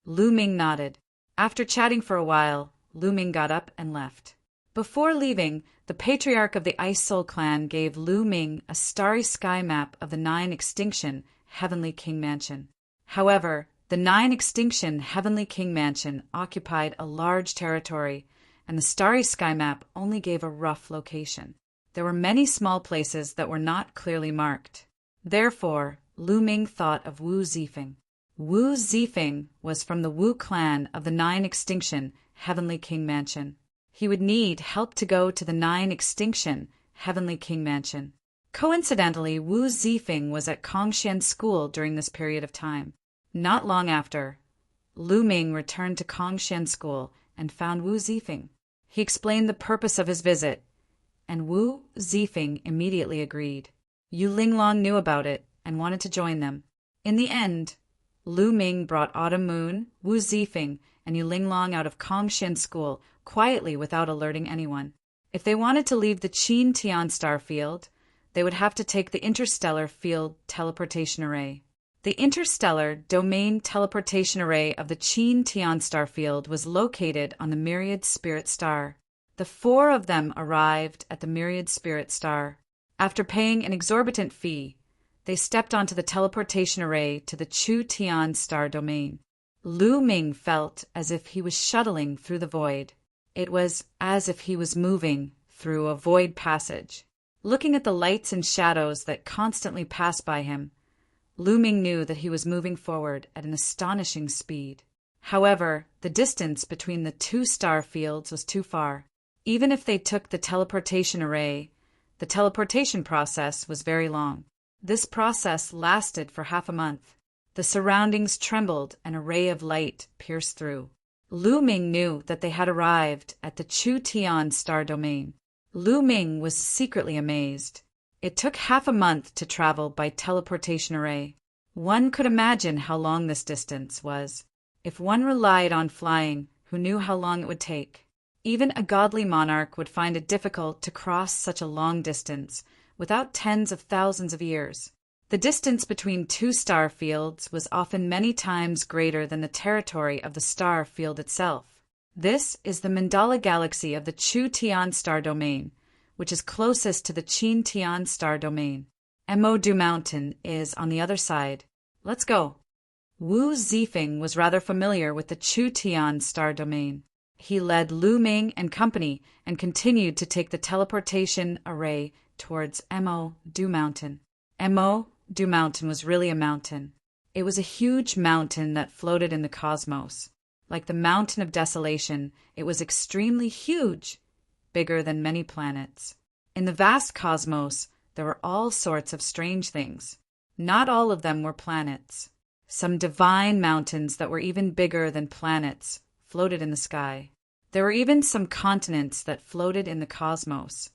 Lu Ming nodded. After chatting for a while, Lu Ming got up and left. Before leaving, the patriarch of the Ice Soul Clan gave Lu Ming a starry sky map of the Nine Extinction Heavenly King Mansion. However, the Nine Extinction Heavenly King Mansion occupied a large territory, and the starry sky map only gave a rough location. There were many small places that were not clearly marked. Therefore, Lu Ming thought of Wu Zifeng. Wu Zifeng was from the Wu clan of the Nine Extinction Heavenly King Mansion. He would need help to go to the Nine Extinction Heavenly King Mansion. Coincidentally, Wu Zifeng was at Kongshan's school during this period of time. Not long after, Lu Ming returned to Kongshan school and found Wu Zifeng. He explained the purpose of his visit, and Wu Zifeng immediately agreed. Yu Linglong knew about it and wanted to join them. In the end, Lu Ming brought Autumn Moon, Wu Zifeng, and Yu Linglong out of Kongshan school quietly without alerting anyone. If they wanted to leave the Qin Tian star field, they would have to take the interstellar field teleportation array. The interstellar domain teleportation array of the Qin Tian star field was located on the Myriad Spirit Star. The four of them arrived at the Myriad Spirit Star. After paying an exorbitant fee, they stepped onto the teleportation array to the Chu Tian star domain. Lu Ming felt as if he was shuttling through the void. It was as if he was moving through a void passage. Looking at the lights and shadows that constantly passed by him, Lu Ming knew that he was moving forward at an astonishing speed. However, the distance between the two star fields was too far. Even if they took the teleportation array, the teleportation process was very long. This process lasted for half a month. The surroundings trembled and a ray of light pierced through. Lu Ming knew that they had arrived at the Chu Tian star domain. Lu Ming was secretly amazed. It took half a month to travel by teleportation array. One could imagine how long this distance was. If one relied on flying, who knew how long it would take? Even a godly monarch would find it difficult to cross such a long distance without tens of thousands of years. The distance between two star fields was often many times greater than the territory of the star field itself. This is the Mandala galaxy of the Chu Tian star domain, which is closest to the Qin Tian star domain. Modu Mountain is on the other side. Let's go. Wu Zifeng was rather familiar with the Chu Tian star domain. He led Lu Ming and company and continued to take the teleportation array towards Modu Mountain. Modu Mountain was really a mountain. It was a huge mountain that floated in the cosmos. Like the Mountain of Desolation, it was extremely huge, bigger than many planets. In the vast cosmos, there were all sorts of strange things. Not all of them were planets. Some divine mountains that were even bigger than planets floated in the sky. There were even some continents that floated in the cosmos,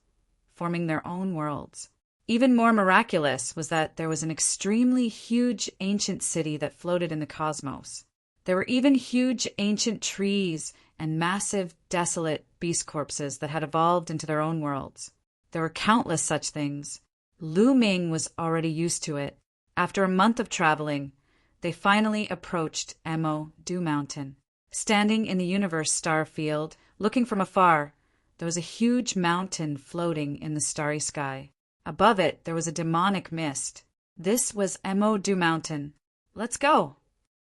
forming their own worlds. Even more miraculous was that there was an extremely huge ancient city that floated in the cosmos. There were even huge ancient trees and massive, desolate beast corpses that had evolved into their own worlds. There were countless such things. Lu Ming was already used to it. After a month of traveling, they finally approached Modu Mountain. Standing in the universe star field, looking from afar, there was a huge mountain floating in the starry sky. Above it, there was a demonic mist. This was Modu Mountain. Let's go.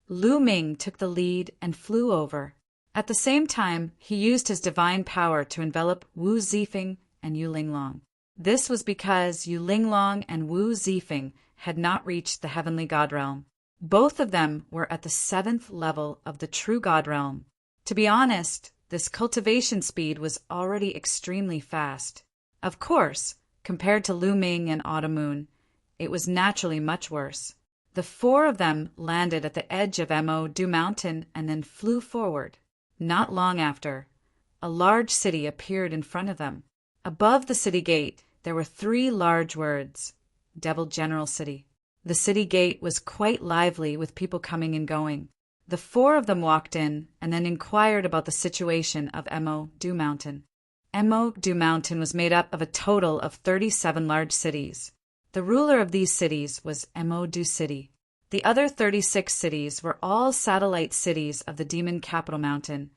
Lu Ming took the lead and flew over. At the same time, he used his divine power to envelop Wu Zifeng and Yu Linglong. This was because Yu Linglong and Wu Zifeng had not reached the heavenly god realm. Both of them were at the 7th level of the true god realm. To be honest, this cultivation speed was already extremely fast. Of course, compared to Lu Ming and Autumn Moon, it was naturally much worse. The four of them landed at the edge of Modu Mountain and then flew forward. Not long after, a large city appeared in front of them. Above the city gate, there were 3 large words, Devil General City. The city gate was quite lively with people coming and going. The 4 of them walked in and then inquired about the situation of Modu Mountain. Modu Mountain was made up of a total of 37 large cities. The ruler of these cities was Modu City. The other 36 cities were all satellite cities of the Demon Capital Mountain,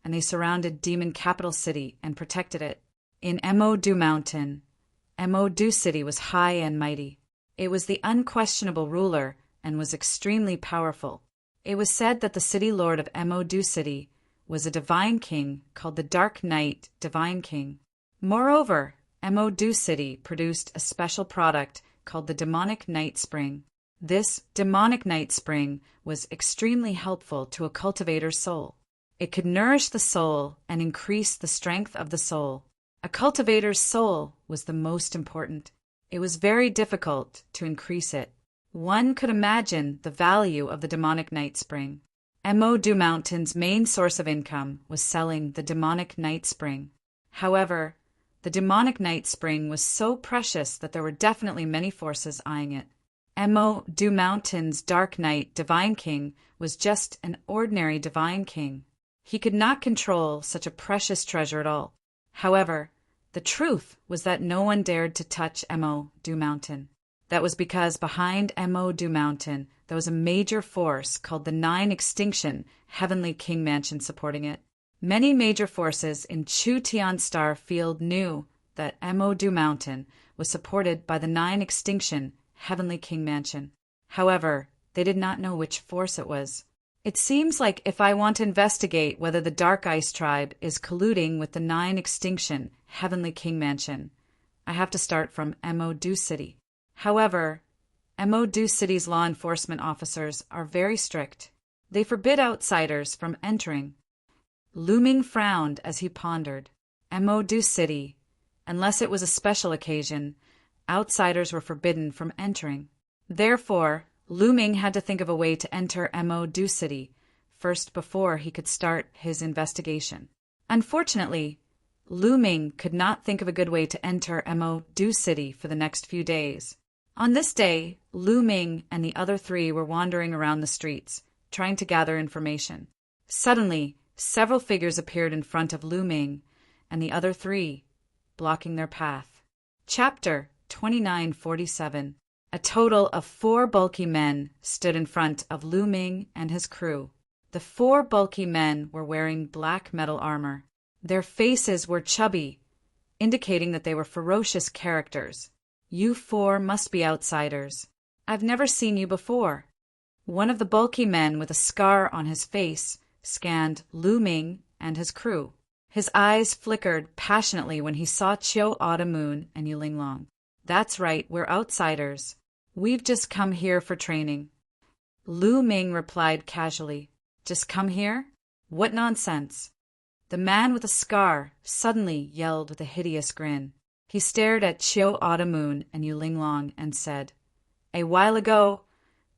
and they surrounded Demon Capital City and protected it. In Modu Mountain, Modu City was high and mighty. It was the unquestionable ruler and was extremely powerful. It was said that the city lord of Modu City was a divine king called the Dark Knight Divine King. Moreover, Modu City produced a special product called the Demonic Night Spring. This Demonic Night Spring was extremely helpful to a cultivator's soul. It could nourish the soul and increase the strength of the soul. A cultivator's soul was the most important. it was very difficult to increase it. One could imagine the value of the demonic night spring. Mo Mountain's main source of income was selling the demonic night spring. However, the demonic night spring was so precious that there were definitely many forces eyeing it. Mo Mountain's Dark Knight Divine King was just an ordinary Divine King. He could not control such a precious treasure at all. However, the truth was that no one dared to touch Mo Mountain. That was because behind Mo Mountain there was a major force called the Nine Extinction Heavenly King Mansion supporting it. Many major forces in Chu Tian Star Field knew that Mo Mountain was supported by the Nine Extinction Heavenly King Mansion. However, they did not know which force it was. It seems like if I want to investigate whether the Dark Ice Tribe is colluding with the Nine Extinction Heavenly King Mansion, I have to start from Mo City. However, Mo City's law enforcement officers are very strict. They forbid outsiders from entering. Lu Ming frowned as he pondered. Mo City, unless it was a special occasion, outsiders were forbidden from entering. Therefore, Lu Ming had to think of a way to enter Mo City first before he could start his investigation. Unfortunately, Lu Ming could not think of a good way to enter Mo City for the next few days. On this day, Lu Ming and the other three were wandering around the streets, trying to gather information. Suddenly, several figures appeared in front of Lu Ming and the other three, blocking their path. Chapter 2947. A total of 4 bulky men stood in front of Lu Ming and his crew. The 4 bulky men were wearing black metal armor. Their faces were chubby, indicating that they were ferocious characters. You 4 must be outsiders. I've never seen you before. One of the bulky men with a scar on his face scanned Lu Ming and his crew. His eyes flickered passionately when he saw Chiu Autumn Moon and Yuling Long. That's right, we're outsiders. We've just come here for training. Lu Ming replied casually. Just come here? What nonsense. The man with a scar suddenly yelled with a hideous grin. He stared at Chiu Autumn Moon and Yuling Long and said, A while ago,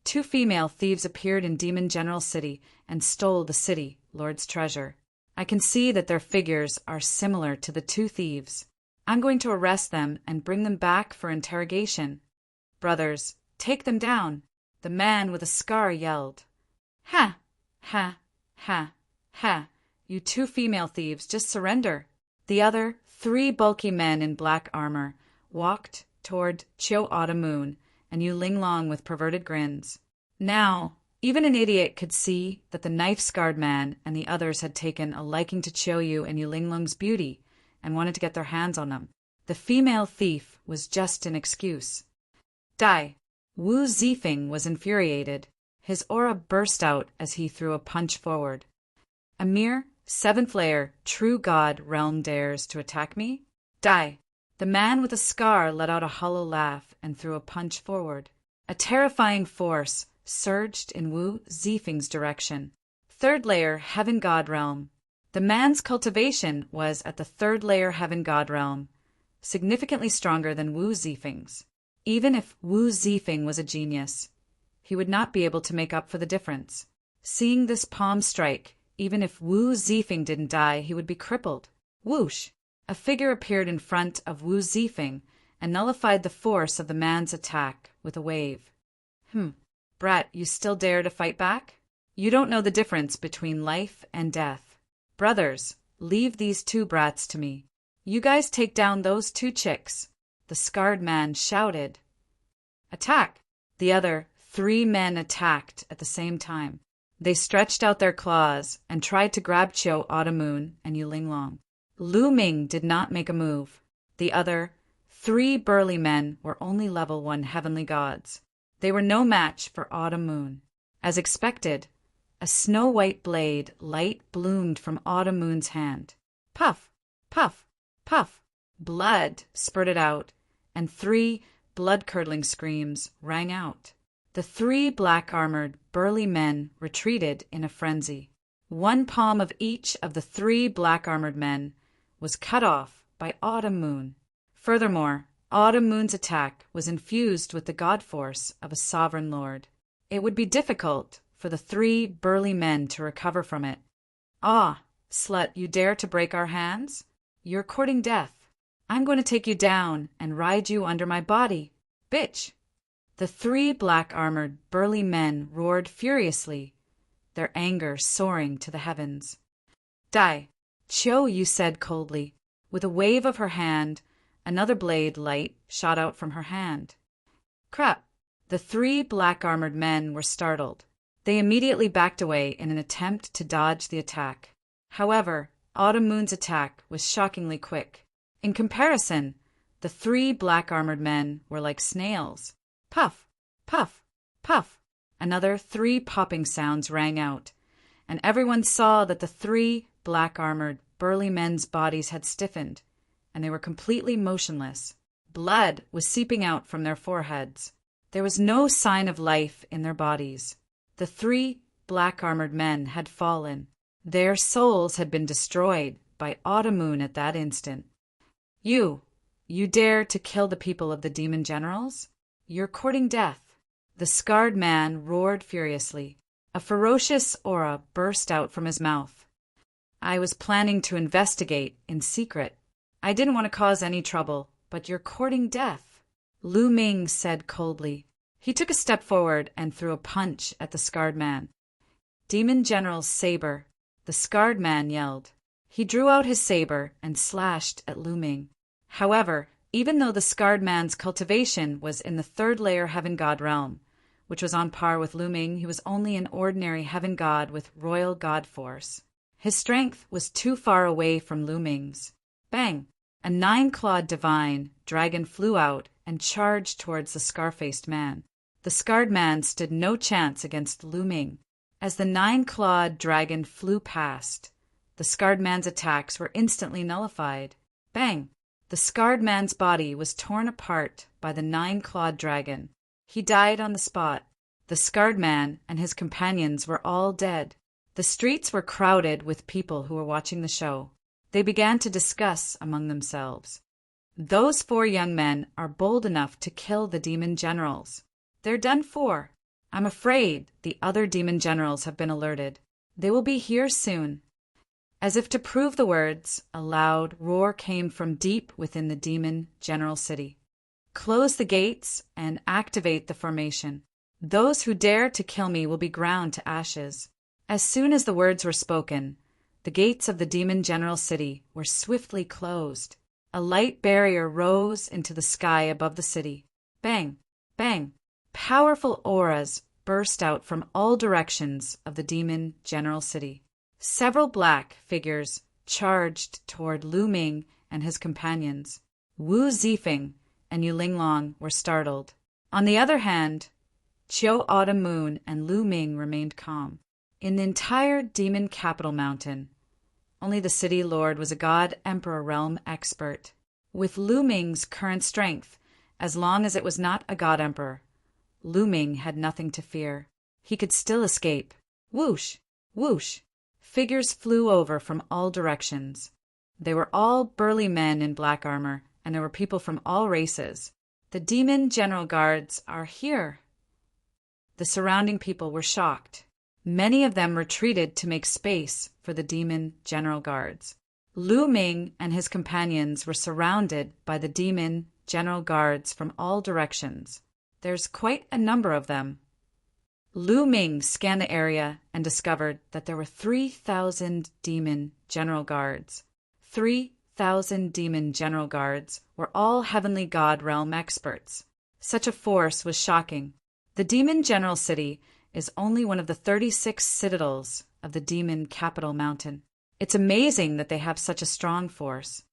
2 female thieves appeared in Demon General City and stole the city lord's treasure. I can see that their figures are similar to the 2 thieves. I'm going to arrest them and bring them back for interrogation. Brothers, take them down, the man with a scar yelled. Ha! Ha! Ha! Ha! You 2 female thieves, just surrender. The other 3 bulky men in black armor walked toward Chiu Autumn Moon and Yuling Long with perverted grins. Now, even an idiot could see that the knife-scarred man and the others had taken a liking to Chiu Yu and Yuling Long's beauty and wanted to get their hands on them. The female thief was just an excuse. Die. Wu Zifeng was infuriated. His aura burst out as he threw a punch forward. A mere 7th layer true god realm dares to attack me? Die. The man with a scar let out a hollow laugh and threw a punch forward. A terrifying force surged in Wu Zifeng's direction. 3rd layer heaven god realm. The man's cultivation was at the 3rd layer heaven god realm, significantly stronger than Wu Zifeng's. Even if Wu Zifeng was a genius, he would not be able to make up for the difference. Seeing this palm strike, even if Wu Zifeng didn't die, he would be crippled. Whoosh! A figure appeared in front of Wu Zifeng and nullified the force of the man's attack with a wave. Brat, you still dare to fight back? You don't know the difference between life and death. Brothers, leave these 2 brats to me. You guys take down those 2 chicks. The scarred man shouted. Attack! The other 3 men attacked at the same time. They stretched out their claws and tried to grab Chiu Autumn Moon and Yuling Long. Lu Ming did not make a move. The other 3 burly men were only level 1 heavenly gods. They were no match for Autumn Moon. As expected, a snow-white blade light bloomed from Autumn Moon's hand. Puff! Puff! Puff! Blood spurted out, and 3 blood-curdling screams rang out. The 3 black-armored, burly men retreated in a frenzy. 1 palm of each of the 3 black-armored men was cut off by Autumn Moon. Furthermore, Autumn Moon's attack was infused with the god force of a sovereign lord. It would be difficult for the three burly men to recover from it. "Ah, slut, you dare to break our hands? You're courting death. I'm going to take you down and ride you under my body, bitch!" The three black-armored burly men roared furiously, their anger soaring to the heavens. "Die, Cho," you said coldly. With a wave of her hand, another blade light shot out from her hand. Crap! The three black-armored men were startled. They immediately backed away in an attempt to dodge the attack. However, Autumn Moon's attack was shockingly quick. In comparison, the three black-armored men were like snails. Puff, puff, puff. Another three popping sounds rang out, and everyone saw that the three black-armored burly men's bodies had stiffened, and they were completely motionless. Blood was seeping out from their foreheads. There was no sign of life in their bodies. The three black-armored men had fallen. Their souls had been destroyed by Autumn Moon at that instant. You dare to kill the people of the demon generals? You're courting death." The scarred man roared furiously. A ferocious aura burst out from his mouth. "I was planning to investigate in secret. I didn't want to cause any trouble, but you're courting death," Lu Ming said coldly. He took a step forward and threw a punch at the scarred man. "Demon General's saber," the scarred man yelled. He drew out his saber and slashed at Lu Ming. However, even though the scarred man's cultivation was in the third layer heaven god realm, which was on par with Lu Ming, he was only an ordinary heaven god with royal god force. His strength was too far away from Lu Ming's. Bang! A 9-clawed divine dragon flew out and charged towards the scar-faced man. The scarred man stood no chance against Lu Ming. As the 9-clawed dragon flew past, the scarred man's attacks were instantly nullified. Bang! The scarred man's body was torn apart by the 9-clawed dragon. He died on the spot. The scarred man and his companions were all dead. The streets were crowded with people who were watching the show. They began to discuss among themselves. "Those 4 young men are bold enough to kill the demon generals. They're done for. I'm afraid the other demon generals have been alerted. They will be here soon." As if to prove the words, a loud roar came from deep within the demon general city. "Close the gates and activate the formation. Those who dare to kill me will be ground to ashes." As soon as the words were spoken, the gates of the demon general city were swiftly closed. A light barrier rose into the sky above the city. Bang! Bang! Powerful auras burst out from all directions of the demon general city. Several black figures charged toward Lu Ming and his companions. Wu Zifeng and Yu Linglong were startled. On the other hand, Chiu Autumn Moon and Lu Ming remained calm. In the entire demon capital mountain, only the city lord was a god-emperor realm expert. With Lu Ming's current strength, as long as it was not a god-emperor, Lu Ming had nothing to fear. He could still escape. Whoosh! Whoosh! Figures flew over from all directions. They were all burly men in black armor, and there were people from all races. "The demon general guards are here." The surrounding people were shocked. Many of them retreated to make space for the demon general guards. Lu Ming and his companions were surrounded by the demon general guards from all directions. There's quite a number of them. Lu Ming scanned the area and discovered that there were 3,000 demon general guards. 3,000 demon general guards were all heavenly god realm experts. Such a force was shocking. The demon general city is only one of the 36 citadels of the demon capital mountain. It's amazing that they have such a strong force.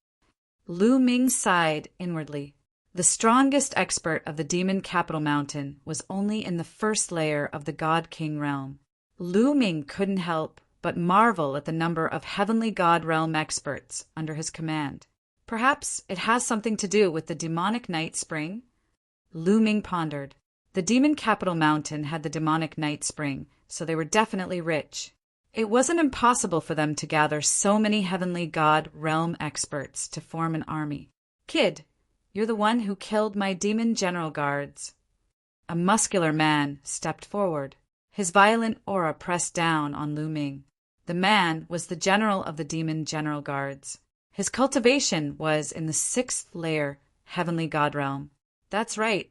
Lu Ming sighed inwardly. The strongest expert of the demon capital mountain was only in the first layer of the God King realm. Lu Ming couldn't help but marvel at the number of heavenly god realm experts under his command. Perhaps it has something to do with the demonic night spring? Lu Ming pondered. The demon capital mountain had the demonic night spring, so they were definitely rich. It wasn't impossible for them to gather so many heavenly god realm experts to form an army. "Kid, You're the one who killed my demon general guards." A muscular man stepped forward. His violent aura pressed down on Lu Ming. The man was the general of the demon general guards. His cultivation was in the 6th layer heavenly god realm. "That's right,"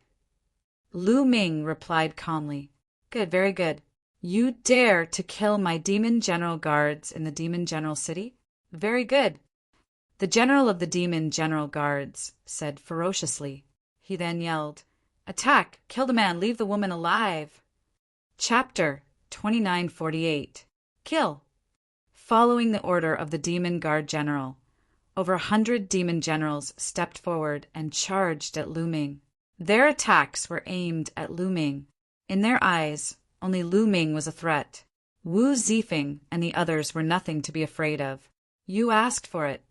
Lu Ming replied calmly. "Good, very good. You dare to kill my demon general guards in the demon general city? Very good." The general of the demon general guards said ferociously. He then yelled, "Attack! Kill the man! Leave the woman alive!" Chapter 2948. Kill! Following the order of the demon guard general, over 100 demon generals stepped forward and charged at Lu Ming. Their attacks were aimed at Lu Ming. In their eyes, only Lu Ming was a threat. Wu Zifeng and the others were nothing to be afraid of. "You asked for it,"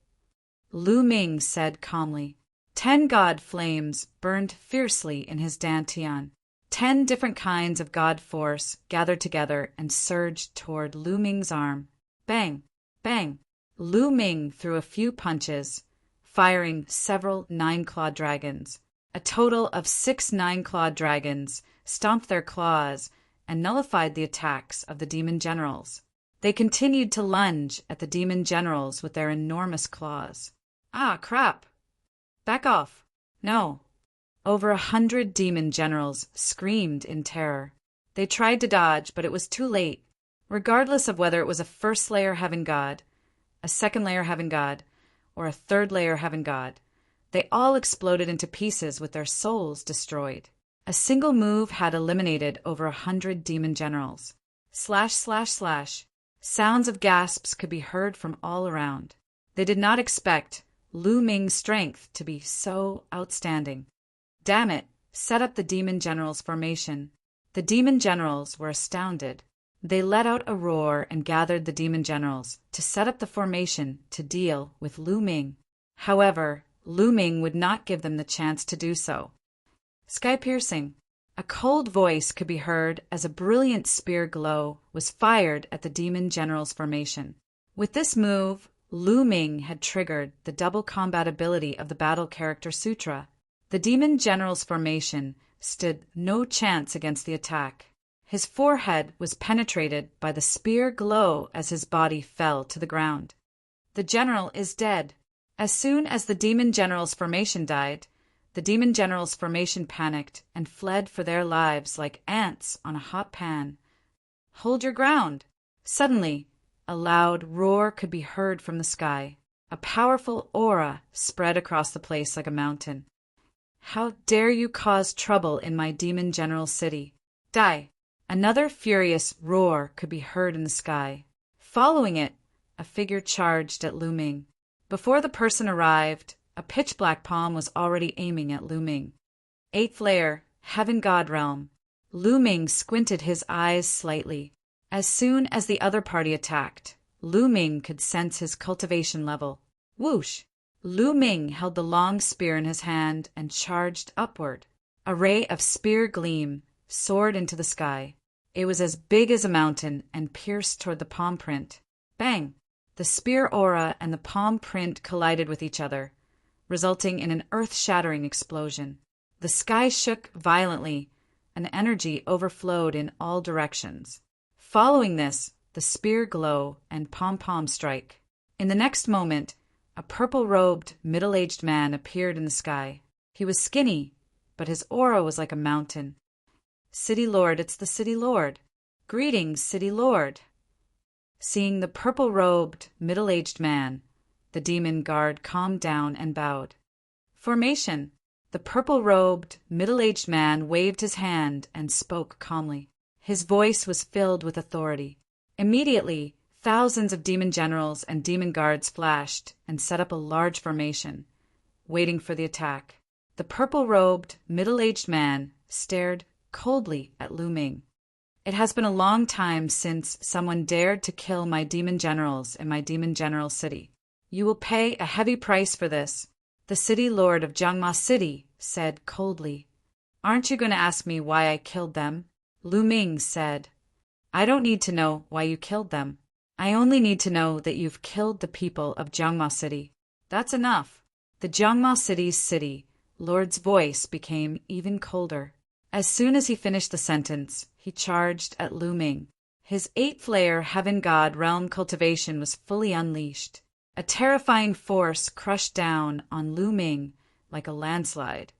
Lu Ming said calmly. 10 god flames burned fiercely in his dantian. 10 different kinds of god force gathered together and surged toward Lu Ming's arm. Bang! Bang! Lu Ming threw a few punches, firing several 9-clawed dragons. A total of 6 9-clawed dragons stomped their claws and nullified the attacks of the demon generals. They continued to lunge at the demon generals with their enormous claws. "Ah, crap! Back off! No!" Over 100 demon generals screamed in terror. They tried to dodge, but it was too late. Regardless of whether it was a 1st layer heaven god, a 2nd layer heaven god, or a 3rd layer heaven god, they all exploded into pieces with their souls destroyed. A single move had eliminated over 100 demon generals. Slash, slash, slash. Sounds of gasps could be heard from all around. They did not expect Lu Ming's strength to be so outstanding. "Damn it! Set up the demon generals' formation." The demon generals were astounded. They let out a roar and gathered the demon generals to set up the formation to deal with Lu Ming. However, Lu Ming would not give them the chance to do so. Sky-piercing. A cold voice could be heard as a brilliant spear glow was fired at the demon general's formation. With this move, Lu Ming had triggered the double combat ability of the Battle Character Sutra. The demon general's formation stood no chance against the attack. His forehead was penetrated by the spear glow as his body fell to the ground. The general is dead. As soon as the demon general's formation died, the demon general's formation panicked and fled for their lives like ants on a hot pan. "Hold your ground!" Suddenly, a loud roar could be heard from the sky. A powerful aura spread across the place like a mountain. "How dare you cause trouble in my demon general city? Die!" Another furious roar could be heard in the sky. Following it, a figure charged at Lu Ming. Before the person arrived, a pitch-black palm was already aiming at Lu Ming. 8th layer, Heaven God Realm. Lu Ming squinted his eyes slightly. As soon as the other party attacked, Lu Ming could sense his cultivation level. Whoosh! Lu Ming held the long spear in his hand and charged upward. A ray of spear gleam soared into the sky. It was as big as a mountain and pierced toward the palm print. Bang! The spear aura and the palm print collided with each other, resulting in an earth-shattering explosion. The sky shook violently, and energy overflowed in all directions. Following this, the spear glow and pom-pom strike. In the next moment, a purple-robed, middle-aged man appeared in the sky. He was skinny, but his aura was like a mountain. "City Lord, it's the City Lord. Greetings, City Lord." Seeing the purple-robed, middle-aged man, the demon guard calmed down and bowed. Formation. The purple-robed, middle-aged man waved his hand and spoke calmly. His voice was filled with authority. Immediately, thousands of demon generals and demon guards flashed and set up a large formation, waiting for the attack. The purple-robed, middle-aged man stared coldly at Lu Ming. "It has been a long time since someone dared to kill my demon generals in my demon general city. You will pay a heavy price for this," the city lord of Jiangma City said coldly. "Aren't you going to ask me why I killed them?" Lu Ming said. "I don't need to know why you killed them. I only need to know that you've killed the people of Jiangma City. That's enough." The Jiangma City's city Lord's voice became even colder. As soon as he finished the sentence, he charged at Lu Ming. His 8th-layer Heaven God realm cultivation was fully unleashed. A terrifying force crushed down on Lu Ming like a landslide.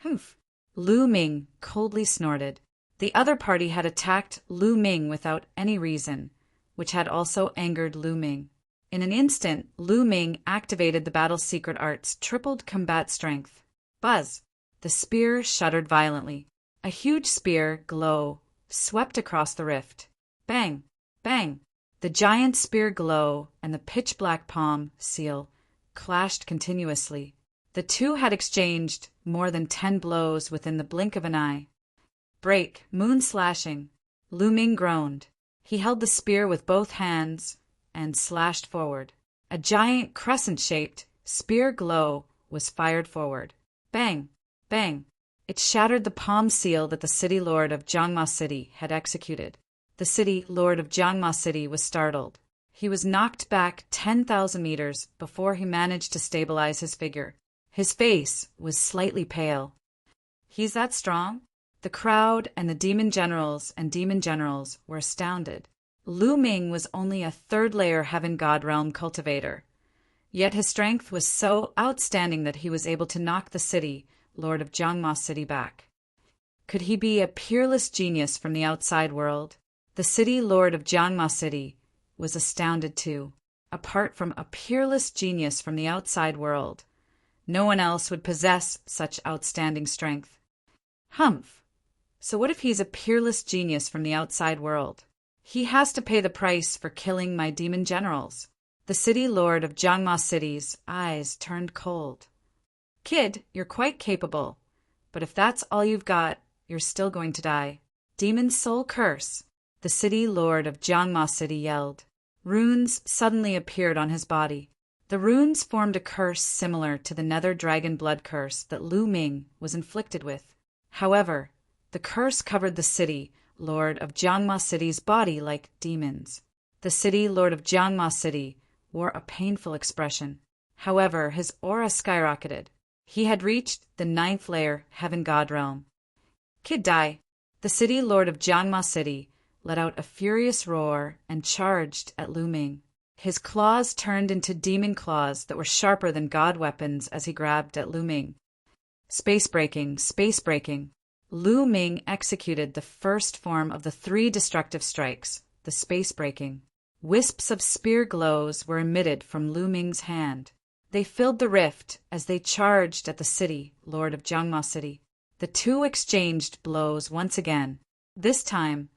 Humph! Lu Ming coldly snorted. The other party had attacked Lu Ming without any reason, which had also angered Lu Ming. In an instant, Lu Ming activated the battle's secret art's tripled combat strength. Buzz! The spear shuddered violently. A huge spear glow swept across the rift. Bang! Bang! The giant spear glow and the pitch-black palm seal clashed continuously. The two had exchanged more than 10 blows within the blink of an eye. Break, moon slashing. Lu Ming groaned. He held the spear with both hands and slashed forward. A giant crescent-shaped spear glow was fired forward. Bang! Bang! It shattered the palm seal that the city lord of Jiangma City had executed. The city lord of Jiangma City was startled. He was knocked back 10,000 meters before he managed to stabilize his figure. His face was slightly pale. He's that strong? The crowd and the demon generals were astounded. Lu Ming was only a 3rd-layer Heaven God realm cultivator. Yet his strength was so outstanding that he was able to knock the city lord of Jiangma City back. Could he be a peerless genius from the outside world? The city lord of Jiangma City was astounded too. Apart from a peerless genius from the outside world, no one else would possess such outstanding strength. Humph! So what if he's a peerless genius from the outside world? He has to pay the price for killing my demon generals. The city lord of Jiangma City's eyes turned cold. Kid, you're quite capable, but if that's all you've got, you're still going to die. Demon soul curse! The city lord of Jiangma City yelled. Runes suddenly appeared on his body. The runes formed a curse similar to the nether dragon blood curse that Lu Ming was inflicted with. However, the curse covered the city lord of Jiangma City's body like demons. The city lord of Jiangma City wore a painful expression. However, his aura skyrocketed. He had reached the 9th-layer Heaven God realm. Kid die! The city lord of Jiangma City let out a furious roar and charged at Lu Ming. His claws turned into demon claws that were sharper than god weapons as he grabbed at Lu Ming. Space breaking, space breaking. Lu Ming executed the first form of the 3 destructive strikes, the space breaking. Wisps of spear glows were emitted from Lu Ming's hand. They filled the rift as they charged at the city lord of Jiangma City. The two exchanged blows once again. This time,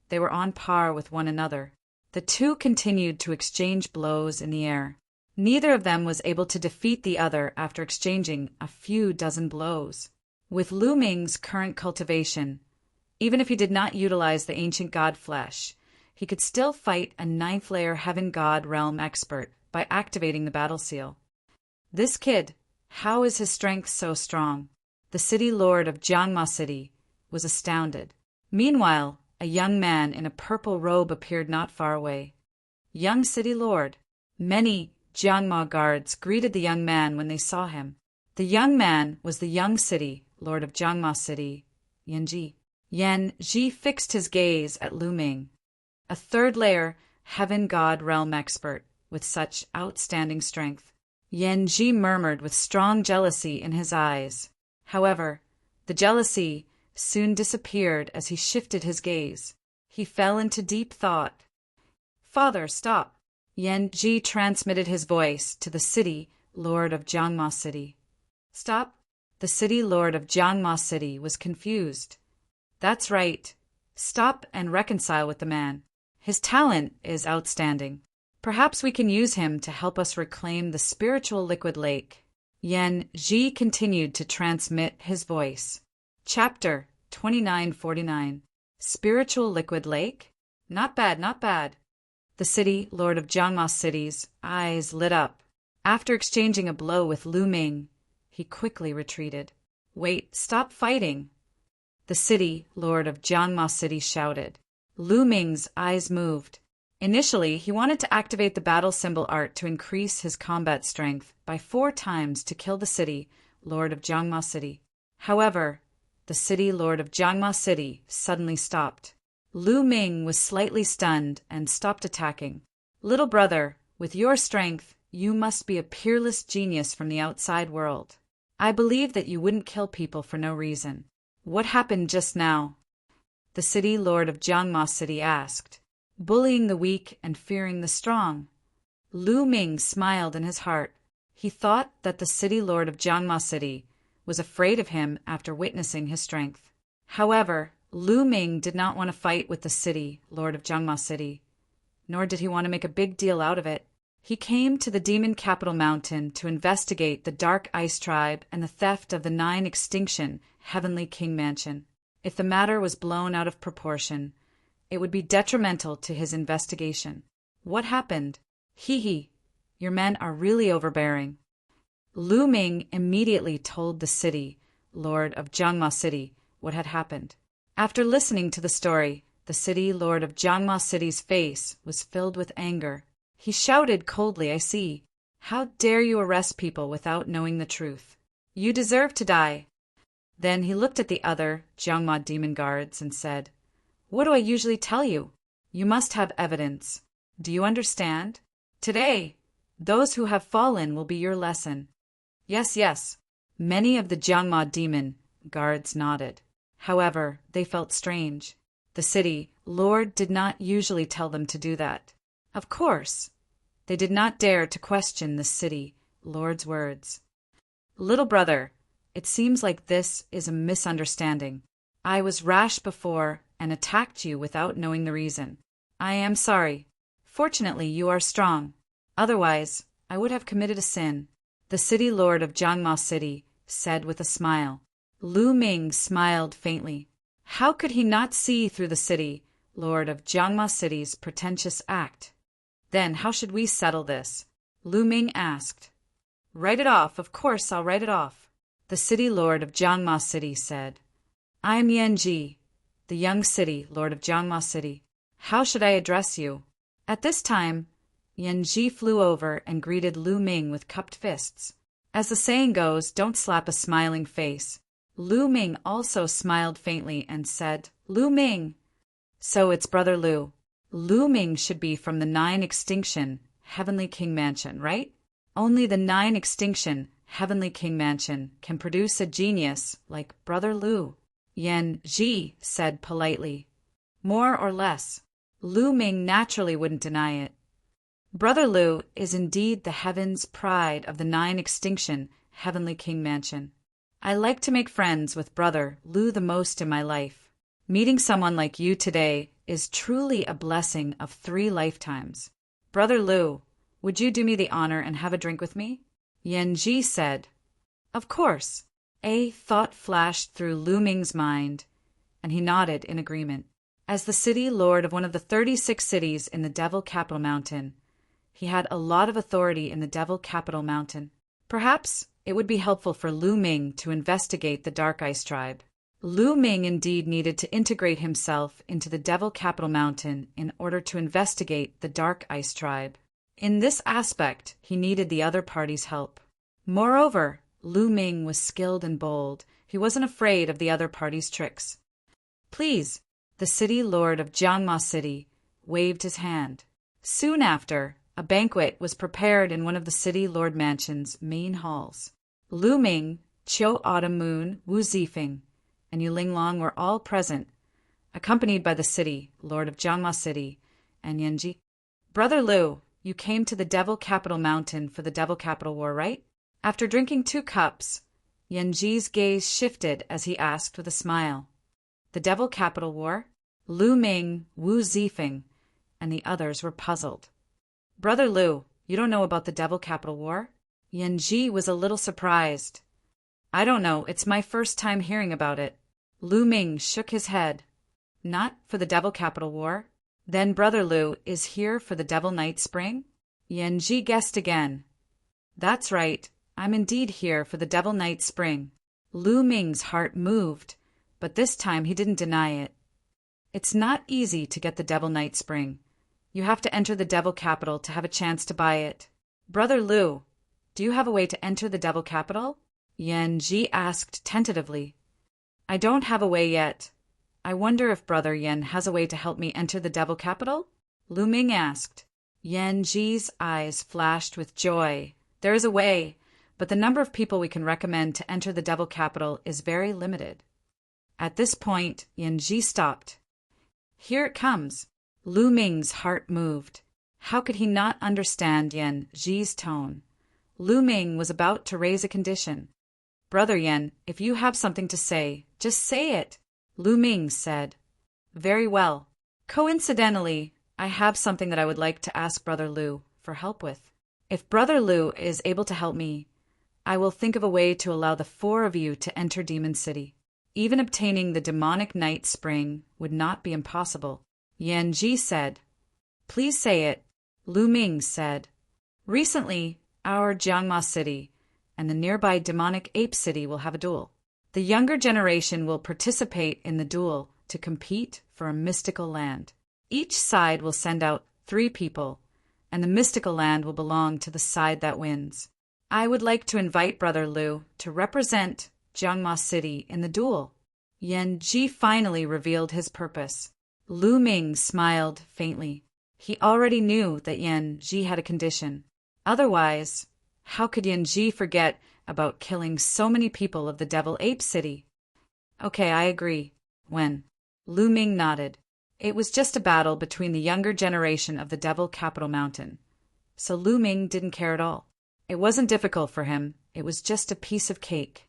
they were on par with one another. The two continued to exchange blows in the air. Neither of them was able to defeat the other after exchanging a few dozen blows. With Lu Ming's current cultivation, even if he did not utilize the ancient god flesh, he could still fight a 9th-layer Heaven God realm expert by activating the battle seal. This kid, how is his strength so strong? The city lord of Jiangma City was astounded. Meanwhile, a young man in a purple robe appeared not far away. Young city lord. Many Jiangma guards greeted the young man when they saw him. The young man was the young city lord of Jiangma City, Yan Ji. Yan Ji fixed his gaze at Lu Ming, a 3rd-layer Heaven God realm expert with such outstanding strength. Yan Ji murmured with strong jealousy in his eyes. However, the jealousy soon disappeared as he shifted his gaze. He fell into deep thought. Father, stop! Yan Ji transmitted his voice to the city lord of Jiangma City. Stop? The city lord of Jiangma City was confused. That's right. Stop and reconcile with the man. His talent is outstanding. Perhaps we can use him to help us reclaim the spiritual liquid lake. Yan Ji continued to transmit his voice. Chapter 2949. Spiritual Liquid Lake? Not bad, not bad. The city lord of Jiangma City's eyes lit up. After exchanging a blow with Lu Ming, he quickly retreated. Wait, stop fighting! The city lord of Jiangma City shouted. Lu Ming's eyes moved. Initially, he wanted to activate the battle symbol art to increase his combat strength by 4 times to kill the city lord of Jiangma City. However, the city lord of Jiangma City suddenly stopped. Lu Ming was slightly stunned and stopped attacking. Little brother, with your strength, you must be a peerless genius from the outside world. I believe that you wouldn't kill people for no reason. What happened just now? The city lord of Jiangma City asked, bullying the weak and fearing the strong. Lu Ming smiled in his heart. He thought that the city lord of Jiangma City was afraid of him after witnessing his strength. However, Lu Ming did not want to fight with the city lord of Jiangma City, nor did he want to make a big deal out of it. He came to the demon capital mountain to investigate the Dark Ice Tribe and the theft of the 9 extinction Heavenly King Mansion. If the matter was blown out of proportion, it would be detrimental to his investigation. What happened? Hee, your men are really overbearing. Lu Ming immediately told the city lord of Jiangma City what had happened. After listening to the story, the city lord of Jiangma City's face was filled with anger. He shouted coldly, I see. How dare you arrest people without knowing the truth? You deserve to die. Then he looked at the other Jiangma demon guards and said, What do I usually tell you? You must have evidence. Do you understand? Today, those who have fallen will be your lesson. Yes. Many of the Jiangma demon guards nodded. However, they felt strange. The city lord did not usually tell them to do that. Of course, they did not dare to question the city lord's words. Little brother, it seems like this is a misunderstanding. I was rash before and attacked you without knowing the reason. I am sorry. Fortunately, you are strong. Otherwise, I would have committed a sin. The city lord of Jiangma City said with a smile. Lu Ming smiled faintly. How could he not see through the city lord of Jiangma City's pretentious act? Then how should we settle this? Lu Ming asked. Write it off, of course I'll write it off. The city lord of Jiangma City said. I am Yanji, the young city lord of Jiangma City. How should I address you? At this time, Yanji flew over and greeted Lu Ming with cupped fists. As the saying goes, don't slap a smiling face. Lu Ming also smiled faintly and said, Lu Ming. So it's Brother Lu. Lu Ming should be from the 9 extinction Heavenly King Mansion, right? Only the 9 extinction Heavenly King Mansion can produce a genius like Brother Lu. Yan Ji said politely. More or less. Lu Ming naturally wouldn't deny it. Brother Lu is indeed the heaven's pride of the 9 extinction Heavenly King Mansion. I like to make friends with Brother Lu the most in my life. Meeting someone like you today is truly a blessing of 3 lifetimes. Brother Lu, would you do me the honor and have a drink with me? Yanji said. Of course. A thought flashed through Lu Ming's mind, and he nodded in agreement. As the city lord of one of the 36 cities in the Devil Capital Mountain, he had a lot of authority in the Devil Capital Mountain. Perhaps it would be helpful for Lu Ming to investigate the Dark Ice Tribe. Lu Ming indeed needed to integrate himself into the Devil Capital Mountain in order to investigate the Dark Ice Tribe. In this aspect, he needed the other party's help. Moreover, Lu Ming was skilled and bold. He wasn't afraid of the other party's tricks. Please, the city lord of Jiangma City waved his hand. Soon after, a banquet was prepared in one of the city lord mansion's main halls. Lu Ming, Qiu Autumn Moon, Wu Zifeng, and Yu Linglong were all present, accompanied by the city lord of Jiangma City and Yanji. Brother Lu, you came to the Devil Capital Mountain for the Devil Capital War, right? After drinking 2 cups, Yanji's gaze shifted as he asked with a smile. The Devil Capital War? Lu Ming, Wu Zifeng, and the others were puzzled. Brother Lu, you don't know about the Devil Capital War? Yanji was a little surprised. I don't know, it's my first time hearing about it. Lu Ming shook his head. Not for the Devil Capital War? Then Brother Lu is here for the Devil Night Spring? Yanji guessed again. That's right, I'm indeed here for the Devil Night Spring. Lu Ming's heart moved, but this time he didn't deny it. It's not easy to get the Devil Night Spring. You have to enter the Devil Capital to have a chance to buy it. Brother Lu, do you have a way to enter the Devil Capital? Yan Ji asked tentatively. I don't have a way yet. I wonder if Brother Yen has a way to help me enter the devil capital? Lu Ming asked. Yan Ji's eyes flashed with joy. There is a way, but the number of people we can recommend to enter the devil capital is very limited. At this point, Yan Ji stopped. Here it comes. Lu Ming's heart moved. How could he not understand Yan Ji's tone? Lu Ming was about to raise a condition. Brother Yen, if you have something to say, just say it, Lu Ming said. Very well. Coincidentally, I have something that I would like to ask Brother Lu for help with. If Brother Lu is able to help me, I will think of a way to allow the 4 of you to enter Demon City. Even obtaining the demonic night spring would not be impossible. Yan Ji said. Please say it, Lu Ming said. Recently, our Jiangma City and the nearby demonic ape city will have a duel. The younger generation will participate in the duel to compete for a mystical land. Each side will send out 3 people, and the mystical land will belong to the side that wins. I would like to invite Brother Lu to represent Jiangma City in the duel. Yan Ji finally revealed his purpose. Lu Ming smiled faintly. He already knew that Yan Ji had a condition. Otherwise, how could Yan Ji forget about killing so many people of the Devil Ape City? Okay, I agree. When? Lu Ming nodded. It was just a battle between the younger generation of the Devil Capital Mountain. So Lu Ming didn't care at all. It wasn't difficult for him. It was just a piece of cake.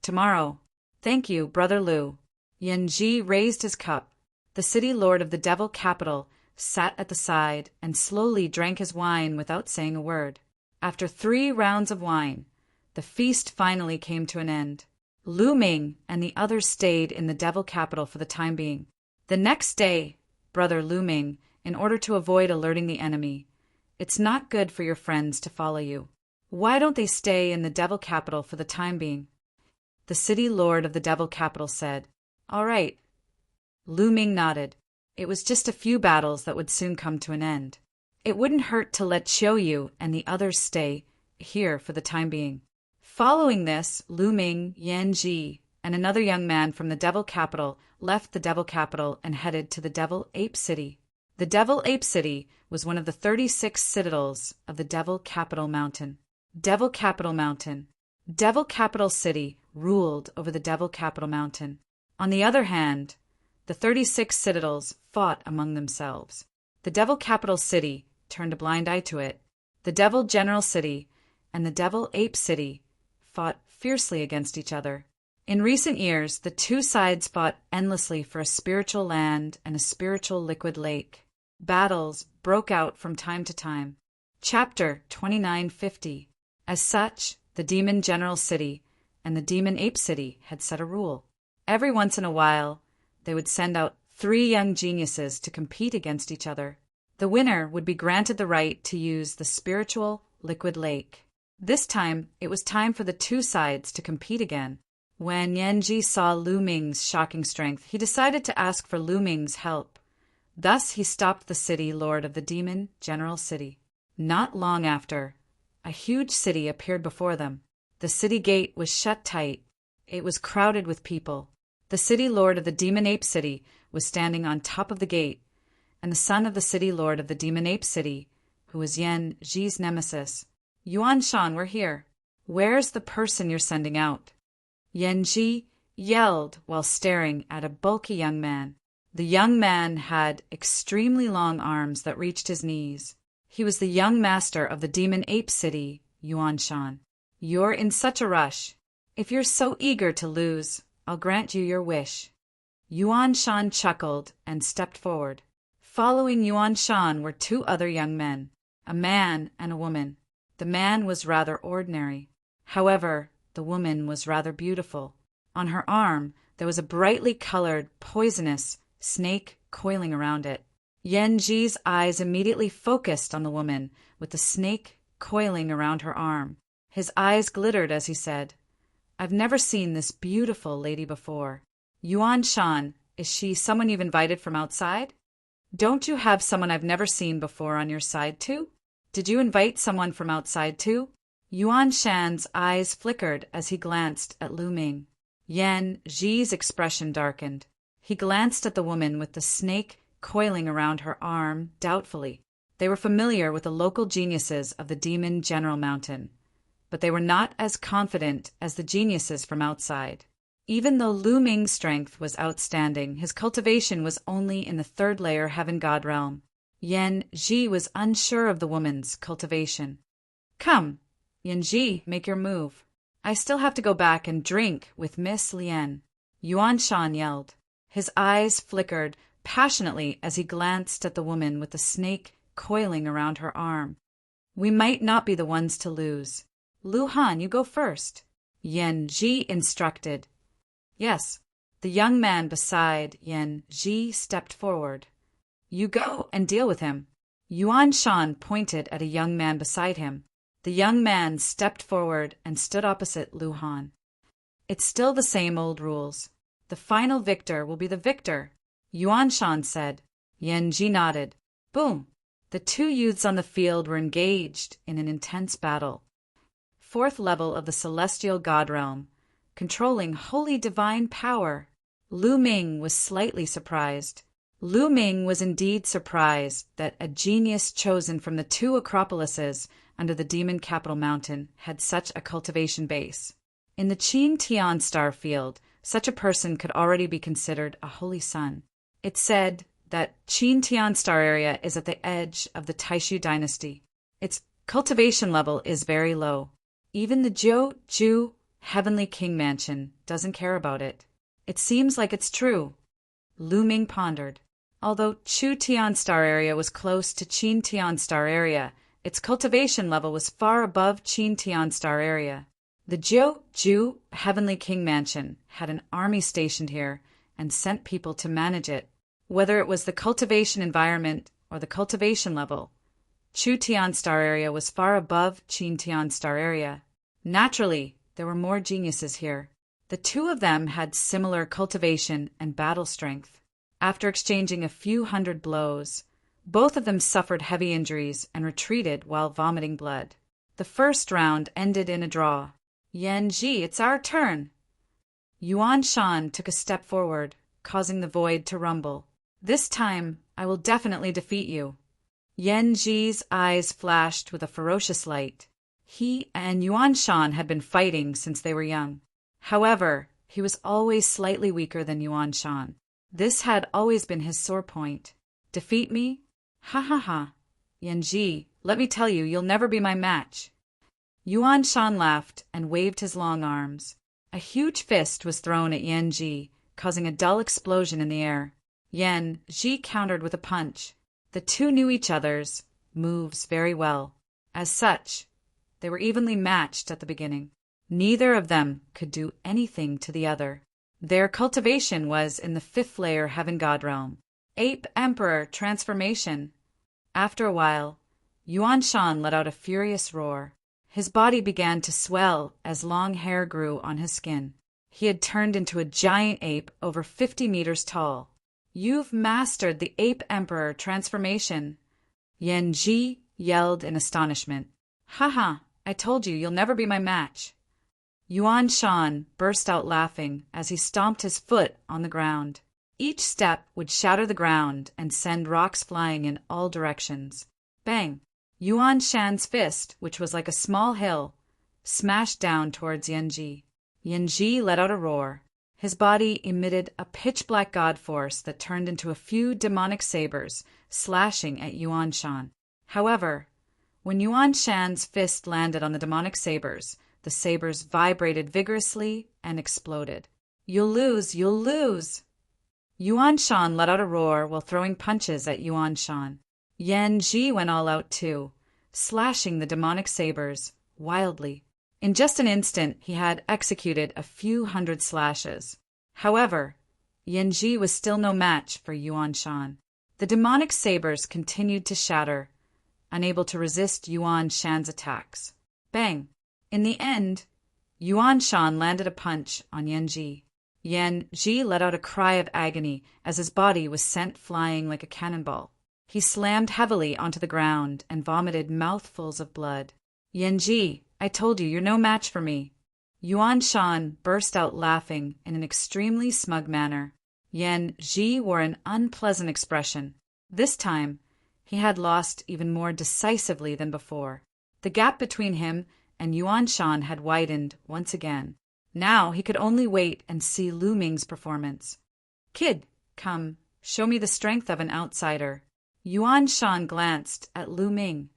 Tomorrow. Thank you, Brother Lu. Yan Ji raised his cup. The city lord of the Devil Capital sat at the side and slowly drank his wine without saying a word. After 3 rounds of wine, the feast finally came to an end. Lu Ming and the others stayed in the Devil Capital for the time being. The next day, Brother Lu Ming, in order to avoid alerting the enemy, it's not good for your friends to follow you. Why don't they stay in the Devil Capital for the time being? The city lord of the Devil Capital said. All right. Lu Ming nodded. It was just a few battles that would soon come to an end. It wouldn't hurt to let Qiuyu and the others stay here for the time being. Following this, Lu Ming, Yan Ji, and another young man from the Devil Capital left the Devil Capital and headed to the Devil Ape City. The Devil Ape City was one of the 36 citadels of the Devil Capital Mountain. Devil Capital Mountain. Devil Capital City ruled over the Devil Capital Mountain. On the other hand, the 36 citadels fought among themselves. The Devil Capital City turned a blind eye to it. The Devil General City and the Devil Ape City fought fiercely against each other. In recent years, the 2 sides fought endlessly for a spiritual land and a spiritual liquid lake. Battles broke out from time to time. Chapter 2950. As such, the Demon General City and the Demon Ape City had set a rule. Every once in a while, they would send out 3 young geniuses to compete against each other. The winner would be granted the right to use the spiritual liquid lake. This time, it was time for the 2 sides to compete again. When Yan Ji saw Lu Ming's shocking strength, he decided to ask for Lu Ming's help. Thus, he stopped the city lord of the Demon General City. Not long after, a huge city appeared before them. The city gate was shut tight. It was crowded with people. The city lord of the Demon Ape City was standing on top of the gate, and the son of the city lord of the Demon Ape City, who was Yan Ji's nemesis. Yuan Shan, we're here. Where's the person you're sending out? Yan Ji yelled while staring at a bulky young man. The young man had extremely long arms that reached his knees. He was the young master of the Demon Ape City, Yuan Shan. You're in such a rush. If you're so eager to lose, I'll grant you your wish. Yuan Shan chuckled and stepped forward. Following Yuan Shan were 2 other young men, a man and a woman. The man was rather ordinary. However, the woman was rather beautiful. On her arm, there was a brightly colored, poisonous snake coiling around it. Yan Ji's eyes immediately focused on the woman with the snake coiling around her arm. His eyes glittered as he said, I've never seen this beautiful lady before. Yuan Shan, is she someone you've invited from outside? Don't you have someone I've never seen before on your side too? Did you invite someone from outside too? Yuan Shan's eyes flickered as he glanced at Lu Ming. Yan Ji's expression darkened. He glanced at the woman with the snake coiling around her arm doubtfully. They were familiar with the local geniuses of the Demon General Mountain, but they were not as confident as the geniuses from outside. Even though Lu Ming's strength was outstanding, his cultivation was only in the third layer Heaven God realm. Yan Ji was unsure of the woman's cultivation. Come, Yan Ji, make your move. I still have to go back and drink with Miss Lien. Yuan Shan yelled. His eyes flickered passionately as he glanced at the woman with the snake coiling around her arm. We might not be the ones to lose. Lu Han, you go first. Yan Ji instructed. Yes. The young man beside Yan Ji stepped forward. You go and deal with him. Yuan Shan pointed at a young man beside him. The young man stepped forward and stood opposite Lu Han. It's still the same old rules. The final victor will be the victor, Yuan Shan said. Yan Ji nodded. Boom! The two youths on the field were engaged in an intense battle. Fourth level of the celestial god realm, controlling holy divine power. Lu Ming was slightly surprised. Lu Ming was indeed surprised that a genius chosen from the two acropolises under the demon capital mountain had such a cultivation base. In the Qin Tian star field, such a person could already be considered a holy son. It said that Qin Tian star area is at the edge of the Taishu dynasty. Its cultivation level is very low. Even the Ju Heavenly King Mansion doesn't care about it. It seems like it's true. Lu Ming pondered. Although Chu Tian star area was close to Qin Tian star area, its cultivation level was far above Qin Tian star area. The Ju Heavenly King Mansion had an army stationed here and sent people to manage it. Whether it was the cultivation environment or the cultivation level, Chu Tian star area was far above Qin Tian star area. Naturally, there were more geniuses here. The two of them had similar cultivation and battle strength. After exchanging a few hundred blows, both of them suffered heavy injuries and retreated while vomiting blood. The first round ended in a draw. Yan Ji, it's our turn. Yuan Shan took a step forward, causing the void to rumble. This time, I will definitely defeat you. Yan Ji's eyes flashed with a ferocious light. He and Yuan Shan had been fighting since they were young. However, he was always slightly weaker than Yuan Shan. This had always been his sore point. Defeat me? Ha ha ha. Yan Ji, let me tell you, you'll never be my match. Yuan Shan laughed and waved his long arms. A huge fist was thrown at Yan Ji, causing a dull explosion in the air. Yan Ji countered with a punch. The two knew each other's moves very well. As such, they were evenly matched at the beginning. Neither of them could do anything to the other. Their cultivation was in the fifth layer Heaven God realm. Ape Emperor transformation. After a while, Yuan Shan let out a furious roar. His body began to swell as long hair grew on his skin. He had turned into a giant ape over 50 meters tall. You've mastered the Ape Emperor transformation. Yan Ji yelled in astonishment. Haha, I told you, you'll never be my match. Yuan Shan burst out laughing as he stomped his foot on the ground. Each step would shatter the ground and send rocks flying in all directions. Bang! Yuan Shan's fist, which was like a small hill, smashed down towards Yan Ji. Yan Ji let out a roar. His body emitted a pitch-black god force that turned into a few demonic sabers, slashing at Yuan Shan. However, when Yuan Shan's fist landed on the demonic sabers, the sabers vibrated vigorously and exploded. You'll lose! You'll lose! Yuan Shan let out a roar while throwing punches at Yuan Shan. Yan Ji went all out too, slashing the demonic sabers wildly. In just an instant, he had executed a few hundred slashes. However, Yan Ji was still no match for Yuan Shan. The demonic sabers continued to shatter, unable to resist Yuan Shan's attacks. Bang! In the end, Yuan Shan landed a punch on Yan Ji. Yan Ji let out a cry of agony as his body was sent flying like a cannonball. He slammed heavily onto the ground and vomited mouthfuls of blood. Yan Ji, I told you, you're no match for me. Yuan Shan burst out laughing in an extremely smug manner. Yan Ji wore an unpleasant expression. This time, he had lost even more decisively than before. The gap between him and Yuan Shan had widened once again. Now he could only wait and see Lu Ming's performance. Kid, come, show me the strength of an outsider. Yuan Shan glanced at Lu Ming.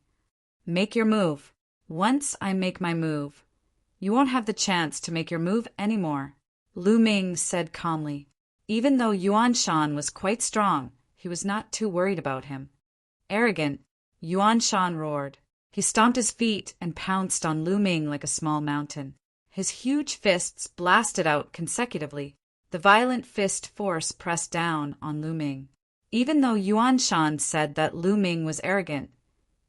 Make your move. Once I make my move, you won't have the chance to make your move anymore, Lu Ming said calmly. Even though Yuan Shan was quite strong, he was not too worried about him. Arrogant, Yuan Shan roared. He stomped his feet and pounced on Lu Ming like a small mountain. His huge fists blasted out consecutively. The violent fist force pressed down on Lu Ming. Even though Yuan Shan said that Lu Ming was arrogant,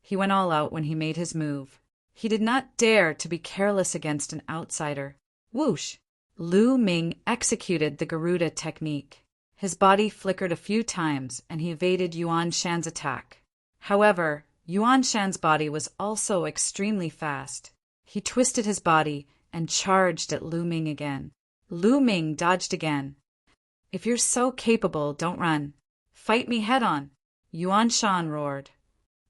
he went all out when he made his move. He did not dare to be careless against an outsider. Whoosh! Lu Ming executed the Garuda technique. His body flickered a few times and he evaded Yuan Shan's attack. However, Yuan Shan's body was also extremely fast. He twisted his body and charged at Lu Ming again. Lu Ming dodged again. If you're so capable, don't run. Fight me head-on, Yuan Shan roared.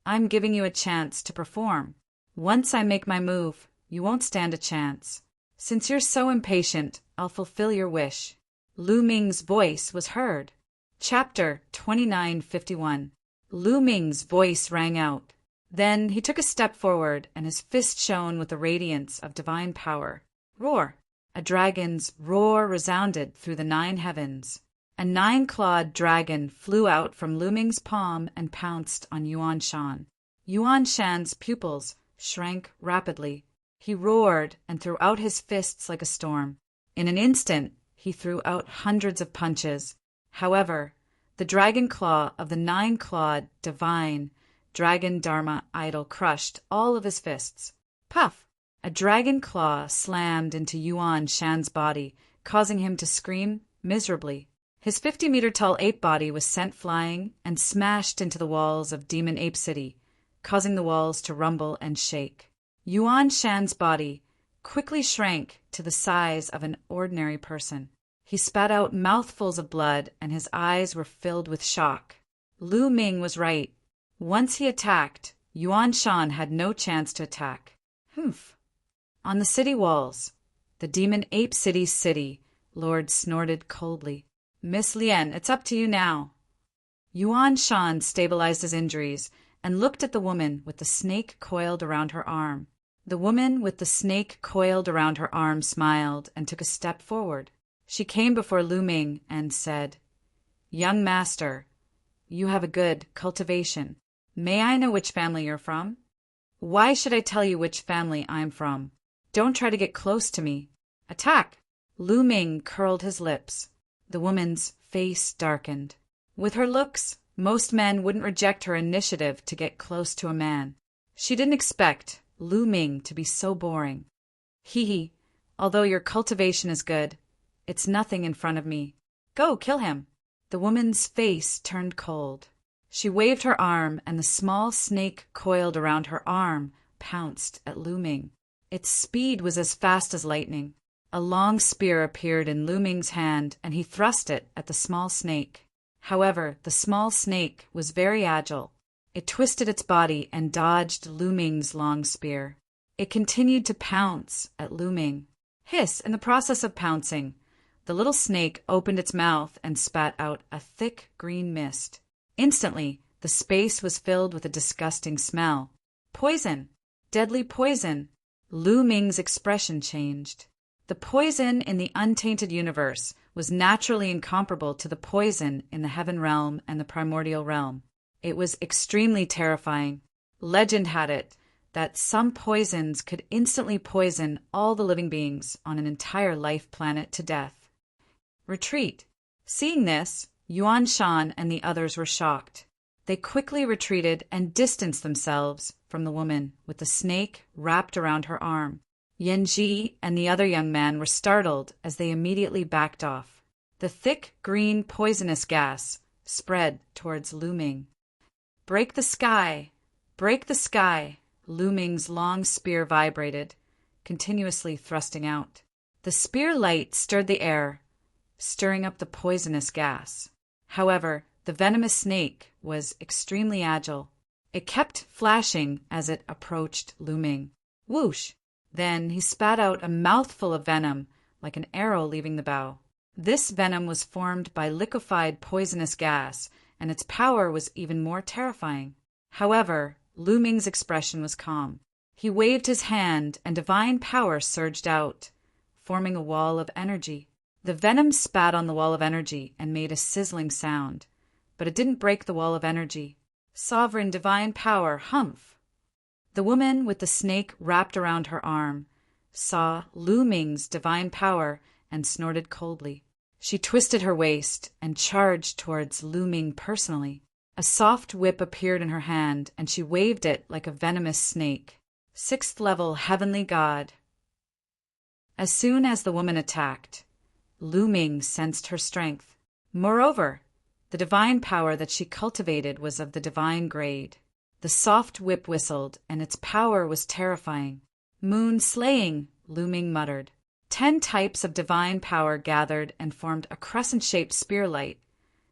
I'm giving you a chance to perform. Once I make my move, you won't stand a chance. Since you're so impatient, I'll fulfill your wish. Lu Ming's voice was heard. Chapter 2951. Lu Ming's voice rang out. Then he took a step forward and his fist shone with the radiance of divine power. Roar! A dragon's roar resounded through the 9 heavens. A 9-clawed dragon flew out from Lu Ming's palm and pounced on Yuan Shan. Yuan Shan's pupils shrank rapidly. He roared and threw out his fists like a storm. In an instant, he threw out hundreds of punches. However, the dragon claw of the 9-clawed divine dragon Dharma idol crushed all of his fists. Puff! A dragon claw slammed into Yuan Shan's body, causing him to scream miserably. His 50-meter-tall ape body was sent flying and smashed into the walls of Demon Ape City, causing the walls to rumble and shake. Yuan Shan's body quickly shrank to the size of an ordinary person. He spat out mouthfuls of blood and his eyes were filled with shock. Lu Ming was right. Once he attacked, Yuan Shan had no chance to attack. Humph! On the city walls, the Demon Ape City, Lord snorted coldly. Miss Lien, it's up to you now. Yuan Shan stabilized his injuries and looked at the woman with the snake coiled around her arm. The woman with the snake coiled around her arm smiled and took a step forward. She came before Lu Ming and said, Young master, you have a good cultivation. May I know which family you're from? Why should I tell you which family I'm from? Don't try to get close to me. Attack! Lu Ming curled his lips. The woman's face darkened. With her looks, most men wouldn't reject her initiative to get close to a man. She didn't expect Lu Ming to be so boring. Hee, although your cultivation is good, it's nothing in front of me. Go, kill him. The woman's face turned cold. She waved her arm and the small snake coiled around her arm pounced at Lu Ming. Its speed was as fast as lightning. A long spear appeared in Lu Ming's hand and he thrust it at the small snake. However, the small snake was very agile. It twisted its body and dodged Lu Ming's long spear. It continued to pounce at Lu Ming. Hiss! In the process of pouncing, the little snake opened its mouth and spat out a thick green mist. Instantly, the space was filled with a disgusting smell. Poison! Deadly poison! Lu Ming's expression changed. The poison in the untainted universe was naturally incomparable to the poison in the heaven realm and the primordial realm. It was extremely terrifying. Legend had it that some poisons could instantly poison all the living beings on an entire life planet to death. Retreat. Seeing this, Yuan Shan and the others were shocked. They quickly retreated and distanced themselves from the woman with the snake wrapped around her arm. Yan Ji and the other young man were startled as they immediately backed off. The thick green poisonous gas spread towards Lu Ming. Break the sky! Break the sky! Lu Ming's long spear vibrated. continuously thrusting out. The spear light stirred the air, stirring up the poisonous gas. However, the venomous snake was extremely agile. It kept flashing as it approached Lu Ming. Whoosh! Then he spat out a mouthful of venom, like an arrow leaving the bow. This venom was formed by liquefied poisonous gas, and its power was even more terrifying. However, Lu Ming's expression was calm. He waved his hand, and divine power surged out, forming a wall of energy. The venom spat on the wall of energy and made a sizzling sound, but it didn't break the wall of energy. Sovereign divine power, humph! The woman with the snake wrapped around her arm saw Lu Ming's divine power and snorted coldly. She twisted her waist and charged towards Lu Ming personally. A soft whip appeared in her hand, and she waved it like a venomous snake. 6th level heavenly god. As soon as the woman attacked, Lu Ming sensed her strength. Moreover, the divine power that she cultivated was of the divine grade. The soft whip whistled, and its power was terrifying. Moon slaying, Lu Ming muttered. 10 types of divine power gathered and formed a crescent-shaped spear light,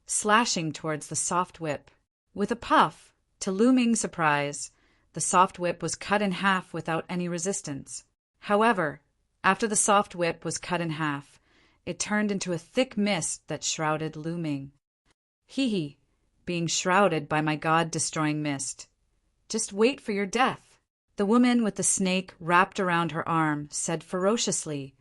slashing towards the soft whip. With a puff, to Lu Ming's surprise, the soft whip was cut in half without any resistance. However, after the soft whip was cut in half, it turned into a thick mist that shrouded Lu Ming. Hee, being shrouded by my god-destroying mist. Just wait for your death. The woman with the snake wrapped around her arm said ferociously,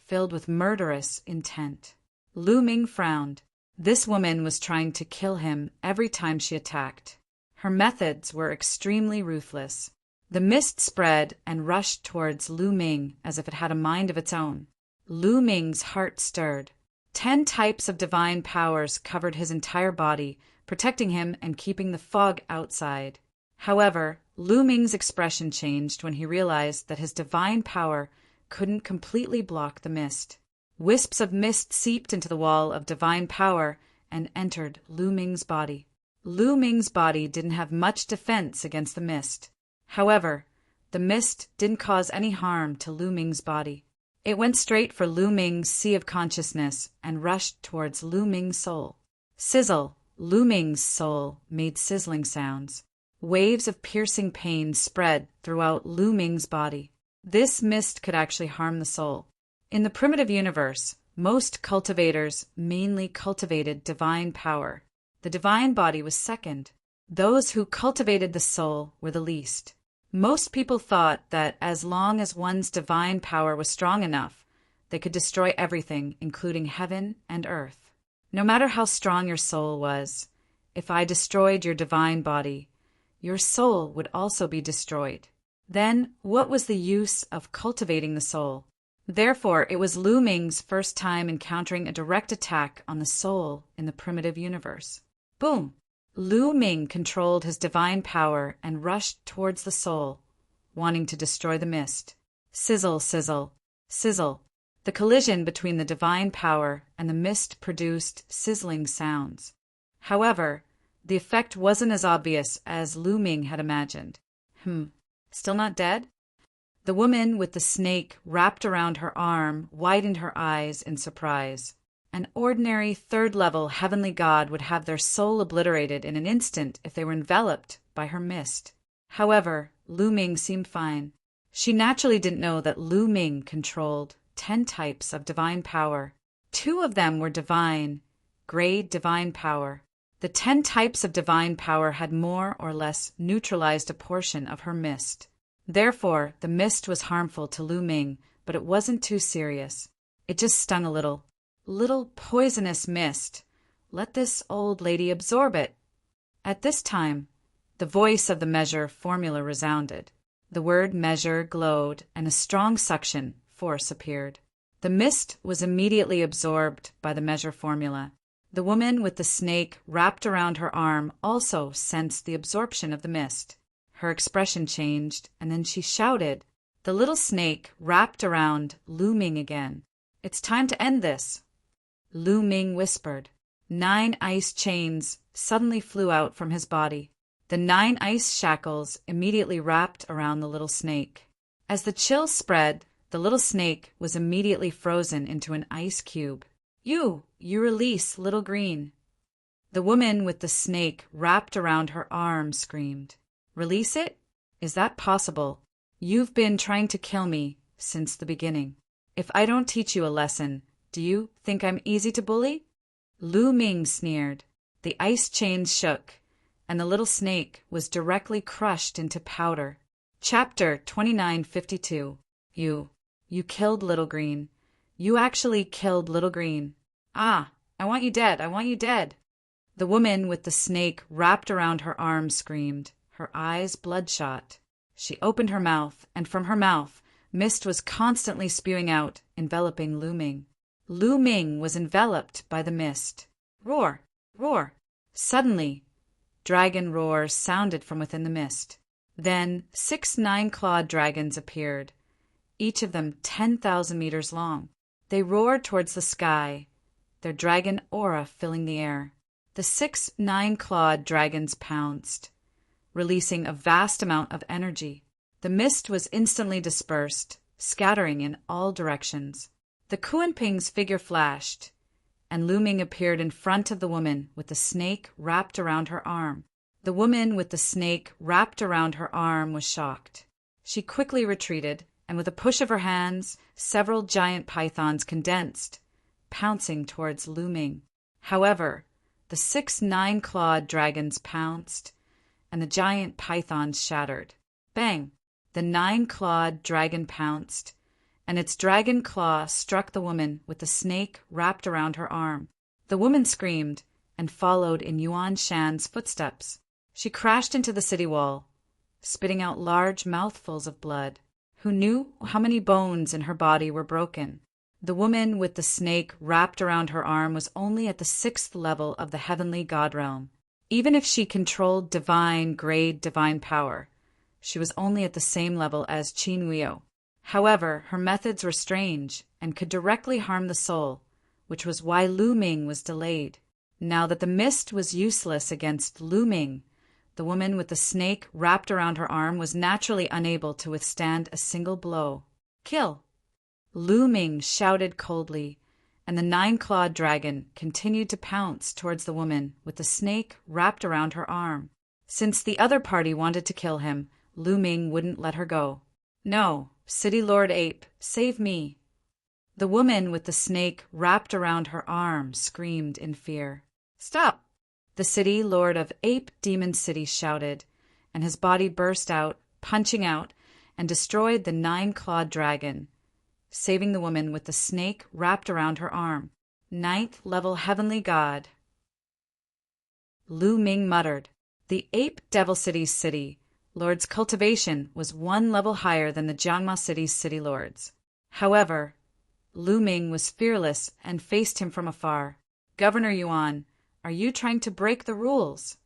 filled with murderous intent. Lu Ming frowned. This woman was trying to kill him every time she attacked. Her methods were extremely ruthless. The mist spread and rushed towards Lu Ming as if it had a mind of its own. Lu Ming's heart stirred. 10 types of divine powers covered his entire body, protecting him and keeping the fog outside. However, Lu Ming's expression changed when he realized that his divine power couldn't completely block the mist. Wisps of mist seeped into the wall of divine power and entered Lu Ming's body. Lu Ming's body didn't have much defense against the mist. However, the mist didn't cause any harm to Lu Ming's body. It went straight for Lu Ming's sea of consciousness and rushed towards Lu Ming's soul. Sizzle! Lu Ming's soul made sizzling sounds. Waves of piercing pain spread throughout Lu Ming's body. This mist could actually harm the soul. In the primitive universe, most cultivators mainly cultivated divine power. The divine body was second. Those who cultivated the soul were the least. Most people thought that as long as one's divine power was strong enough, they could destroy everything, including heaven and earth. No matter how strong your soul was, if I destroyed your divine body, your soul would also be destroyed. Then, what was the use of cultivating the soul? Therefore, it was Lu Ming's first time encountering a direct attack on the soul in the primitive universe. Boom! Lu Ming controlled his divine power and rushed towards the soul, wanting to destroy the mist. Sizzle, sizzle, sizzle. The collision between the divine power and the mist produced sizzling sounds. However, the effect wasn't as obvious as Lu Ming had imagined. Still not dead? The woman with the snake wrapped around her arm widened her eyes in surprise. An ordinary 3rd-level heavenly god would have their soul obliterated in an instant if they were enveloped by her mist. However, Lu Ming seemed fine. She naturally didn't know that Lu Ming controlled 10 types of divine power. 2 of them were divine, grade divine power. The 10 types of divine power had more or less neutralized a portion of her mist. Therefore, the mist was harmful to Lu Ming, but it wasn't too serious. It just stung a little. Little poisonous mist. Let this old lady absorb it. At this time, the voice of the measure formula resounded. The word measure glowed, and a strong suction force appeared. The mist was immediately absorbed by the measure formula. The woman with the snake wrapped around her arm also sensed the absorption of the mist. Her expression changed, and then she shouted. The little snake wrapped around Lu Ming again. It's time to end this. Lu Ming whispered. 9 ice chains suddenly flew out from his body. The 9 ice shackles immediately wrapped around the little snake. As the chill spread, The little snake was immediately frozen into an ice cube. You release Little Green. The woman with the snake wrapped around her arm screamed. Release it? Is that possible? You've been trying to kill me since the beginning. If I don't teach you a lesson, do you think I'm easy to bully? Lu Ming sneered. The ice chains shook, and the little snake was directly crushed into powder. Chapter 2952. You killed Little Green. You actually killed Little Green. Ah, I want you dead, I want you dead. The woman with the snake wrapped around her arm screamed, her eyes bloodshot. She opened her mouth, and from her mouth, mist was constantly spewing out, enveloping Lu Ming. Lu Ming was enveloped by the mist. Roar! Roar! Suddenly, dragon roars sounded from within the mist. Then 6 nine-clawed dragons appeared, each of them 10,000 meters long. They roared towards the sky, their dragon aura filling the air. The 6 nine-clawed dragons pounced, releasing a vast amount of energy. The mist was instantly dispersed, scattering in all directions. The Kuan-Ping's figure flashed, and Lu Ming appeared in front of the woman with the snake wrapped around her arm. The woman with the snake wrapped around her arm was shocked. She quickly retreated, and with a push of her hands, several giant pythons condensed, pouncing towards Lu Ming. However, the 6 nine-clawed dragons pounced, and the giant pythons shattered. Bang! The 9-clawed dragon pounced, and its dragon claw struck the woman with the snake wrapped around her arm. The woman screamed and followed in Yuan Shan's footsteps. She crashed into the city wall, spitting out large mouthfuls of blood. Who knew how many bones in her body were broken? The woman with the snake wrapped around her arm was only at the 6th level of the heavenly god realm. Even if she controlled divine power, she was only at the same level as Qin Huio. However, her methods were strange and could directly harm the soul, which was why Lu Ming was delayed. Now that the mist was useless against Lu Ming, the woman with the snake wrapped around her arm was naturally unable to withstand a single blow. Kill! Lu Ming shouted coldly, and the 9-clawed dragon continued to pounce towards the woman with the snake wrapped around her arm. Since the other party wanted to kill him, Lu Ming wouldn't let her go. No, City Lord Ape, save me! The woman with the snake wrapped around her arm screamed in fear. Stop! The City Lord of Ape Demon City shouted, and his body burst out, punching out, and destroyed the 9-clawed dragon, saving the woman with the snake wrapped around her arm. 9th level heavenly god. Lu Ming muttered. The Ape Devil City's city lord's cultivation was 1 level higher than the Jiangma City's city lord's. However, Lu Ming was fearless and faced him from afar. Governor Yuan, are you trying to break the rules?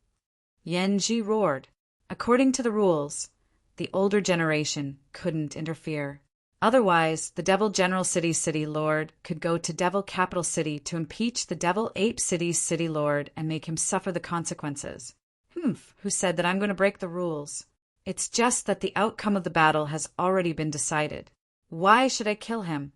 Yan Ji roared. According to the rules, the older generation couldn't interfere. Otherwise, the Devil General City's city lord could go to Devil Capital City to impeach the Devil Ape City's city lord and make him suffer the consequences. Who said that I'm going to break the rules? It's just that the outcome of the battle has already been decided. Why should I kill him?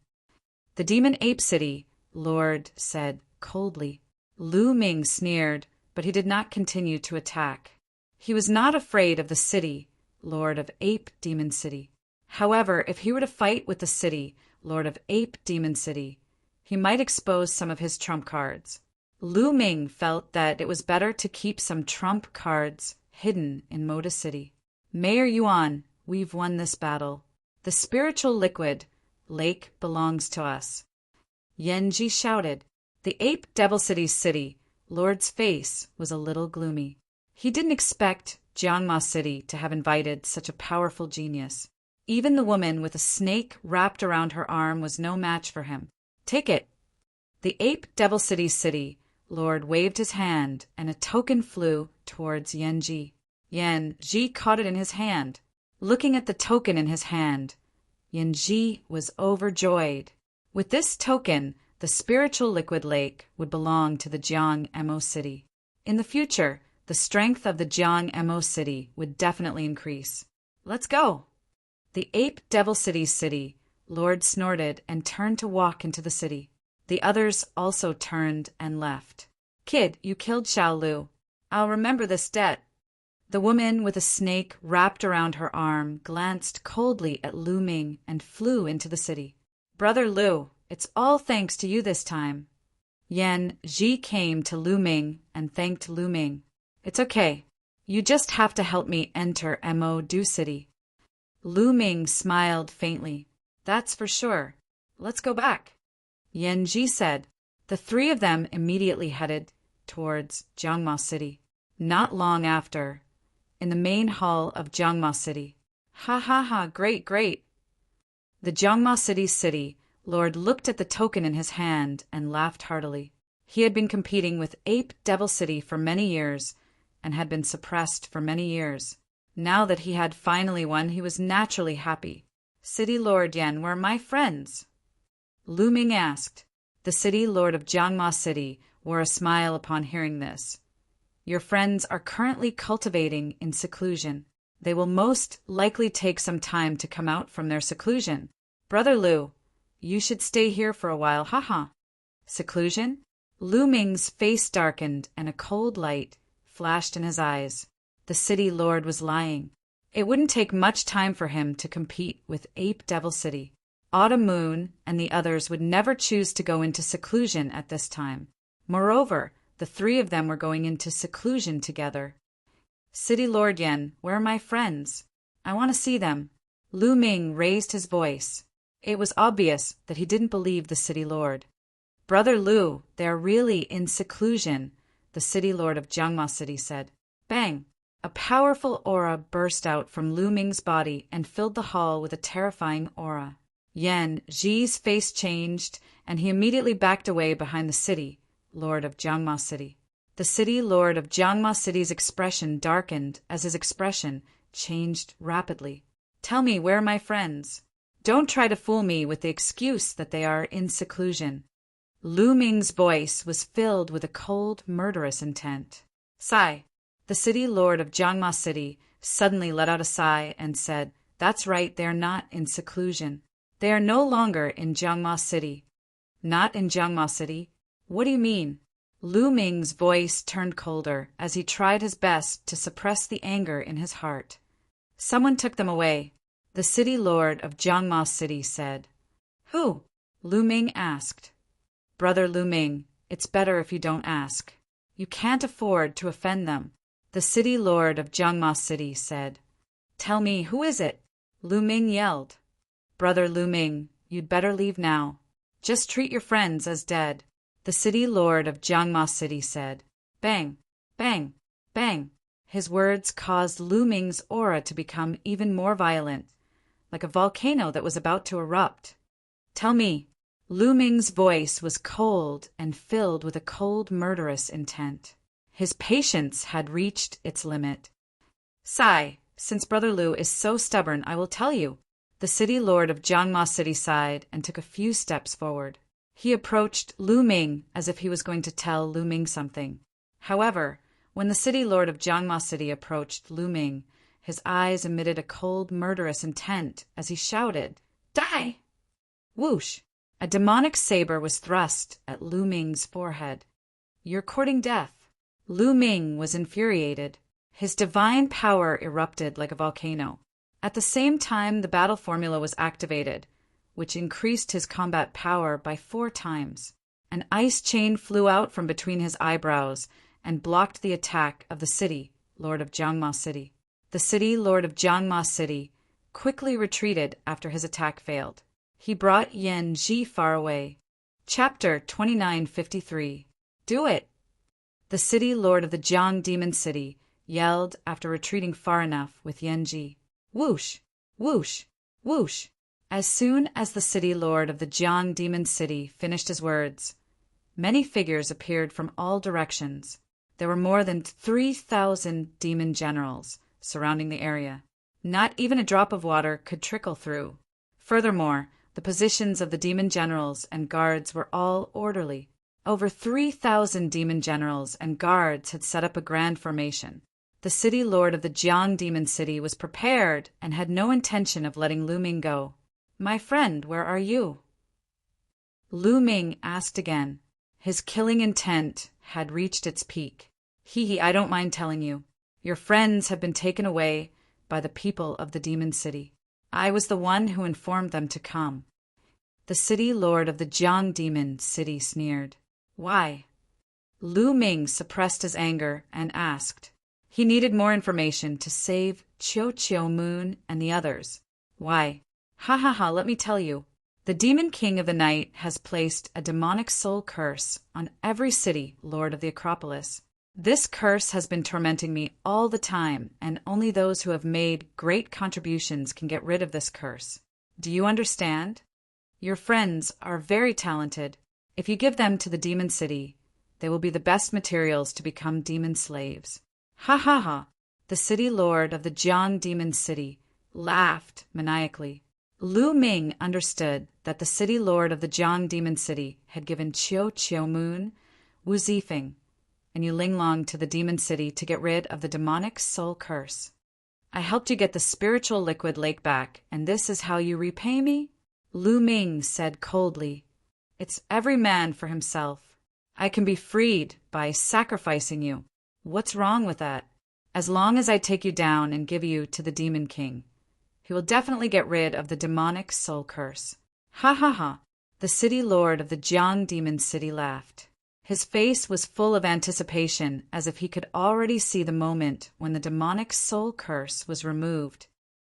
The Demon Ape City lord said coldly. Lu Ming sneered, but he did not continue to attack. He was not afraid of the city lord of Ape Demon City. However, if he were to fight with the city lord of Ape Demon City, he might expose some of his trump cards. Lu Ming felt that it was better to keep some trump cards hidden in Moda City. Mayor Yuan, we've won this battle. The spiritual liquid lake belongs to us. Yanji shouted. The Ape Devil City's city lord's face was a little gloomy. He didn't expect Jiangma City to have invited such a powerful genius. Even the woman with a snake wrapped around her arm was no match for him. Take it. The Ape Devil City's city lord waved his hand, and a token flew towards Yanji. Yanji caught it in his hand. Looking at the token in his hand, Yanji was overjoyed. With this token, the spiritual liquid lake would belong to the Jiang Mo City. In the future, the strength of the Jiang Mo City would definitely increase. Let's go! The Ape Devil City's city Lord snorted and turned to walk into the city. The others also turned and left. Kid, you killed Xiao Lu. I'll remember this debt. The woman with a snake wrapped around her arm glanced coldly at Lu Ming and flew into the city. Brother Lu, it's all thanks to you this time. Yan Ji came to Lu Ming and thanked Lu Ming. It's okay. You just have to help me enter Mo Du City. Lu Ming smiled faintly. That's for sure. Let's go back. Yan Ji said. The three of them immediately headed towards Jiangma City. Not long after, in the main hall of Jiangma City. Ha ha ha, great, great. The Jiangma city lord looked at the token in his hand and laughed heartily. He had been competing with Ape Devil City for many years and had been suppressed for many years. Now that he had finally won, he was naturally happy. City Lord Yan, where are my friends? Lu Ming asked. The city lord of Jiangma City wore a smile upon hearing this. Your friends are currently cultivating in seclusion. They will most likely take some time to come out from their seclusion. Brother Lu, you should stay here for a while, haha. Seclusion? Lu Ming's face darkened and a cold light flashed in his eyes. The city lord was lying. It wouldn't take much time for him to compete with Ape Devil City. Autumn Moon and the others would never choose to go into seclusion at this time. Moreover, the three of them were going into seclusion together. City Lord Yan, where are my friends? I want to see them. Lu Ming raised his voice. It was obvious that he didn't believe the city lord. Brother Lu, they are really in seclusion, the city lord of Jiangma City said. Bang! A powerful aura burst out from Lu Ming's body and filled the hall with a terrifying aura. Yan Ji's face changed, and he immediately backed away behind the city lord of Jiangma City. The city lord of Jiangma City's expression darkened as his expression changed rapidly. Tell me, where are my friends? Don't try to fool me with the excuse that they are in seclusion. Lu Ming's voice was filled with a cold, murderous intent. Sigh. The city lord of Jiangma City suddenly let out a sigh and said, That's right, they are not in seclusion. They are no longer in Jiangma City. Not in Jiangma City? What do you mean? Lu Ming's voice turned colder as he tried his best to suppress the anger in his heart. Someone took them away. The city lord of Jiangma City said. Who? Lu Ming asked. Brother Lu Ming, it's better if you don't ask. You can't afford to offend them. The city lord of Jiangma City said. Tell me, who is it? Lu Ming yelled. Brother Lu Ming, you'd better leave now. Just treat your friends as dead. The city lord of Jiangma City said. Bang, bang, bang. His words caused Lu Ming's aura to become even more violent, like a volcano that was about to erupt. Tell me. Lu Ming's voice was cold and filled with a cold, murderous intent. His patience had reached its limit. Sigh, since Brother Lu is so stubborn, I will tell you. The city lord of Jiangma City sighed and took a few steps forward. He approached Lu Ming as if he was going to tell Lu Ming something. However, when the city lord of Jiangma City approached Lu Ming, his eyes emitted a cold, murderous intent as he shouted, Die! Whoosh! A demonic saber was thrust at Lu Ming's forehead. You're courting death. Lu Ming was infuriated. His divine power erupted like a volcano. At the same time, the battle formula was activated, which increased his combat power by 4 times. An ice chain flew out from between his eyebrows and blocked the attack of the city lord of Jiangma City. The city lord of Jiangma City quickly retreated after his attack failed. He brought Yan Ji far away. Chapter 2953. Do it! The city lord of the Jiang Demon City yelled after retreating far enough with Yan Ji. Whoosh! Whoosh! Whoosh! As soon as the city lord of the Jiang Demon City finished his words, many figures appeared from all directions. There were more than 3,000 demon generals surrounding the area. Not even a drop of water could trickle through. Furthermore, the positions of the demon generals and guards were all orderly. Over 3,000 demon generals and guards had set up a grand formation. The city lord of the Jiang Demon City was prepared and had no intention of letting Lu Ming go. My friend, where are you? Lu Ming asked again. His killing intent had reached its peak. Hee, I don't mind telling you. Your friends have been taken away by the people of the Demon City. I was the one who informed them to come. The city lord of the Jiang Demon City sneered. Why? Lu Ming suppressed his anger and asked. He needed more information to save Chiu Moon and the others. Why? Ha ha ha, let me tell you. The Demon King of the Night has placed a demonic soul curse on every city lord of the Acropolis. This curse has been tormenting me all the time, and only those who have made great contributions can get rid of this curse. Do you understand? Your friends are very talented. If you give them to the Demon City, they will be the best materials to become demon slaves. Ha ha ha! The city lord of the Jiang Demon City laughed maniacally. Lu Ming understood that the city lord of the Jiang Demon City had given Chiu Moon, Wu Zifeng, and Yu Linglong to the Demon City to get rid of the demonic soul curse. I helped you get the spiritual liquid lake back, and this is how you repay me? Lu Ming said coldly. It's every man for himself. I can be freed by sacrificing you. What's wrong with that? As long as I take you down and give you to the Demon King, he will definitely get rid of the demonic soul curse. Ha ha ha! The city lord of the Jiang Demon City laughed. His face was full of anticipation, as if he could already see the moment when the demonic soul curse was removed.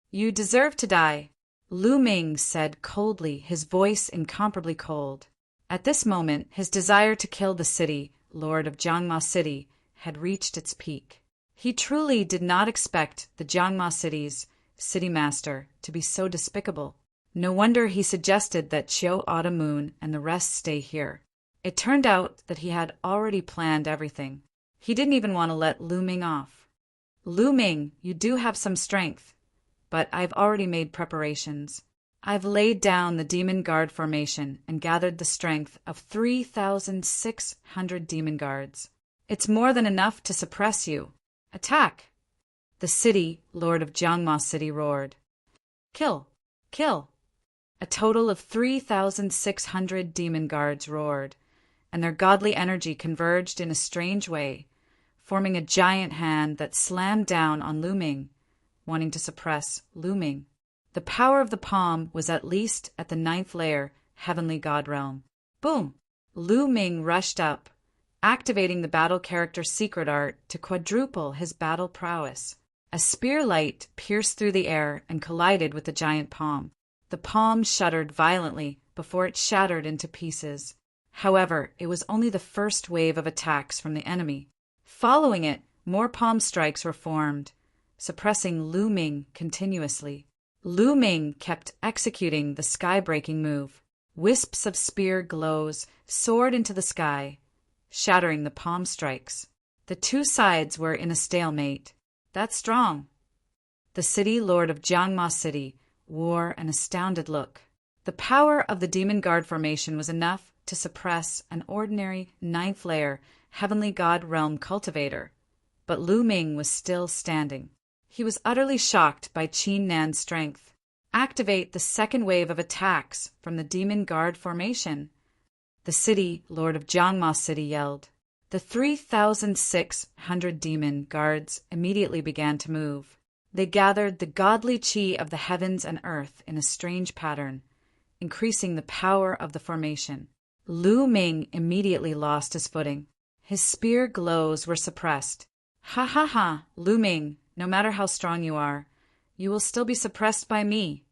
You deserve to die, Lu Ming said coldly, his voice incomparably cold. At this moment, his desire to kill the city lord of Jiangma City had reached its peak. He truly did not expect the Jiangma City's city master to be so despicable. No wonder he suggested that Chiu Moon and the rest stay here. It turned out that he had already planned everything. He didn't even want to let Lu Ming off. Lu Ming, you do have some strength, but I've already made preparations. I've laid down the demon guard formation and gathered the strength of 3,600 demon guards. It's more than enough to suppress you. Attack! The city lord of Jiangma City roared. Kill! Kill! A total of 3,600 demon guards roared, and their godly energy converged in a strange way, forming a giant hand that slammed down on Lu Ming, wanting to suppress Lu Ming. The power of the palm was at least at the 9th layer heavenly god realm. Boom! Lu Ming rushed up, activating the battle character's secret art to quadruple his battle prowess. A spear light pierced through the air and collided with the giant palm. The palm shuddered violently before it shattered into pieces. However, it was only the first wave of attacks from the enemy. Following it, more palm strikes were formed, suppressing Lu Ming continuously. Lu Ming kept executing the sky-breaking move. Wisps of spear glows soared into the sky, shattering the palm strikes. The two sides were in a stalemate. That's strong. The city lord of Jiangma City wore an astounded look. The power of the demon guard formation was enough to suppress an ordinary 9th layer heavenly god realm cultivator, but Lu Ming was still standing. He was utterly shocked by Qin Nan's strength. Activate the second wave of attacks from the demon guard formation. The city lord of Jiangma City yelled. The 3,600 demon guards immediately began to move. They gathered the godly qi of the heavens and earth in a strange pattern, increasing the power of the formation. Lu Ming immediately lost his footing. His spear glows were suppressed. Ha ha ha, Lu Ming, no matter how strong you are, you will still be suppressed by me.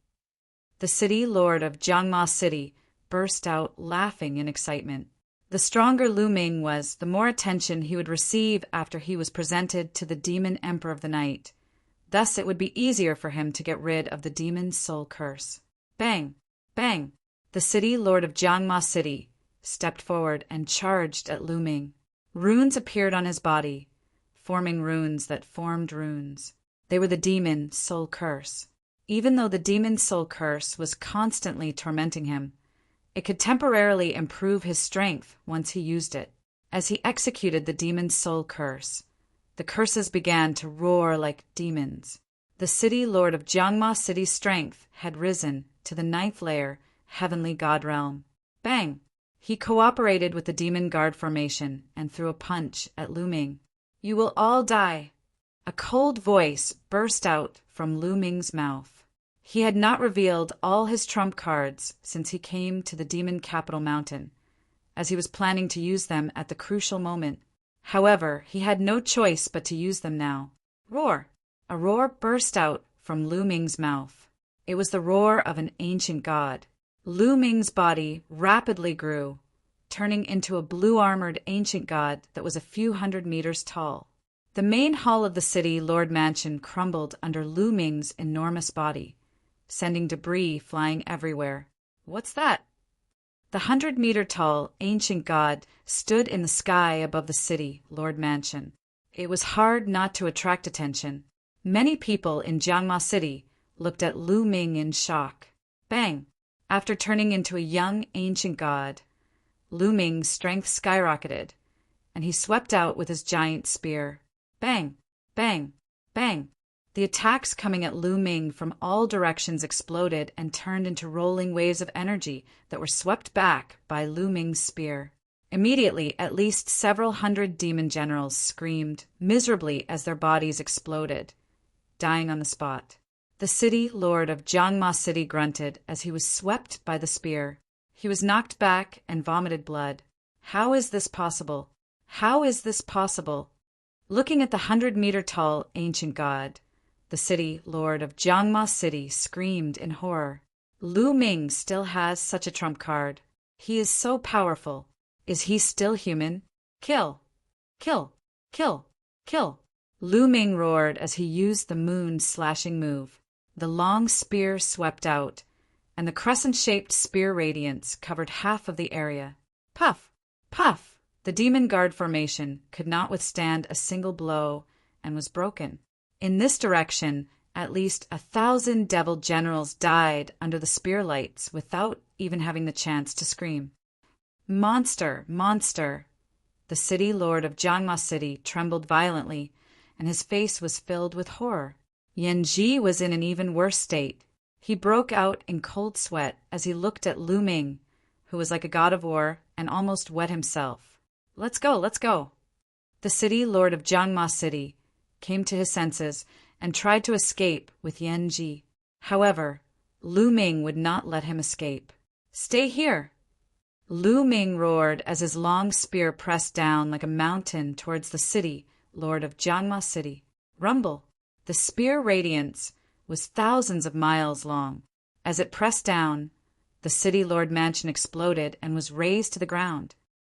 The city lord of Jiangma City burst out laughing in excitement. The stronger Lu Ming was, the more attention he would receive after he was presented to the demon emperor of the night. Thus it would be easier for him to get rid of the demon soul curse. Bang! Bang! The city lord of Jiangma City stepped forward and charged at Lu Ming. Runes appeared on his body, forming runes that formed runes. They were the demon soul curse. Even though the demon soul curse was constantly tormenting him, it could temporarily improve his strength once he used it. As he executed the demon soul curse, the curses began to roar like demons. The city lord of Jiangma City's strength had risen to the 9th layer, heavenly god realm. Bang! He cooperated with the demon guard formation and threw a punch at Lu Ming. You will all die. A cold voice burst out from Lu Ming's mouth. He had not revealed all his trump cards since he came to the demon capital mountain, as he was planning to use them at the crucial moment. However, he had no choice but to use them now. Roar! A roar burst out from Lu Ming's mouth. It was the roar of an ancient god. Lu Ming's body rapidly grew, turning into a blue-armored ancient god that was a few hundred meters tall. The main hall of the city Lord Mansion crumbled under Lu Ming's enormous body, sending debris flying everywhere. What's that? The 100-meter-tall ancient god stood in the sky above the city Lord Mansion. It was hard not to attract attention. Many people in Jiangma City looked at Lu Ming in shock. Bang! After turning into a young ancient god, Lu Ming's strength skyrocketed, and he swept out with his giant spear. Bang! Bang! Bang! The attacks coming at Lu Ming from all directions exploded and turned into rolling waves of energy that were swept back by Lu Ming's spear. Immediately, at least several hundred demon generals screamed miserably as their bodies exploded, dying on the spot. The city lord of Jiangma City grunted as he was swept by the spear. He was knocked back and vomited blood. How is this possible? How is this possible? Looking at the 100-meter-tall ancient god, the city lord of Jiangma City screamed in horror. Lu Ming still has such a trump card. He is so powerful. Is he still human? Kill! Kill! Kill! Kill! Lu Ming roared as he used the moon's slashing move. The long spear swept out, and the crescent-shaped spear radiance covered half of the area. Puff! Puff! The demon guard formation could not withstand a single blow and was broken. In this direction, at least 1,000 devil generals died under the spear lights without even having the chance to scream. Monster! Monster! The city lord of Jiangma City trembled violently, and his face was filled with horror. Yan Ji was in an even worse state. He broke out in cold sweat as he looked at Lu Ming, who was like a god of war and almost wet himself. Let's go, let's go. The city lord of Jiangma City came to his senses and tried to escape with Yan Ji. However, Lu Ming would not let him escape. Stay here! Lu Ming roared as his long spear pressed down like a mountain towards the city lord of Jiangma City. Rumble! The spear radiance was thousands of miles long. As it pressed down, the city lord mansion exploded and was razed to the ground.